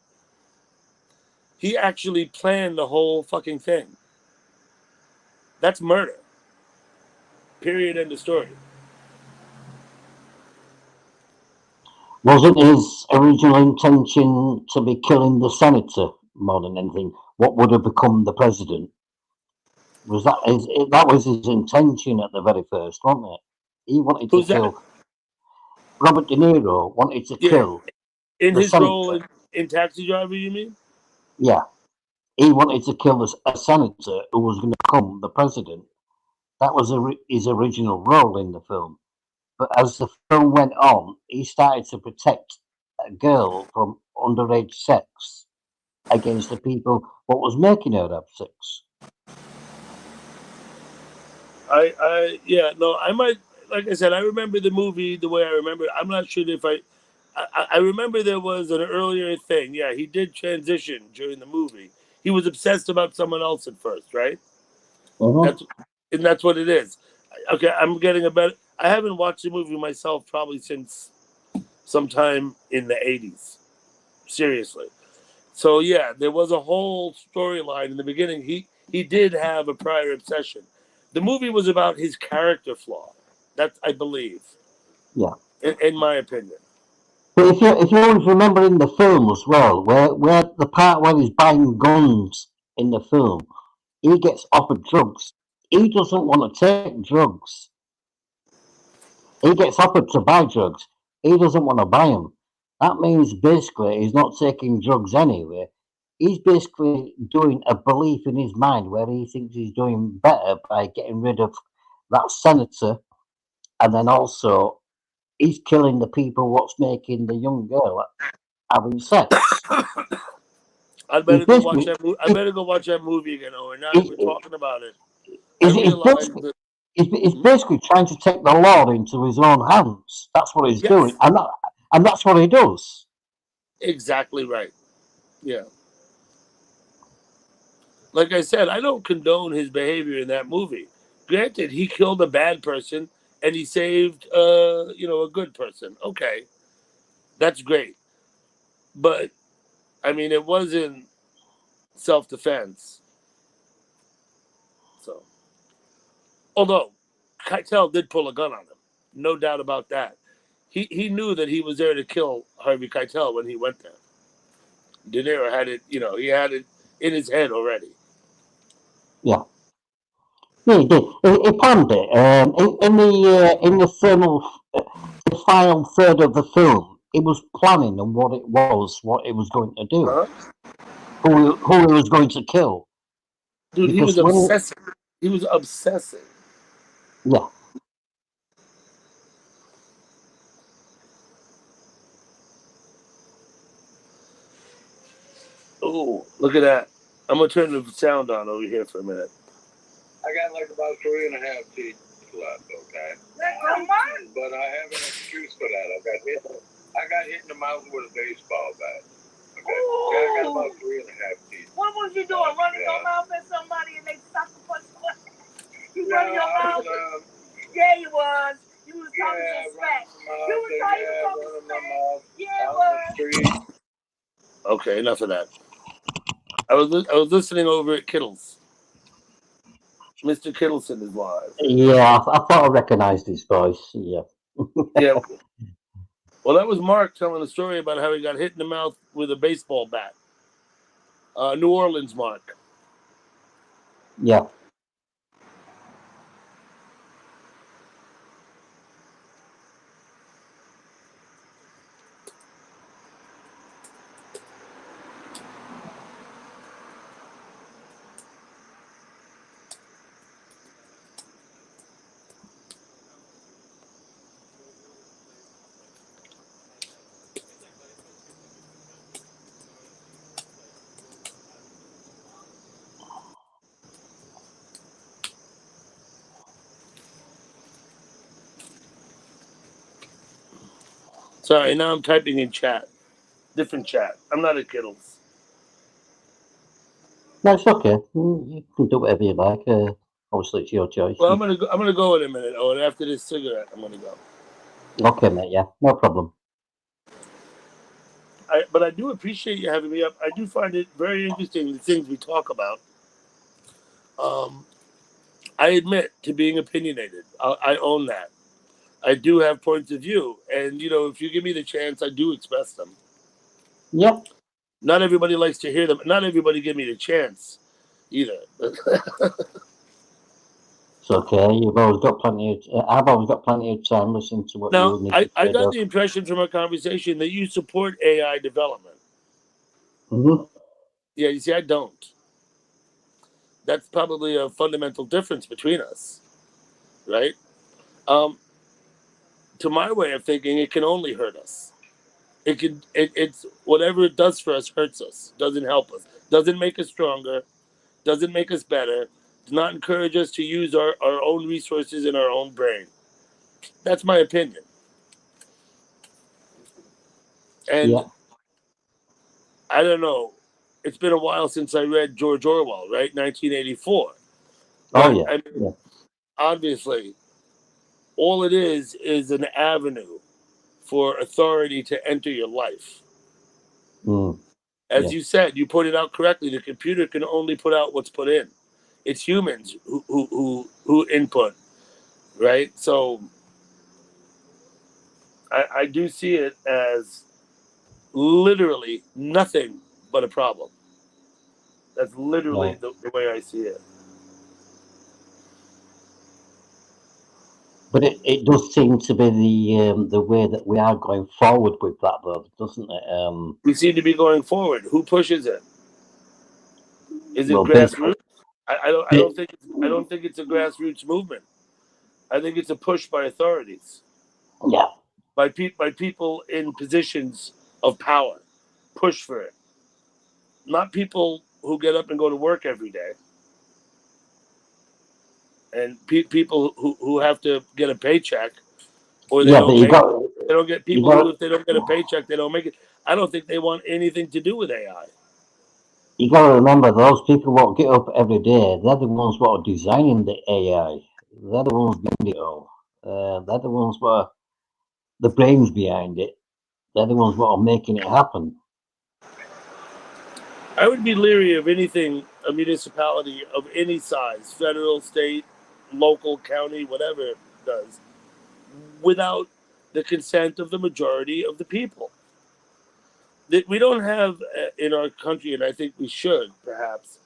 He actually planned the whole fucking thing. That's murder. Period. End of story. Wasn't his original intention to be killing the senator more than anything? What would have become the president? That was his intention at the very first, wasn't it? He wanted Who's to that? kill. Robert De Niro wanted to kill in the his senator. role in Taxi Driver, you mean? Yeah, he wanted to kill a senator who was going to become the president. That was his original role in the film. But as the film went on, he started to protect a girl from underage sex against the people what was making her have sex. I might, like I said, I remember the movie the way I remember it. I'm not sure if I remember there was an earlier thing. Yeah, he did transition during the movie. He was obsessed about someone else at first, right? That's what it is. Okay, I'm getting a better. I haven't watched the movie myself probably since sometime in the 80s. Seriously. So yeah, there was a whole storyline in the beginning. He did have a prior obsession. The movie was about his character flaw. That's I believe. Yeah. In my opinion. But if you always remember in the film as well, where the part where he's buying guns in the film, he gets offered drugs. He doesn't want to take drugs. He gets offered to buy drugs. he doesn't want to buy them. That means basically he's not taking drugs anyway. He's basically doing a belief in his mind where he thinks he's doing better by getting rid of that senator, and then also he's killing the people what's making the young girl having sex. I'd better He's go watch basically, that. I better go watch that movie again, Owen. Now that we're talking about it, I he's realize basically, that. he's basically trying to take the law into his own hands. That's what he's doing, Yes, and that's what he does. exactly right. Yeah. Like I said, I don't condone his behavior in that movie. Granted, he killed a bad person and he saved, a good person. Okay, that's great. But I mean, it wasn't self-defense. So, although Keitel did pull a gun on him, no doubt about that. He knew that he was there to kill Harvey Keitel when he went there. De Niro had it, he had it in his head already. Yeah. Yeah, he did. He planned it. In the final third of the film, he was planning on what he was going to do, Uh-huh. who he was going to kill. Dude, he was Because when, obsessing. He was obsessing. yeah, Oh, look at that. I'm going to turn the sound on over here for a minute. I got like about 3.5 teeth left, okay? But I have an excuse for that. I got hit in the mouth with a baseball bat. Okay. Yeah, I got about 3.5 teeth. What was you doing? Running your mouth at somebody and they sucker punch you? Running your mouth? Yeah, you was. You was talking some smack. You was talking smack. Yeah, it was. Okay, enough of that. I was listening over at Kittles. Mr. Kittleson is live. yeah, I thought I recognised his voice. Yeah, Yeah. Well, that was Mark telling a story about how he got hit in the mouth with a baseball bat. New Orleans Mark. yeah. Sorry, now I'm typing in chat. Different chat. I'm not at Kittles. No, it's okay. You can do whatever you like. Obviously, it's your choice. Well, I'm gonna go in a minute. Oh, and after this cigarette, I'm gonna go. Okay, mate. Yeah, no problem. But I do appreciate you having me up. I do find it very interesting the things we talk about. I admit to being opinionated. I own that. I do have points of view, and if you give me the chance, I do express them. Yep. Not everybody likes to hear them. Not everybody give me the chance, either. It's okay. You've always got plenty of. I've always got plenty of time listening to what Now, you need to I say. got the impression from our conversation that you support AI development. Mm-hmm. Yeah, you see, I don't. That's probably a fundamental difference between us, right? To my way of thinking, it can only hurt us. It's whatever it does for us hurts us, doesn't help us, doesn't make us stronger, doesn't make us better, does not encourage us to use our own resources in our own brain. That's my opinion. And Yeah. I don't know, it's been a while since I read George Orwell, right? 1984. Oh But yeah. I mean, Yeah. obviously, all it is an avenue for authority to enter your life. Mm. As Yeah. you said, you put it out correctly. The computer can only put out what's put in. It's humans who input, right? So I do see it as literally nothing but a problem. That's literally Right. the way I see it. But it does seem to be the way that we are going forward with that, though, doesn't it? We seem to be going forward. Who pushes it? Is it Well, basically, grassroots? I don't think it's a grassroots movement. I think it's a push by authorities, yeah, by people in positions of power. Push for it, not people who get up and go to work every day, and people who have to get a paycheck or they yeah. But don't make. They don't get you people got who, if they don't get a paycheck, they don't make it. I don't think they want anything to do with AI. you got to remember those people what get up every day. They're the ones what are designing the AI. They're the ones behind it all. They're the ones what are the brains behind it. They're the ones what are making it happen. I would be leery of anything a municipality of any size, federal, state, local, county, whatever it does, without the consent of the majority of the people. That we don't have in our country, and I think we should perhaps,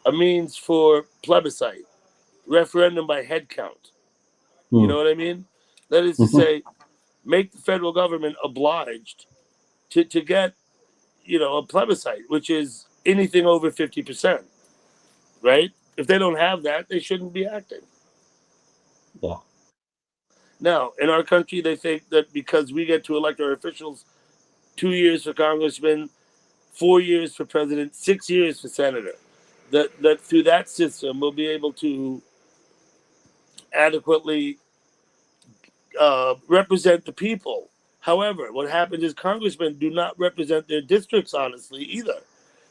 a means for plebiscite, referendum by head count. You know what I mean? That is to say, make the federal government obliged to get, a plebiscite, which is anything over 50%, right? If they don't have that, they shouldn't be acting. Yeah. Now, in our country, they think that because we get to elect our officials 2 years for congressman, 4 years for president, 6 years for senator, that through that system we'll be able to adequately represent the people. However, what happens is congressmen do not represent their districts honestly either.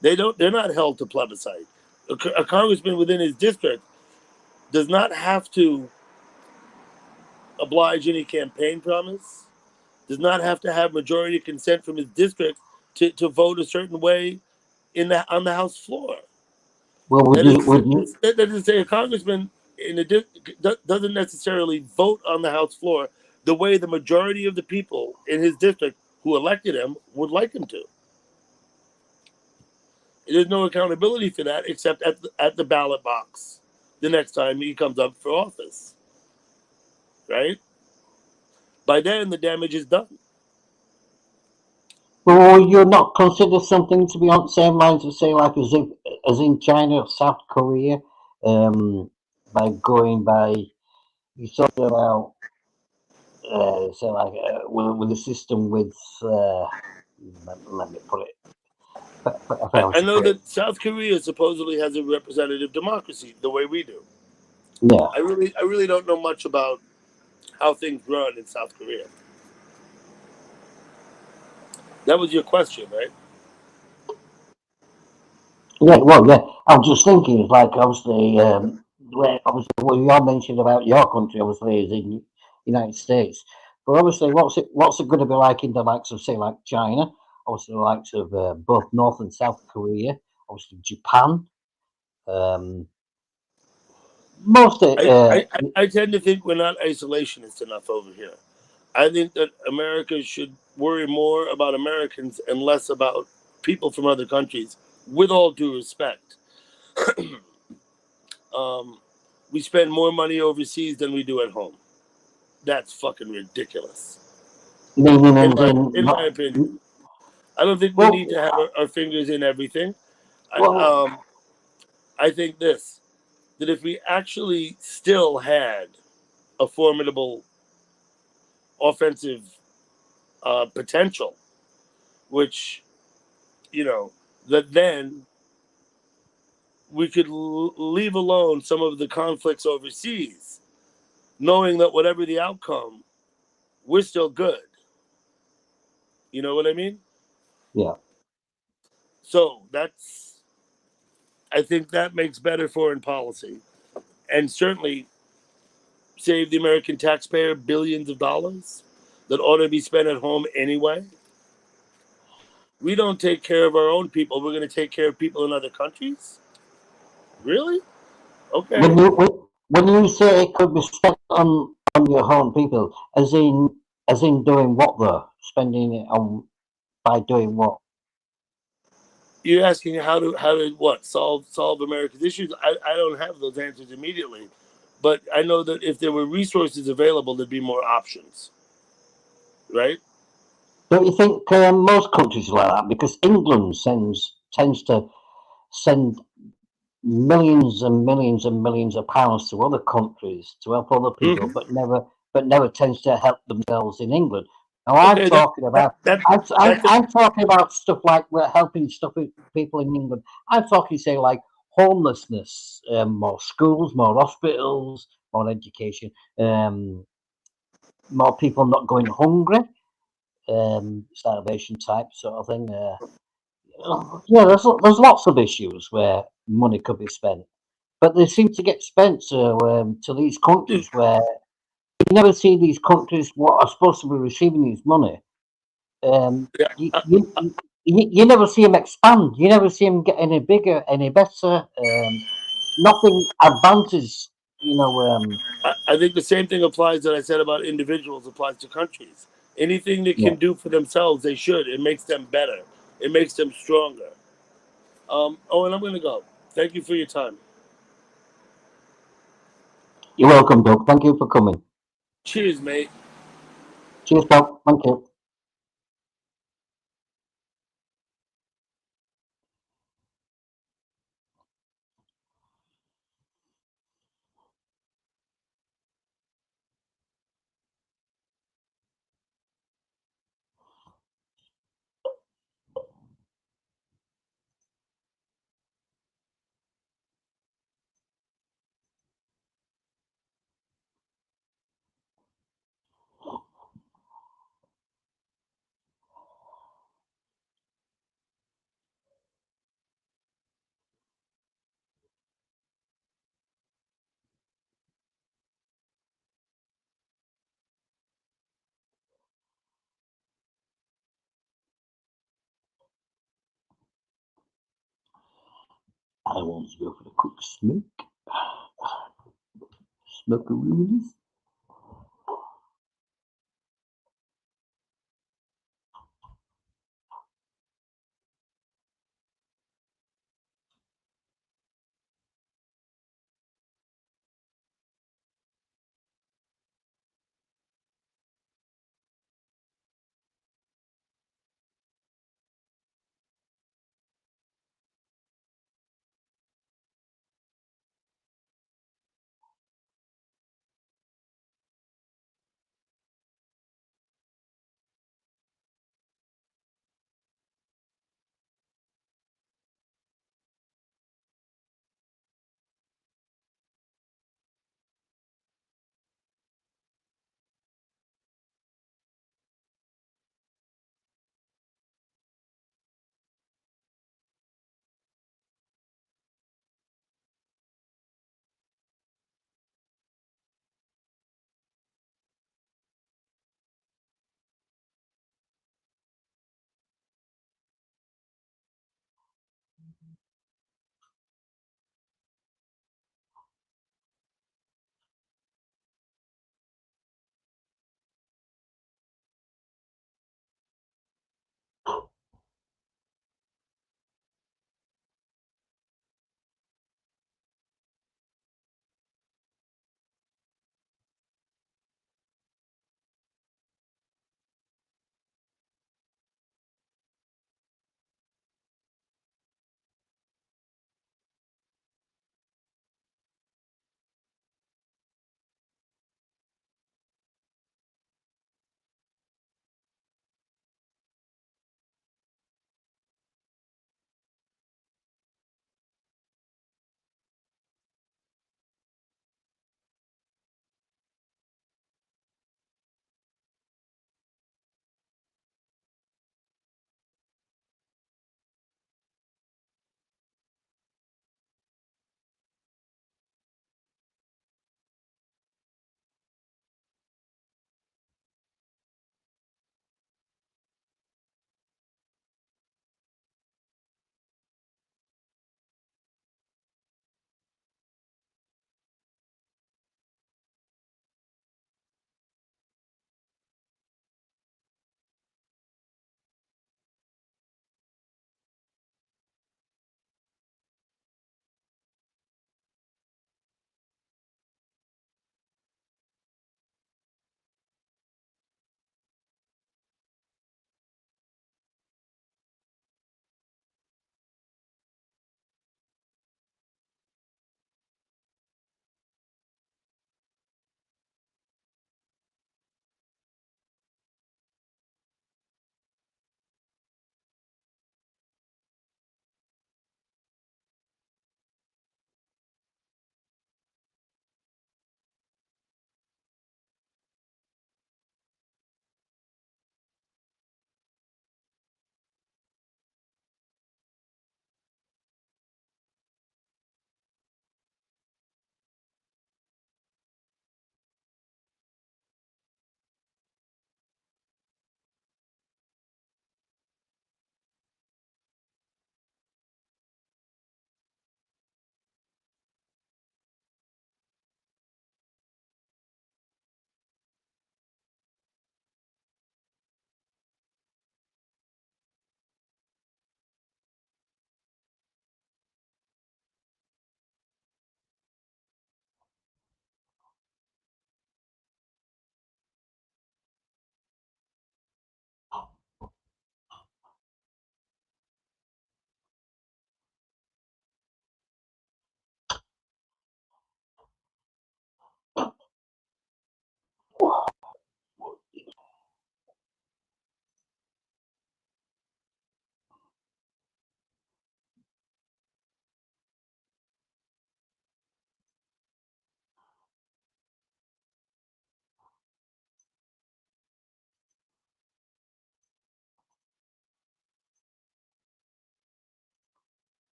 They're not held to plebiscite. A congressman within his district does not have to oblige any campaign promise, does not have to have majority consent from his district to vote a certain way on the House floor. Well, That is to say, a congressman doesn't necessarily vote on the House floor the way the majority of the people in his district who elected him would like him to. There's no accountability for that except at the ballot box the next time he comes up for office. Right? By then, the damage is done. Well, you're not consider something to be on the same lines of say like as in China or South Korea, by going by you talk about say like with a system with let me put it. I know that South Korea supposedly has a representative democracy the way we do. Yeah. I really don't know much about how things run in South Korea. That was your question, right? Yeah, well, yeah. I was just thinking, like, obviously, obviously, what you all mentioned about your country, obviously, is in United States. But obviously, what's it going to be like in the likes of, say, like China, obviously, the likes of both North and South Korea, obviously, Japan. Most of I tend to think we're not isolationist enough over here. I think that America should worry more about Americans and less about people from other countries, with all due respect. We spend more money overseas than we do at home. That's fucking ridiculous. meaning In and my opinion. I don't think we need to have our fingers in everything. I think that if we actually still had a formidable offensive potential, which, that then we could leave alone some of the conflicts overseas, knowing that whatever the outcome, we're still good. You know what I mean? Yeah. So I think that makes better foreign policy and certainly save the American taxpayer billions of dollars that ought to be spent at home anyway. We don't take care of our own people. We're going to take care of people in other countries? Really? Okay. When you say it could be spent on your own people, as in doing what though? Spending it on by doing what? You're asking how to what solve America's issues. I don't have those answers immediately, but I know that if there were resources available, there'd be more options, right? Don't you think most countries are like that? Because England tends to send millions and millions and millions of pounds to other countries to help other people, but never tends to help themselves in England. Now I'm Okay, talking about I'm talking about stuff like we're helping people in England. I'm talking, say, like homelessness, more schools, more hospitals, more education, more people not going hungry, starvation type sort of thing. Yeah, there's lots of issues where money could be spent, but they seem to get spent to these countries where you never see these countries what are supposed to be receiving these money. yeah, You, you never see them expand. You never see them get any bigger, any better. Nothing advances. I think the same thing applies that I said about individuals applies to countries. Anything they Yeah. can do for themselves, they should. It makes them better. It makes them stronger. And I'm gonna go. Thank you for your time. You're welcome, Doug. Thank you for coming. Cheers, mate. Cheers, Doug. Thank you. I want to go for a quick smoke. Smoke a release.